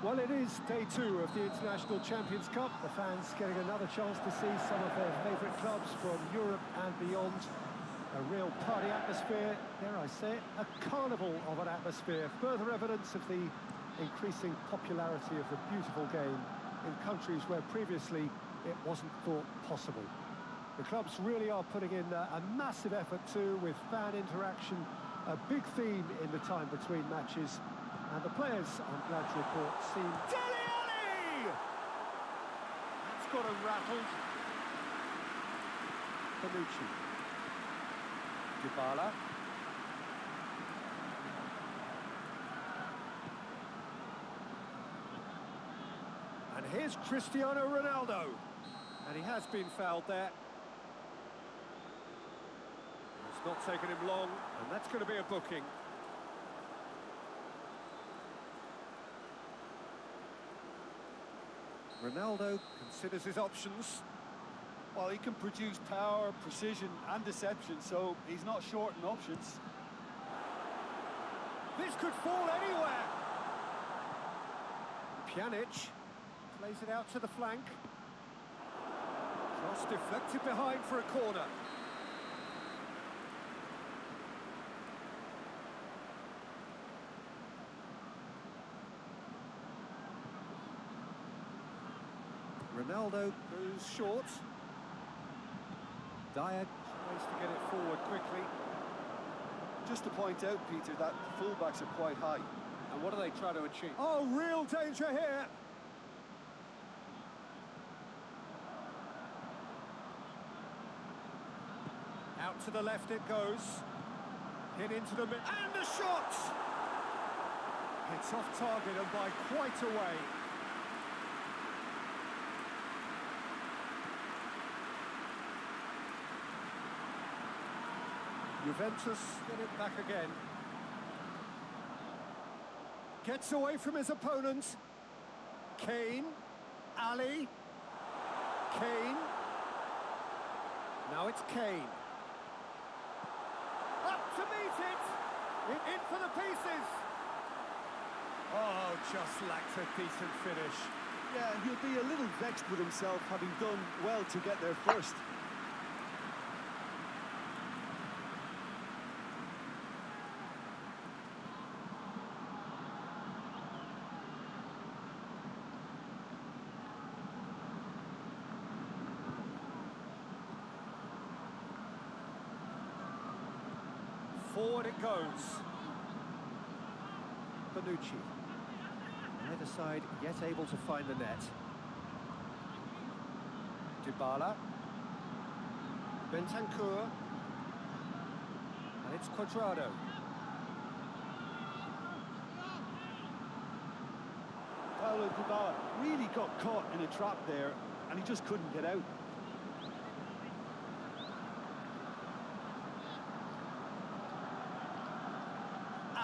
Well, it is day 2 of the International Champions Cup. The fans getting another chance to see some of their favourite clubs from Europe and beyond. A real party atmosphere, dare I say it, a carnival of an atmosphere. Further evidence of the increasing popularity of the beautiful game in countries where previously it wasn't thought possible. The clubs really are putting in a massive effort too, with fan interaction, a big theme in the time between matches. And the players, I'm glad to report, seem... Dele Alli! That's got him rattled. Bonucci. Dybala. And here's Cristiano Ronaldo. And he has been fouled there. It's not taken him long, and that's going to be a booking. Ronaldo considers his options. Well, he can produce power, precision and deception, so he's not short in options. This could fall anywhere. Pjanic plays it out to the flank. Cross deflected behind for a corner. Ronaldo goes short. Dyer tries to get it forward quickly. Just to point out, Peter, that the fullbacks are quite high. And what do they try to achieve? Oh, real danger here. Out to the left it goes. Hit into the mid, and the shot! It's off target and by quite a way. Juventus get it back again. Gets away from his opponent. Kane. Ali. Kane. Now it's Kane. Up to meet it. In for the pieces. Oh, just lacked a decent finish. Yeah, he'll be a little vexed with himself, having done well to get there first. Forward it goes. Bonucci. Either side yet able to find the net. Dybala. Bentancur. And it's Cuadrado. Paulo Dybala really got caught in a trap there, and he just couldn't get out.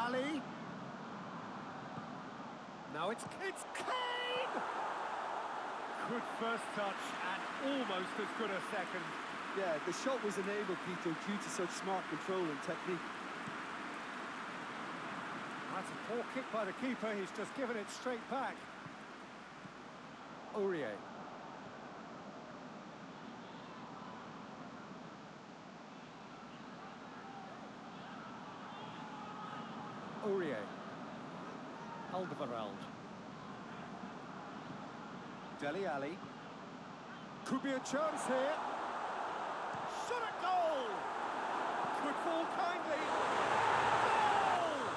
Ali. Now it's Kane! Good first touch and almost as good a second. Yeah, the shot was enabled, Peter, due to such smart control and technique. That's a poor kick by the keeper. He's just given it straight back. Aurier. Aurier. Alderweireld. Dele Alli. Could be a chance here. Shot at goal! Could fall kindly. Goal!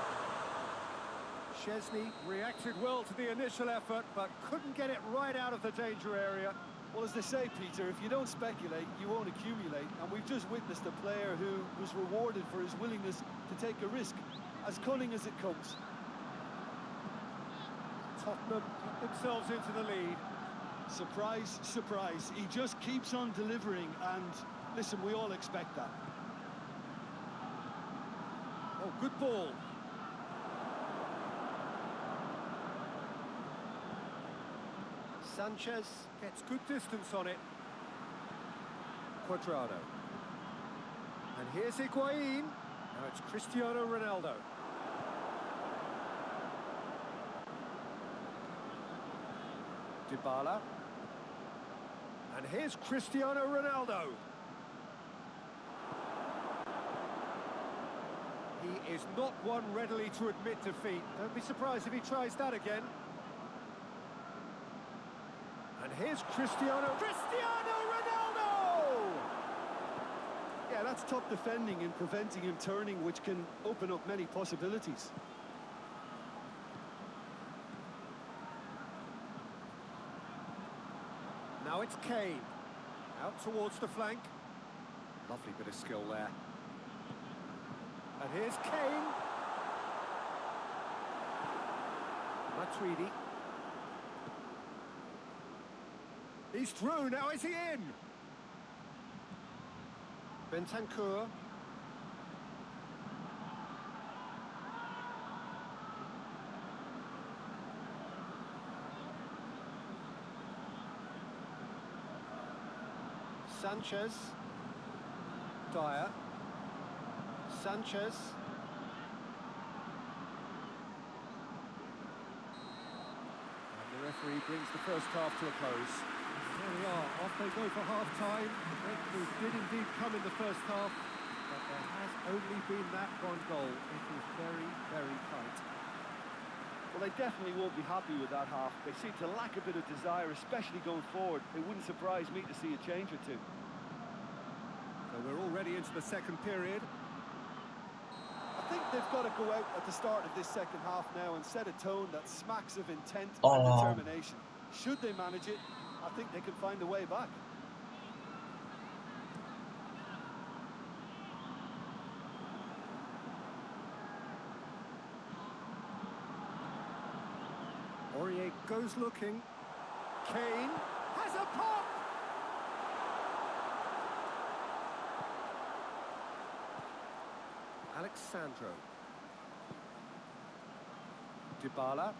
Szczesny reacted well to the initial effort, but couldn't get it right out of the danger area. Well, as they say, Peter, if you don't speculate, you won't accumulate. And we've just witnessed a player who was rewarded for his willingness to take a risk, as cunning as it comes. Tottenham put themselves into the lead. Surprise, surprise. He just keeps on delivering, and listen, we all expect that. Oh, good ball. Sanchez gets good distance on it. Cuadrado. And here's Higuain. Now it's Cristiano Ronaldo. Dybala. And here's Cristiano Ronaldo. He is not one readily to admit defeat. Don't be surprised if he tries that again. And here's Cristiano Ronaldo! Yeah, that's top defending and preventing him turning, which can open up many possibilities. Now it's Kane. Out towards the flank. Lovely bit of skill there. And here's Kane. Matuidi. He's through, now is he in? Bentancur. Sanchez. Dyer. Sanchez. And the referee brings the first half to a close. There we are, off they go for half-time. The breakthrough did indeed come in the first half, but there has only been that one goal. It was very, very tight. Well, they definitely won't be happy with that half. They seem to lack a bit of desire, especially going forward. It wouldn't surprise me to see a change or two. So we're already into the second period. I think they've got to go out at the start of this second half now and set a tone that smacks of intent and determination. Should they manage it, I think they can find a way back. Aurier goes looking. Kane has a pop! Alexandro. Dybala.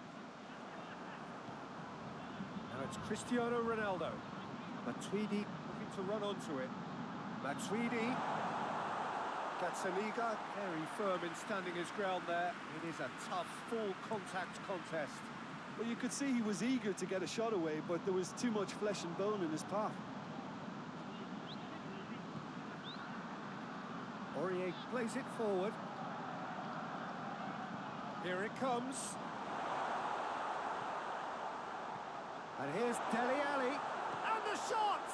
Now it's Cristiano Ronaldo. Matuidi looking to run onto it. Matuidi. Gazzaniga very firm in standing his ground there. It is a tough, full contact contest. Well, you could see he was eager to get a shot away, but there was too much flesh and bone in his path. Aurier plays it forward. Here it comes. And here's Dele Alli. And the shot!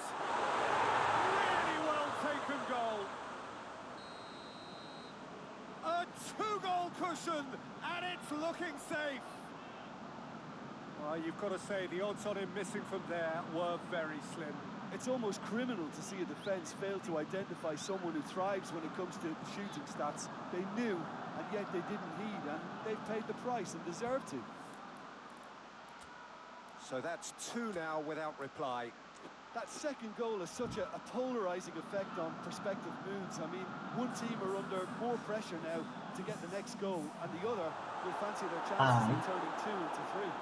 Really well taken goal. A two-goal cushion, and it's looking safe. Well, you've got to say the odds on him missing from there were very slim. It's almost criminal to see a defence fail to identify someone who thrives when it comes to shooting stats. They knew, and yet they didn't heed, and they've paid the price and deserve to. So that's two now without reply. That second goal has such a polarising effect on prospective moods. I mean, one team are under more pressure now to get the next goal, and the other will fancy their chances of turning 2 into 3.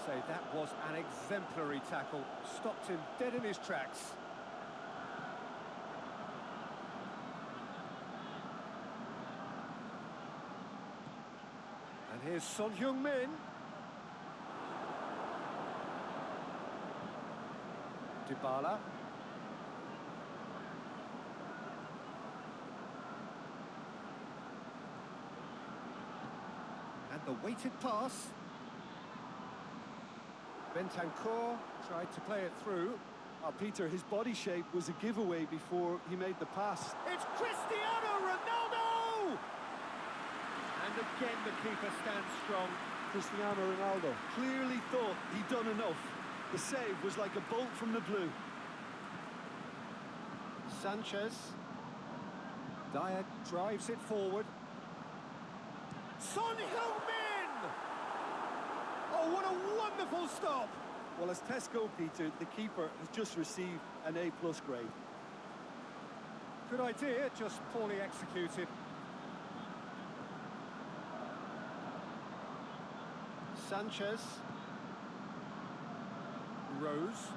Say that was an exemplary tackle, stopped him dead in his tracks. And here's Son Heung-min. Dybala. And the weighted pass. Bentancur tried to play it through. Peter, his body shape was a giveaway before he made the pass. It's Cristiano Ronaldo! And again the keeper stands strong. Cristiano Ronaldo clearly thought he'd done enough. The save was like a bolt from the blue. Sanchez. Dyer drives it forward. Son Heung-min! Oh, what a wonderful stop! Well, as Tesco, Peter, the keeper has just received an A+ grade. Good idea, just poorly executed. Sanchez. Rose.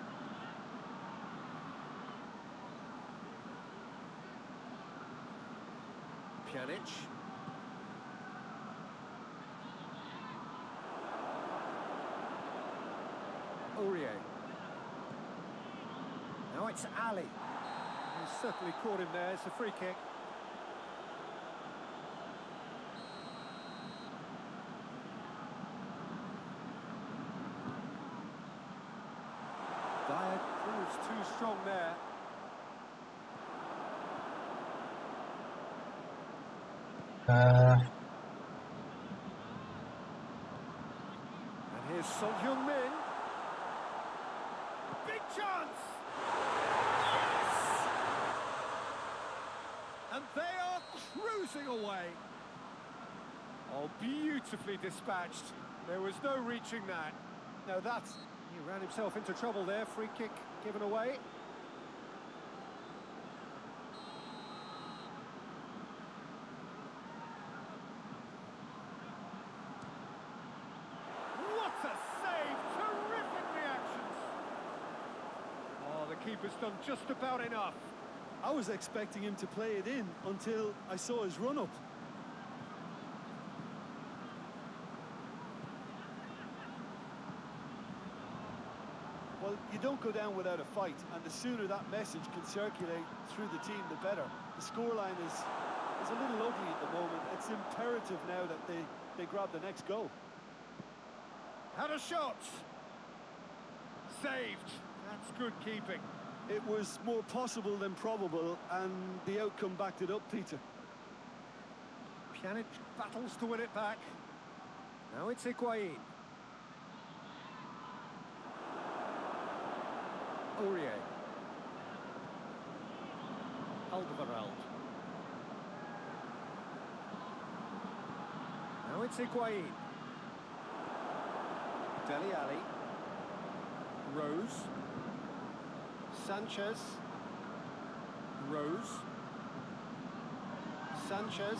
Pjanic. Aurier. Now it's Ali. He's certainly caught him there. It's a free kick. Dyer proves too strong there. And here's Son Heung-min. Big chance! Yes! And they are cruising away. Oh, beautifully dispatched. There was no reaching that. No, that's... He ran himself into trouble there. Free kick given away. What a save! Terrific reactions! Oh, the keeper's done just about enough. I was expecting him to play it in until I saw his run-up. Well, you don't go down without a fight, and the sooner that message can circulate through the team, the better. The scoreline is a little ugly at the moment. It's imperative now that they grab the next goal. Had a shot. Saved. That's good keeping. It was more possible than probable, and the outcome backed it up, Peter. Pjanic battles to win it back. Now it's Higuain. Aurier. Alderweireld. Now it's Higuain. Dele Alli. Rose. Sanchez. Rose. Sanchez.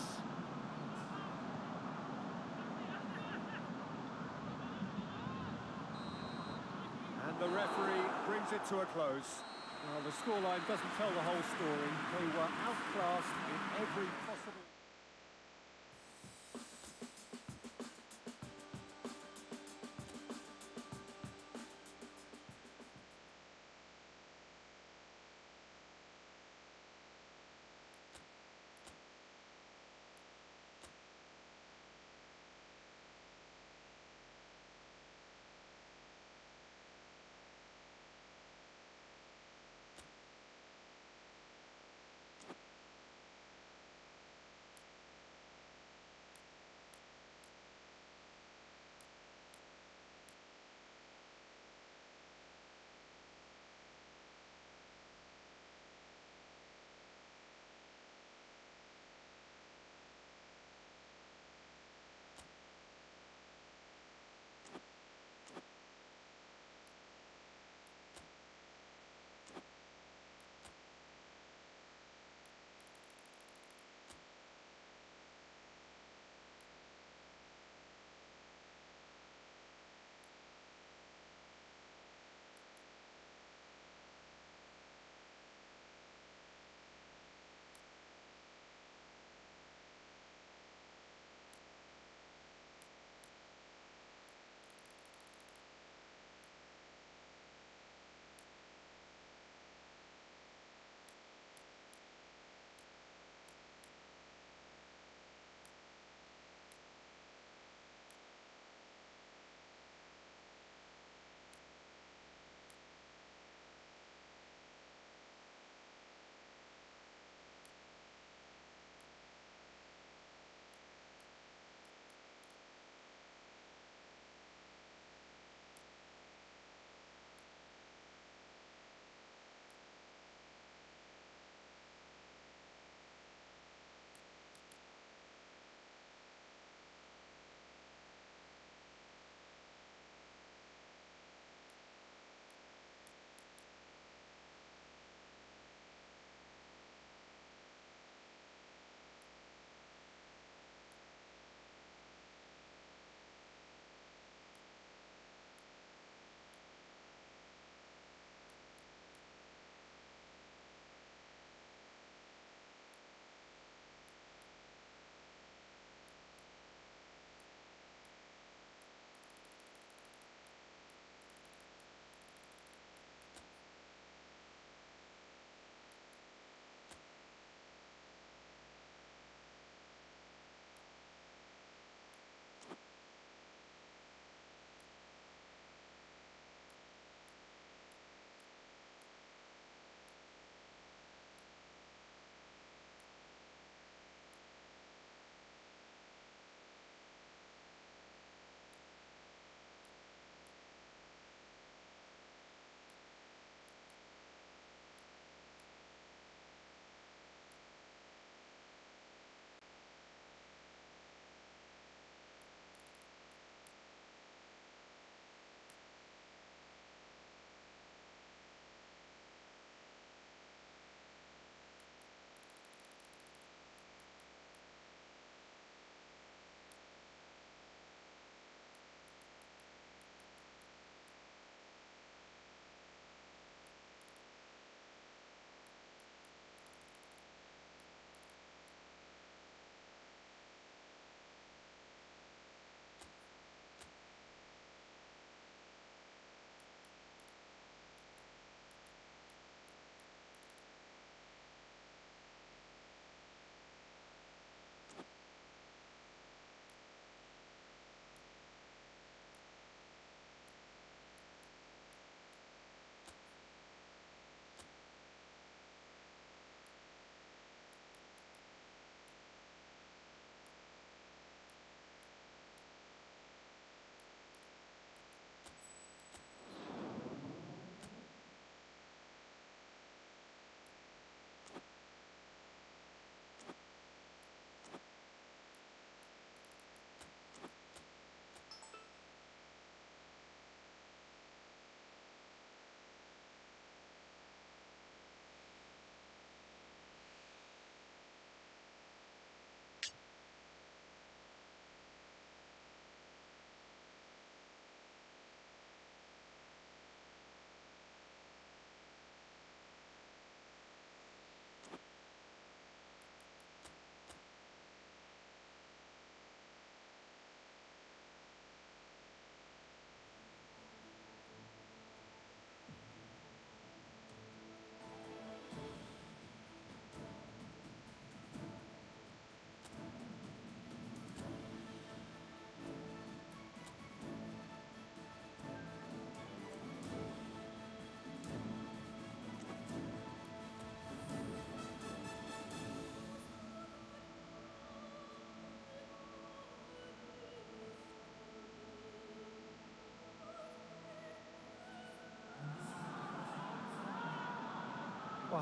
And the referee brings it to a close. Well, the scoreline doesn't tell the whole story. They were outclassed in every possible...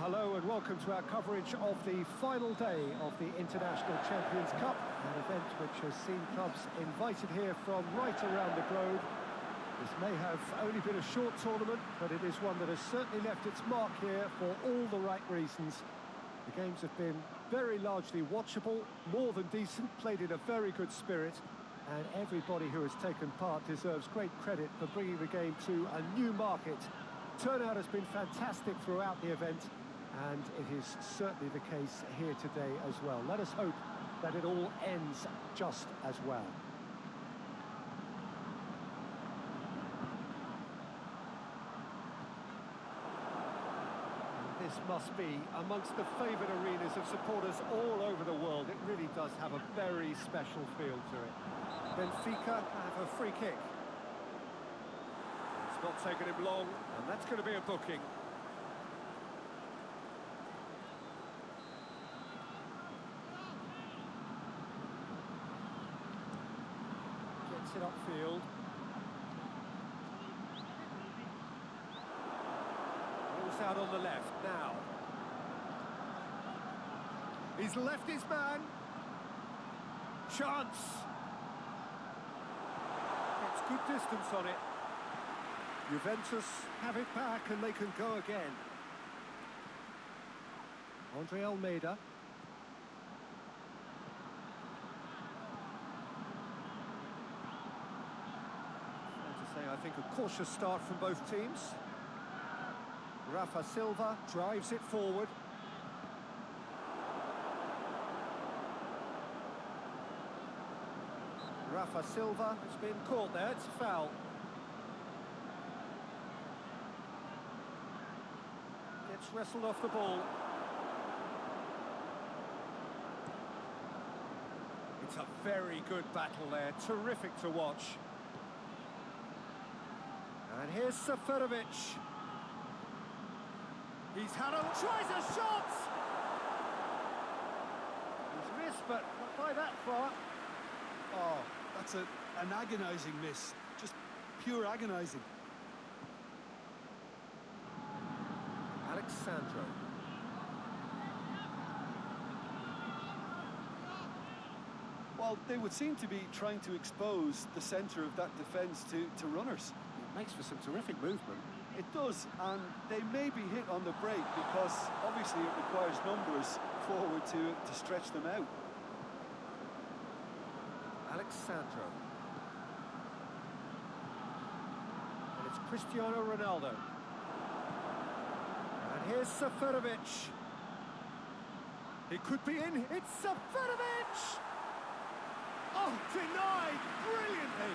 hello and welcome to our coverage of the final day of the International Champions Cup, an event which has seen clubs invited here from right around the globe. This may have only been a short tournament, but it is one that has certainly left its mark here for all the right reasons. The games have been very largely watchable, more than decent, played in a very good spirit, and everybody who has taken part deserves great credit for bringing the game to a new market. Turnout has been fantastic throughout the event, and it is certainly the case here today as well. Let us hope that it all ends just as well. This must be amongst the favoured arenas of supporters all over the world. It really does have a very special feel to it. Benfica have a free kick. It's not taken him long, and that's going to be a booking. Gets it upfield. Ball's out on the left now. He's left his man. Chance. Gets good distance on it. Juventus have it back and they can go again. Andre Almeida. Fair to say, I think a cautious start from both teams. Rafa Silva drives it forward. Rafa Silva has been caught there, it's a foul. Gets wrestled off the ball. It's a very good battle there, terrific to watch. And here's Seferovic. He's had a... tries a shot! He's missed, but not by that far. Oh, that's an agonising miss. Just pure agonising. Alexandro. Well, they would seem to be trying to expose the centre of that defence to runners. It makes for some terrific movement. It does, and they may be hit on the break because obviously it requires numbers forward to stretch them out. Alexandro. And it's Cristiano Ronaldo. And here's Seferovic. It could be in. It's Seferovic! Oh, denied brilliantly.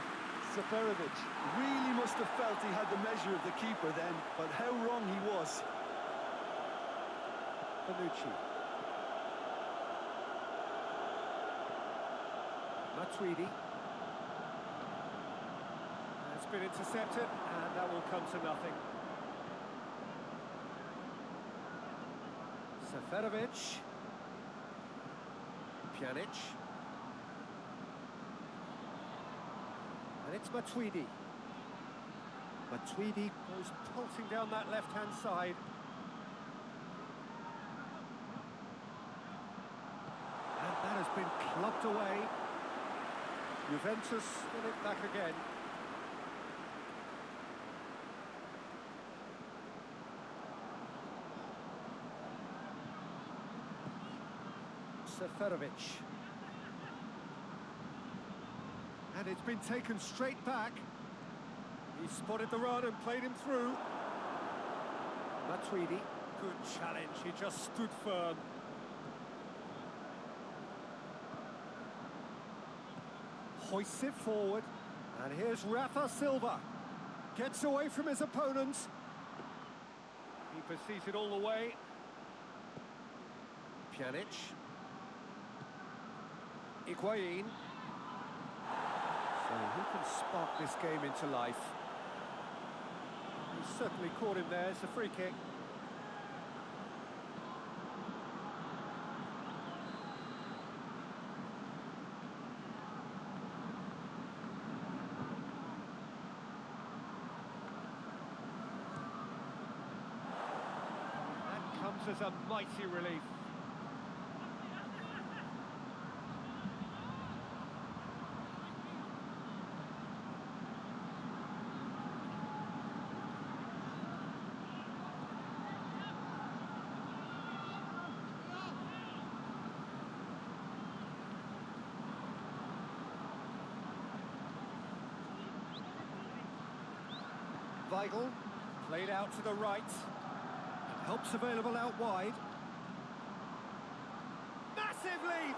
Seferovic really must have felt he had the measure of the keeper then, but how wrong he was. Bonucci. Matuidi. It's been intercepted, and that will come to nothing. Seferovic. Pjanic. And it's Matuidi. Matuidi goes pulsing down that left-hand side. And that has been clubbed away. Juventus win it back again. Seferovic. And it's been taken straight back. He spotted the run and played him through. Matuidi. Good challenge, he just stood firm. Hoists it forward. And here's Rafa Silva. Gets away from his opponent. Keeper sees it all the way. Pjanic. Higuain. So who can spark this game into life? He's certainly caught him there. It's a free kick. That comes comes as a mighty relief. Weigl, played out to the right. Helps available out wide. Massive leap!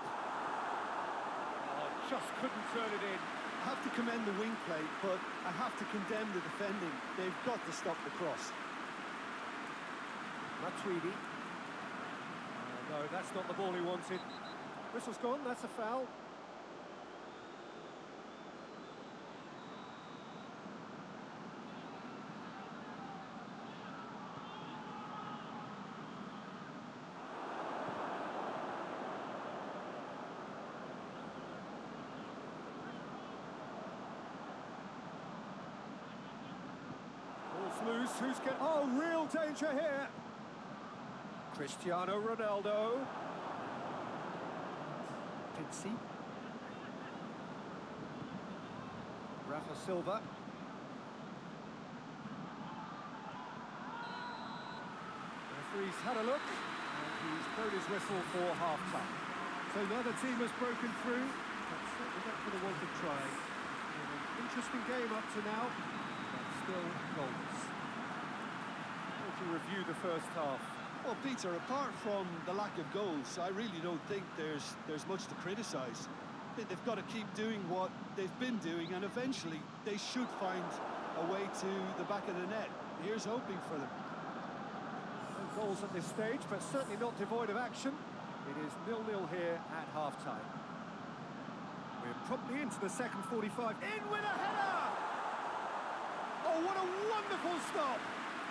Oh, just couldn't turn it in. I have to commend the wing play, but I have to condemn the defending. They've got to stop the cross. Matuidi. No, that's not the ball he wanted. Whistle's gone, that's a foul. Loose, who's getting... Oh, real danger here. Cristiano Ronaldo. Pizzi. Rafa Silva. Referee's had a look, and he's blown his whistle for half-time. So neither team has broken through, but certainly not for the want of trying. An interesting game up to now, but still goals. To review the first half. Well, Peter, apart from the lack of goals, I really don't think there's much to criticise. They've got to keep doing what they've been doing, and eventually they should find a way to the back of the net. Here's hoping for them. No goals at this stage, but certainly not devoid of action. It is 0-0 here at half-time. We're promptly into the second 45. In with a header! Oh, what a wonderful stop!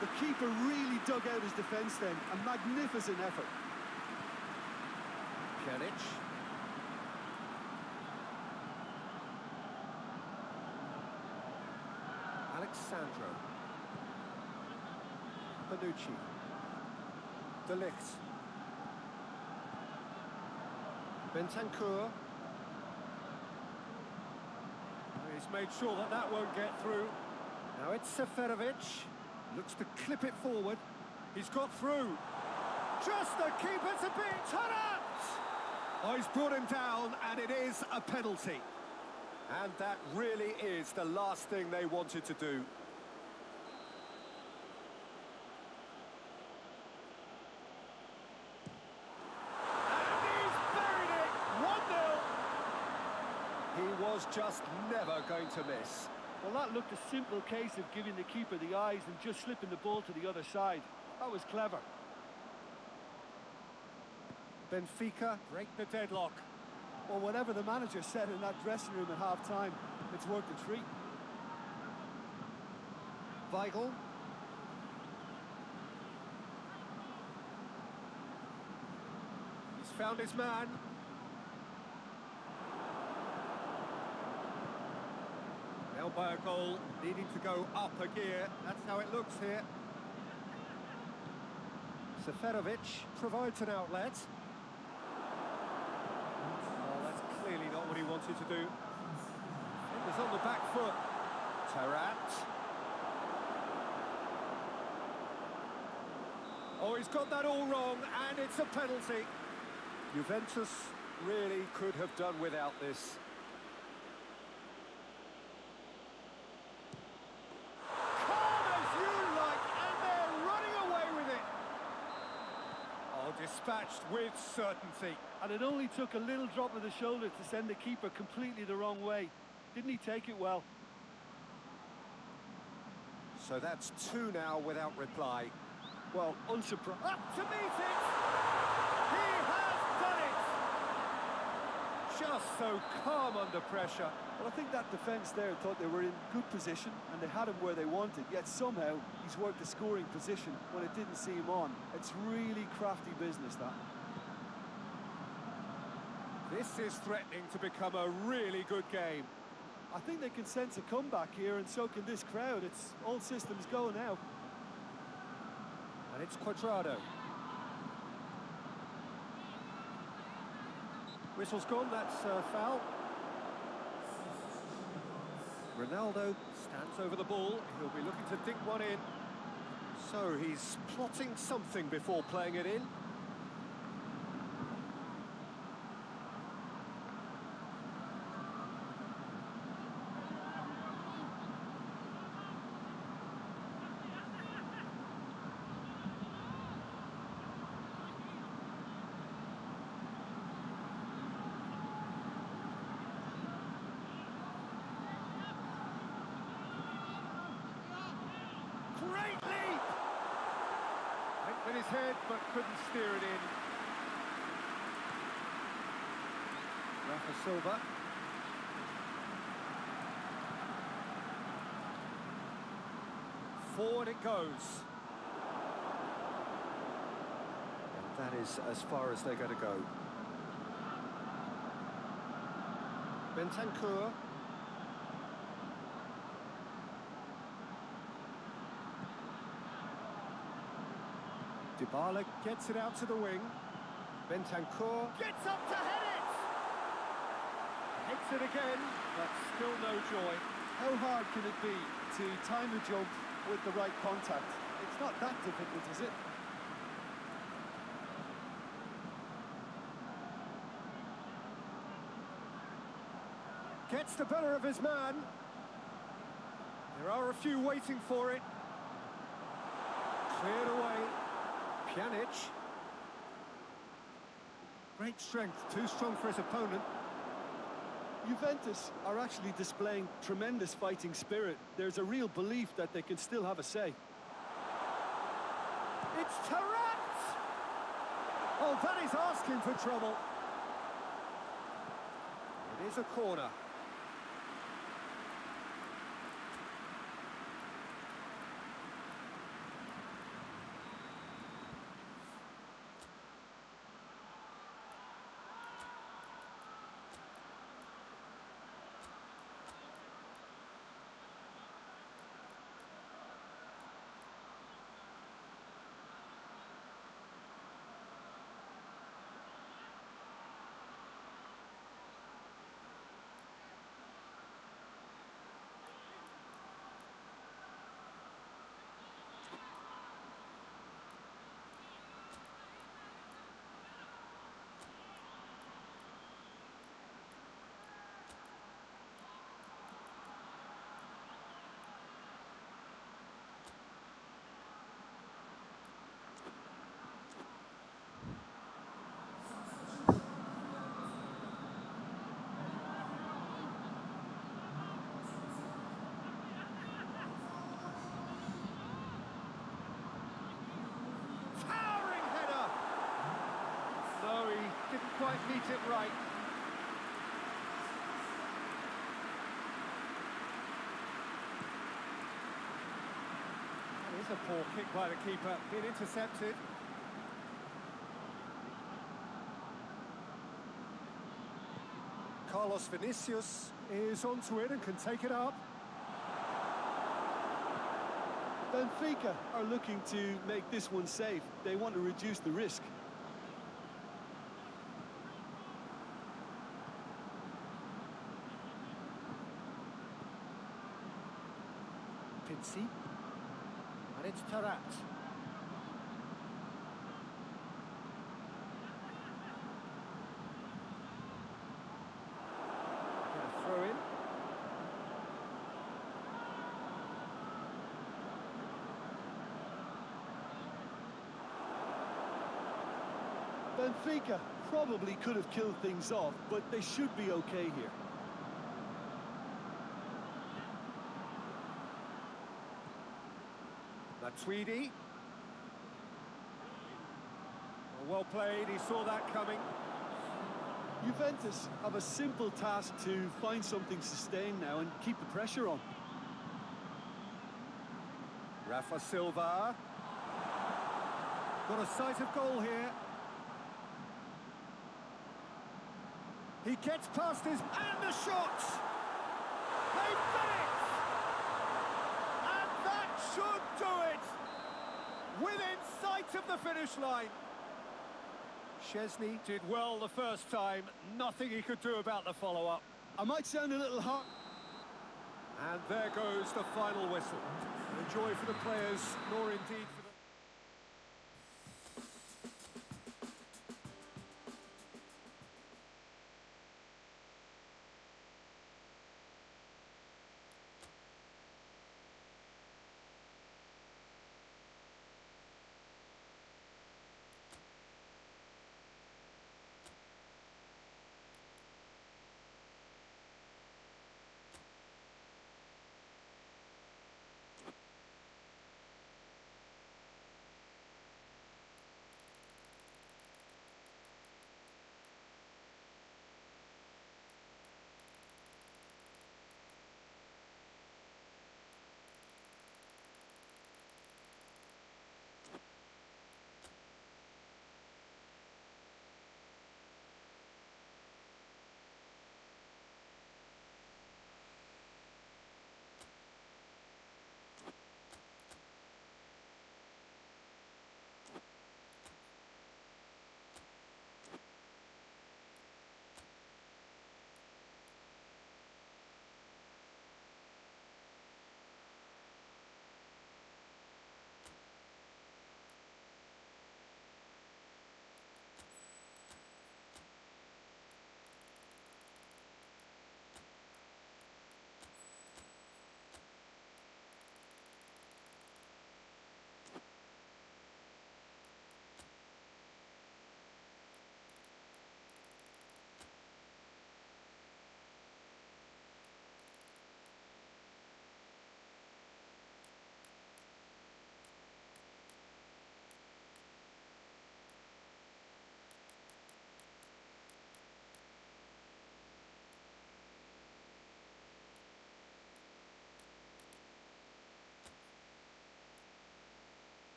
The keeper really dug out his defence then. A magnificent effort. Pjanic. Alexandro. Panucci. De Ligt. Bentancur. He's made sure that that won't get through. Now it's Seferovic. Looks to clip it forward. He's got through. Just the keeper to beat. Tarrant! Oh, he's brought him down, and it is a penalty. And that really is the last thing they wanted to do. And he's buried it! 1-0. He was just never going to miss. Well, that looked a simple case of giving the keeper the eyes and just slipping the ball to the other side. That was clever. Benfica break the deadlock. Well, whatever the manager said in that dressing room at half-time, it's worked a treat. Weigl. He's found his man. Held by a goal, needing to go up a gear. That's how it looks here. Seferovic provides an outlet. Oh, that's clearly not what he wanted to do. It was on the back foot. Tarrant. Oh, he's got that all wrong, and it's a penalty. Juventus really could have done without this. Dispatched with certainty. And it only took a little drop of the shoulder to send the keeper completely the wrong way. Didn't he take it well? So that's 2 now without reply. Well, unsurprised. Up to meet it! He has done it! Just so calm under pressure. Well, I think that defence there thought they were in good position and they had him where they wanted, yet somehow he's worked the scoring position when it didn't see him on. It's really crafty business, that. This is threatening to become a really good game. I think they can sense a comeback here, and so can this crowd. It's all systems go now. And it's Cuadrado. Whistle's gone, that's foul. Ronaldo stands over the ball. He'll be looking to dink one in. So he's plotting something before playing it in. Great leap! Went with his head, but couldn't steer it in. Rafa Silva. Forward it goes. And that is as far as they're going to go. Bentancur. Dybala gets it out to the wing. Bentancur gets up to head it! Hits it again, but still no joy. How hard can it be to time a jump with the right contact? It's not that difficult, is it? Gets the better of his man. There are a few waiting for it. Cleared away. Pjanic. Great strength, too strong for his opponent. Juventus are actually displaying tremendous fighting spirit. There's a real belief that they can still have a say. It's Tarat! Oh, that is asking for trouble. It is a corner. Didn't quite meet it right. That is a poor kick by the keeper, being intercepted. Carlos Vinicius is onto it and can take it up. Benfica are looking to make this one safe. They want to reduce the risk. Pincy. And it's Tarat. Get a throw in. Benfica probably could have killed things off, but they should be okay here. Tweedy. Well played, he saw that coming. Juventus have a simple task to find something sustained now and keep the pressure on. Rafa Silva. Got a sight of goal here. He gets past his... And the shot! They've done it! And that should do it! Within sight of the finish line. Chesney did well the first time, nothing he could do about the follow-up. I might sound a little hard. And there goes the final whistle. No joy for the players, nor indeed for the...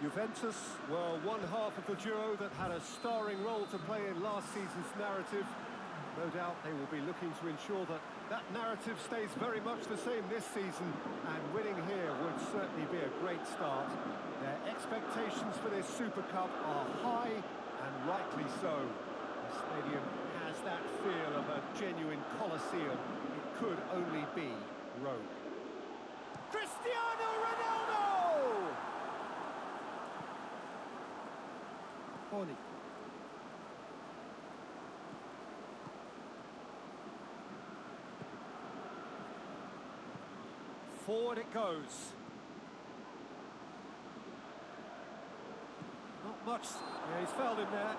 Juventus were one half of the duo that had a starring role to play in last season's narrative. No doubt they will be looking to ensure that that narrative stays very much the same this season, and winning here would certainly be a great start. Their expectations for this Super Cup are high, and rightly so. The stadium has that feel of a genuine Colosseum. It could only be Rome. Cristiano Ronaldo! Horny. Forward it goes. Not much. Yeah, he's fouled him there.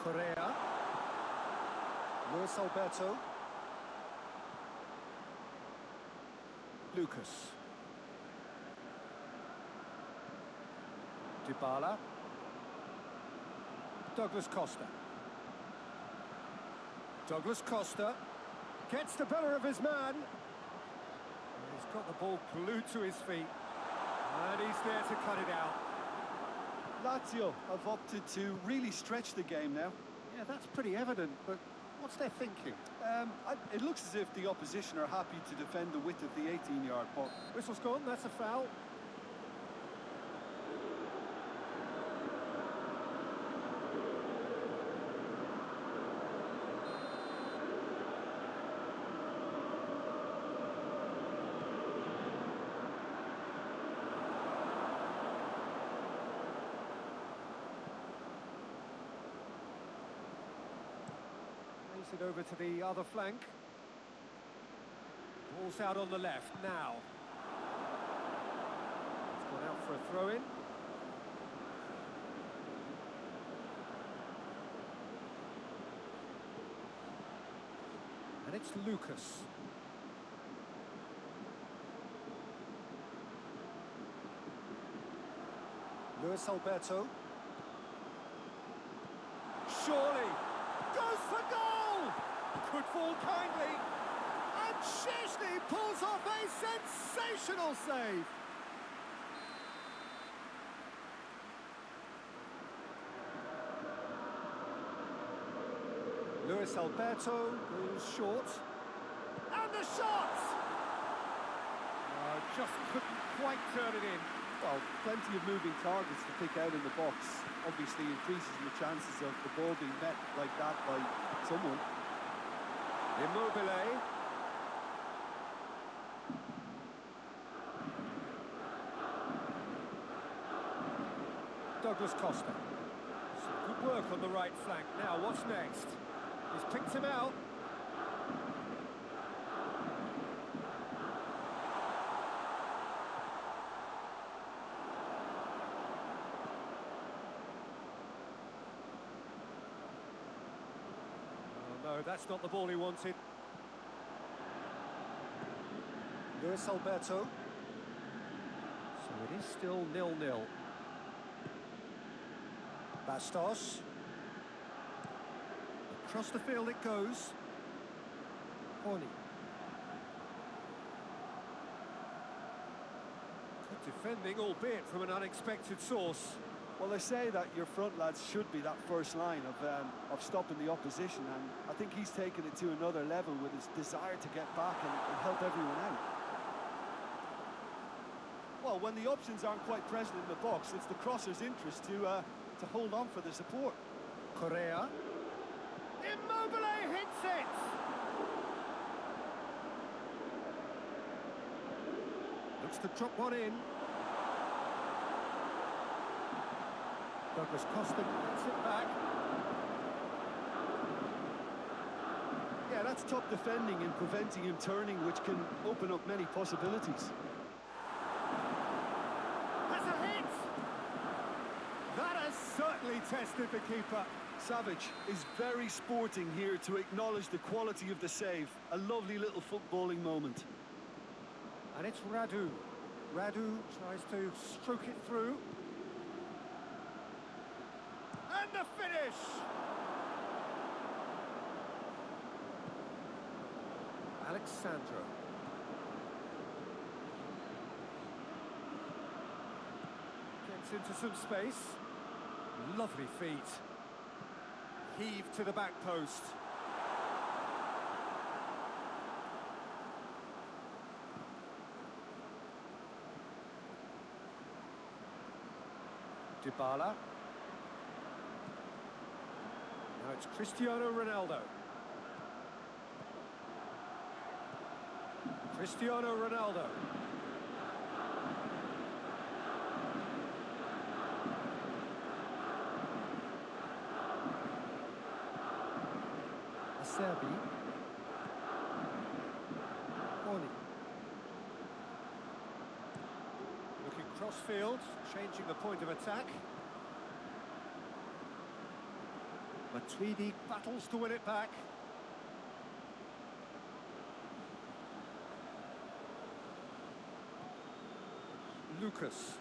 Correa. Luis Alberto. Lucas. Dybala. Douglas Costa. Douglas Costa gets the better of his man. He's got the ball glued to his feet, and he's there to cut it out. Lazio have opted to really stretch the game now. Yeah, that's pretty evident, but what's their thinking? It looks as if the opposition are happy to defend the width of the 18-yard box. Whistle's gone, that's a foul. It over to the other flank. Ball's out on the left now. It's gone out for a throw-in. And it's Lucas. Luis Alberto. Surely goes for goal! Could fall kindly. And Szczesny pulls off a sensational save. Luis Alberto goes short. And the shot! Just couldn't quite turn it in. Well, plenty of moving targets to pick out in the box. Obviously increases the chances of the ball being met like that by someone. Immobile. Douglas Costa. Some good work on the right flank. Now, what's next? He's picked him out. No, that's not the ball he wanted. Luis Alberto. So it is still 0-0. Bastos. Across the field it goes. Horny. Good defending, albeit from an unexpected source. Well, they say that your front lads should be that first line of stopping the opposition, and I think he's taken it to another level with his desire to get back and help everyone out. Well, when the options aren't quite present in the box, it's the crosser's interest to hold on for the support. Correa. Immobile hits it! Looks to drop one in. Douglas Costa gets it back. Yeah, that's top defending and preventing him turning, which can open up many possibilities. That's a hit! That has certainly tested the keeper. Savage is very sporting here to acknowledge the quality of the save. A lovely little footballing moment. And it's Radu. Radu tries to stroke it through. And the finish! Alexandro. Gets into some space. Lovely feet. Heave to the back post. Dybala. Now it's Cristiano Ronaldo. Cristiano Ronaldo. Acerbi. Oli. Looking cross-field, changing the point of attack. Matuidi battles to win it back. Lucas.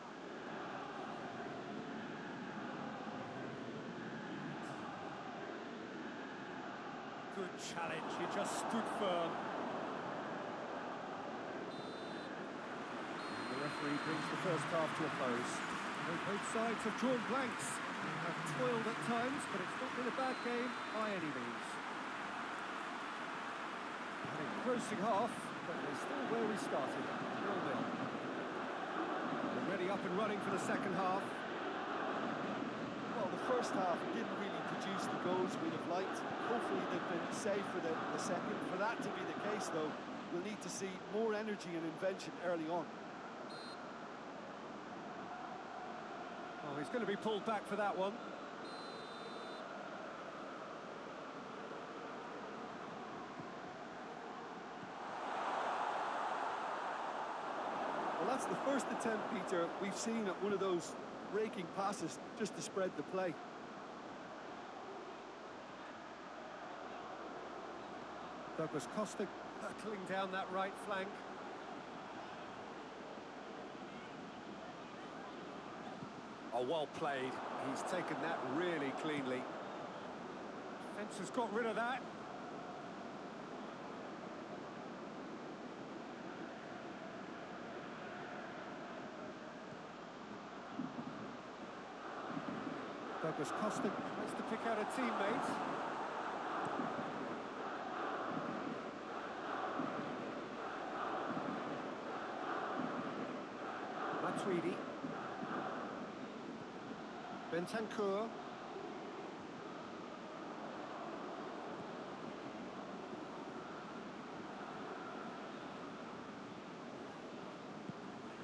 Good challenge, he just stood firm. The referee brings the first half to a close. Both sides have drawn blanks. Have toiled at times, but it's not been a bad game by any means. An engrossing half, but they're still where we started, 0-0. Already up and running for the second half. Well, the first half didn't really produce the goals we'd have liked. Hopefully they've been safe for the second. For that to be the case, though, we'll need to see more energy and invention early on. Oh, he's going to be pulled back for that one. Well, that's the first attempt, Peter, we've seen at one of those raking passes just to spread the play. Douglas Costa hurtling down that right flank. Oh, well played. He's taken that really cleanly. Defence has got rid of that. Douglas Costa tries to pick out a teammate. Matuidi. Bentancur.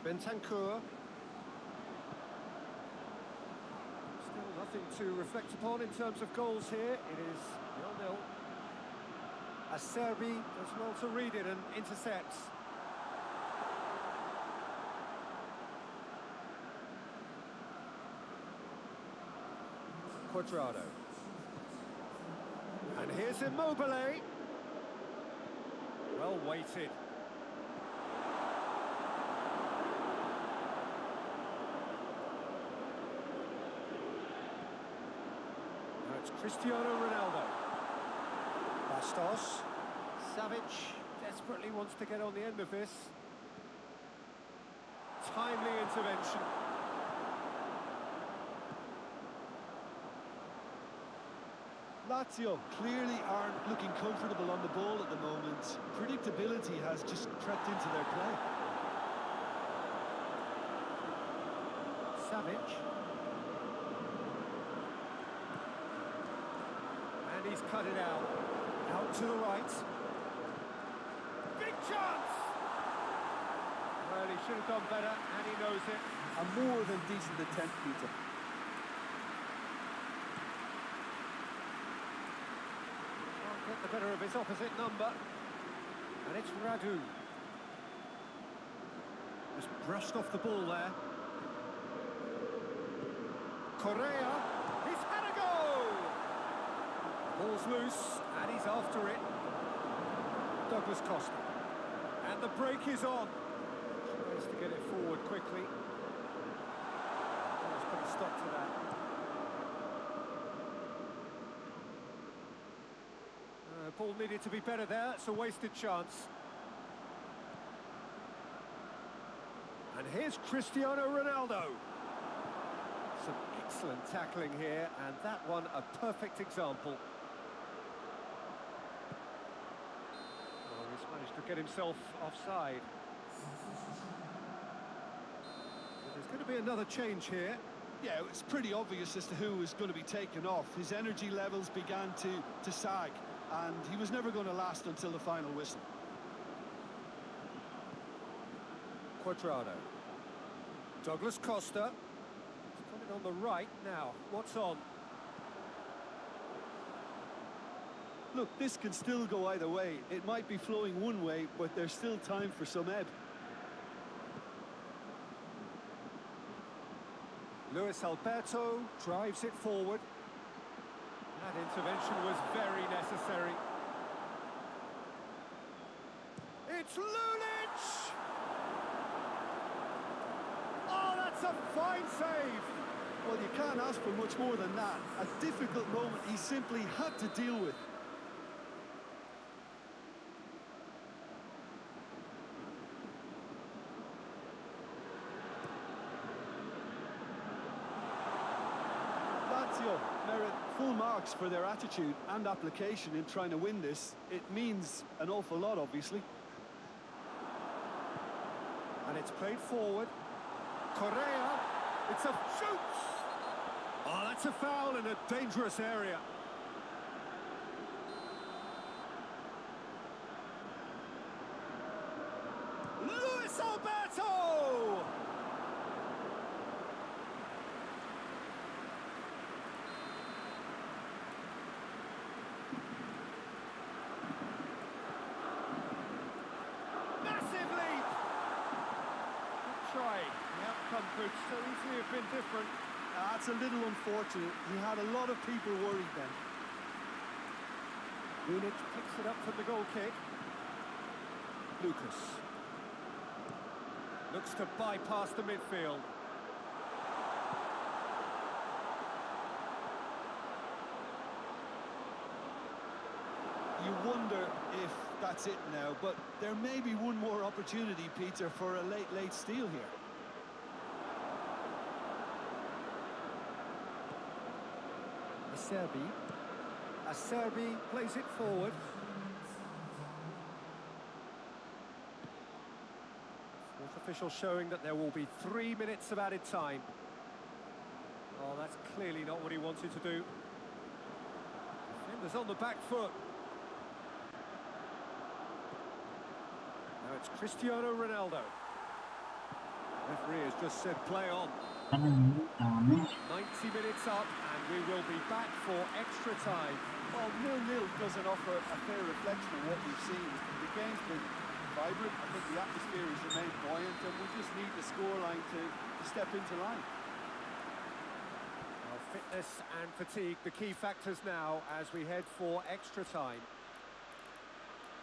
Bentancur. Still nothing to reflect upon in terms of goals here. It is 0-0. Acerbi does well to read it and intercepts. Quadrado. And here's Immobile. Well weighted. Now it's Cristiano Ronaldo. Bastos. Savic desperately wants to get on the end of this. Timely intervention. Lazio clearly aren't looking comfortable on the ball at the moment. Predictability has just crept into their play. Savic. And he's cut it out. Out to the right. Big chance! Well, he should have done better, and he knows it. A more than decent attempt, Peter. Get the better of his opposite number. And it's Radu. Just brushed off the ball there. Correa. He's had a go! Ball's loose, and he's after it. Douglas Costa. And the break is on. Tries to get it forward quickly. Let's put a stop to that. No, ball needed to be better there. It's a wasted chance. And here's Cristiano Ronaldo. Some excellent tackling here, and that one a perfect example. Oh, he's managed to get himself offside. There's going to be another change here. Yeah, it's pretty obvious as to who was going to be taken off. His energy levels began to sag, and he was never going to last until the final whistle. Quadrado. Douglas Costa. He's coming on the right now. What's on? Look, this can still go either way. It might be flowing one way, but there's still time for some ebb. Luis Alberto drives it forward. That intervention was very necessary. It's Lulic! Oh, that's a fine save! Well, you can't ask for much more than that. A difficult moment he simply had to deal with. Lazio merit full marks for their attitude and application in trying to win this. It means an awful lot, obviously. And it's played forward. Correa, it's a shoot! Oh, that's a foul in a dangerous area. Luis Alberto! Massive lead! Good try. The outcome could so easily have been different. That's a little unfortunate. He had a lot of people worried then. Lulic picks it up from the goal kick. Lucas. Looks to bypass the midfield. You wonder if that's it now, but there may be one more opportunity, Peter, for a late steal here. Acerbi plays it forward. Fourth official showing that there will be 3 minutes of added time. Oh, that's clearly not what he wanted to do. Defenders on the back foot. Now it's Cristiano Ronaldo. Referee has just said play on. 90 minutes up, and we will be back for extra time. Well, 0-0 doesn't offer a fair reflection of what we've seen. The game's been vibrant. I think the atmosphere has remained buoyant, and we just need the scoreline to step into line. Well, fitness and fatigue, the key factors now as we head for extra time.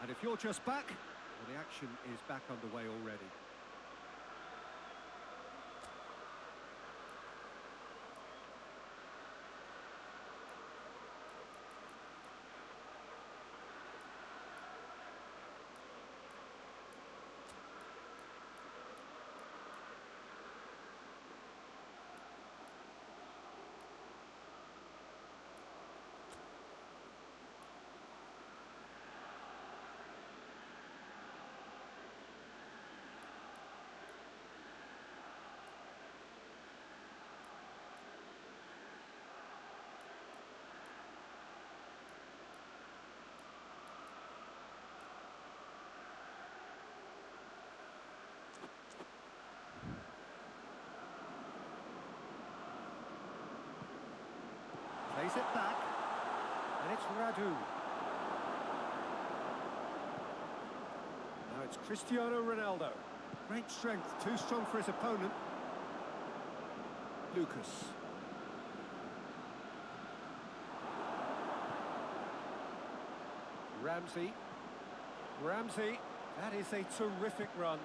And if you're just back, well, the action is back underway already. Plays it back, and it's Radu. Now it's Cristiano Ronaldo. Great strength, too strong for his opponent. Lucas. Ramsey, that is a terrific run.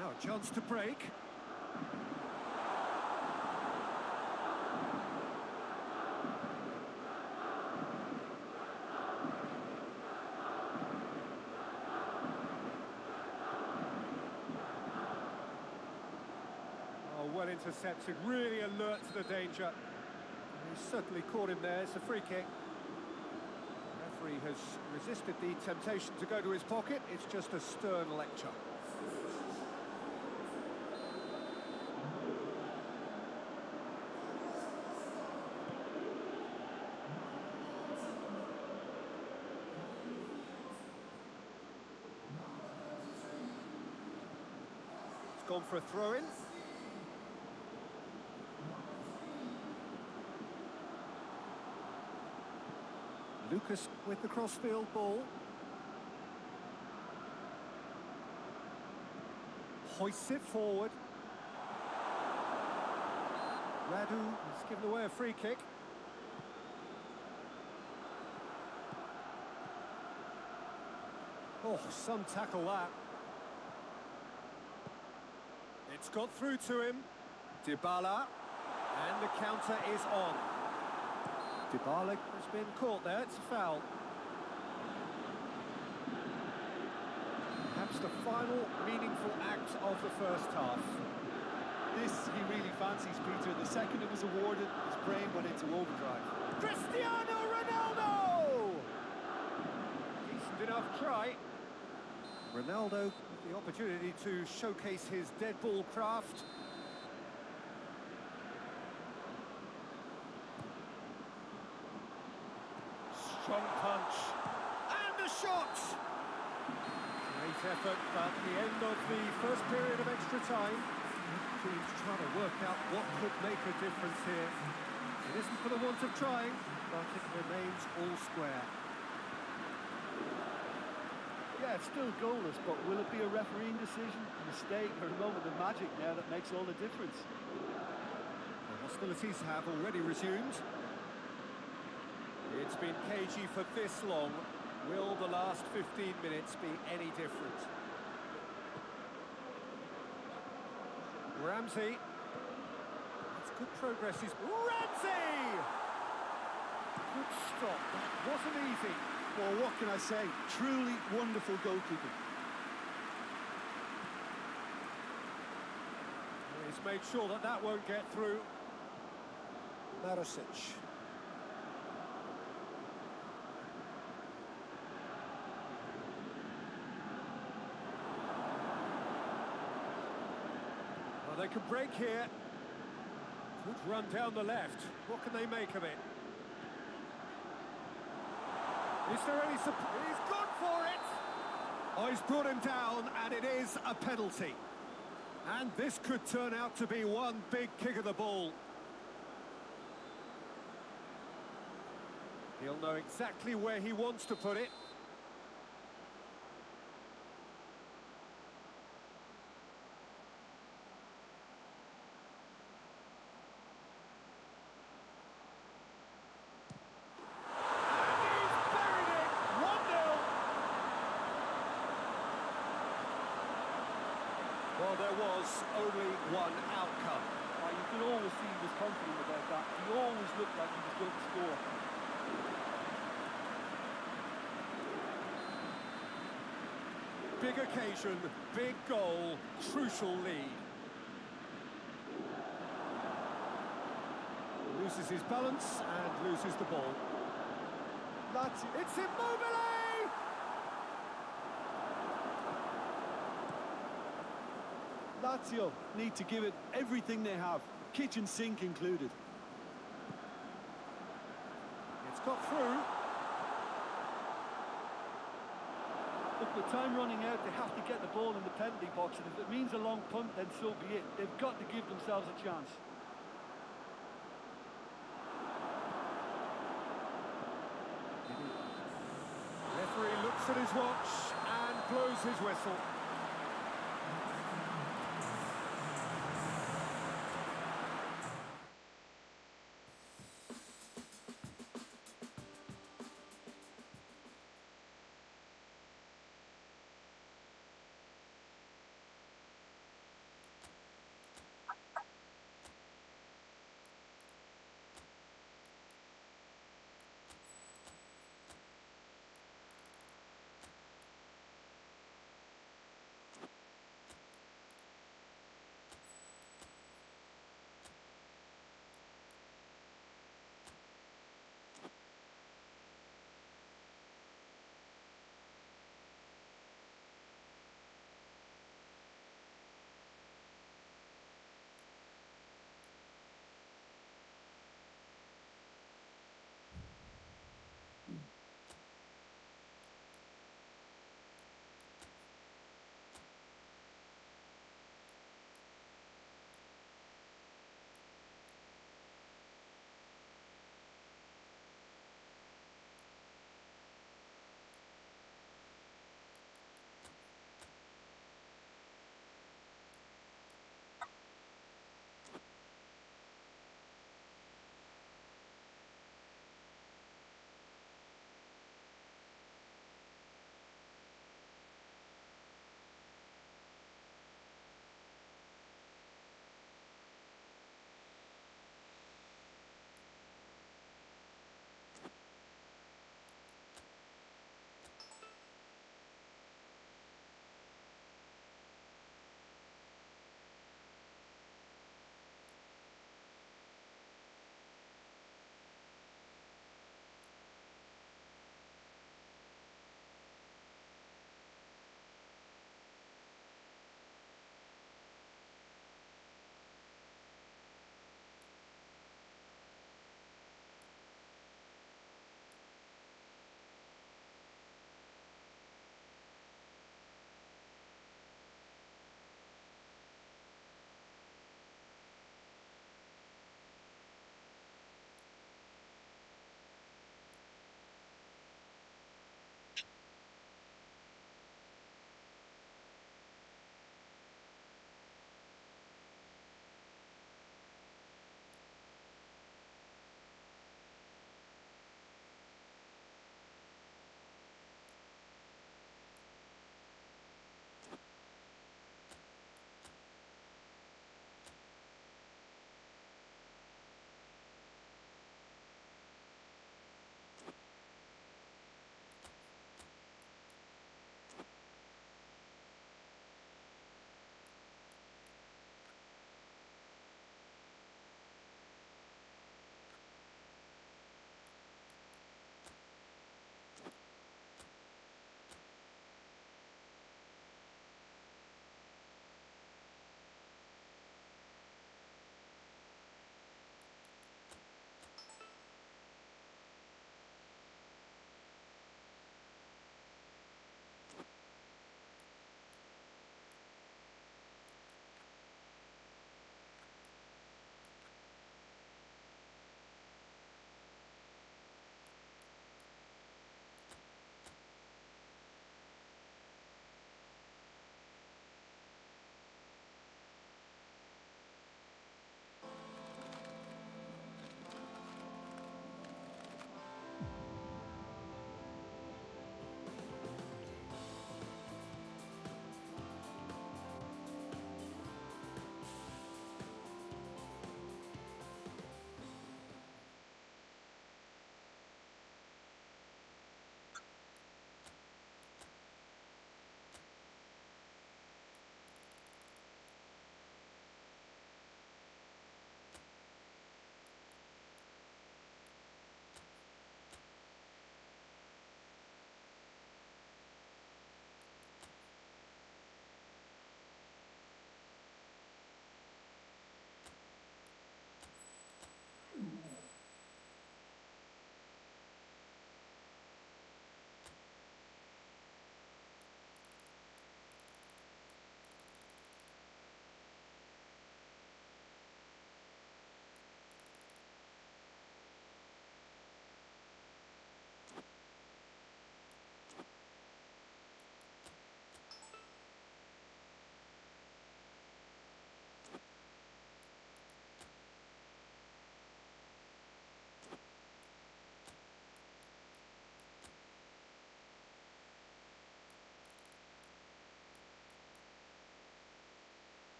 Now chance to break. Oh, well intercepted, really alert to the danger. He's certainly caught him there. It's a free kick. The referee has resisted the temptation to go to his pocket. It's just a stern lecture. It's gone for a throw-in. Lucas with the crossfield ball. Hoists it forward. Radu has given away a free kick. Oh, some tackle that. It's got through to him. Dybala. And the counter is on. Dybala has been caught there, it's a foul. Perhaps the final meaningful act of the first half. This he really fancies, Peter. The second it was awarded, his brain went into overdrive. Cristiano Ronaldo! Decent enough try. Ronaldo with the opportunity to showcase his dead ball craft. Strong punch. And a shot! Great effort, but at the end of the first period of extra time, teams trying to work out what could make a difference here. It isn't for the want of trying, but it remains all square. Yeah, it's still goalless, but will it be a refereeing decision, a mistake, or a moment of magic now that makes all the difference? The hostilities have already resumed. It's been cagey for this long. Will the last 15 minutes be any different? Ramsey. That's good progress. Ramsey! Good stop. That wasn't easy. Well, what can I say? Truly wonderful goalkeeping. He's made sure that that won't get through. Marosic. Well, they can break here. Good run down the left. What can they make of it? Is there any support? He's gone for it! Oh, he's brought him down, and it is a penalty. And this could turn out to be one big kick of the ball. He'll know exactly where he wants to put it. Well, there was only one outcome. You could always see he was confident about that. He always looked like he was going to score. Big occasion, big goal, crucial lead. Loses his balance and loses the ball. It's Immobile! Lazio need to give it everything they have, kitchen sink included. It's got through. Look, with time running out, they have to get the ball in the penalty box, and if it means a long punt, then so be it. They've got to give themselves a chance. Referee looks at his watch and blows his whistle.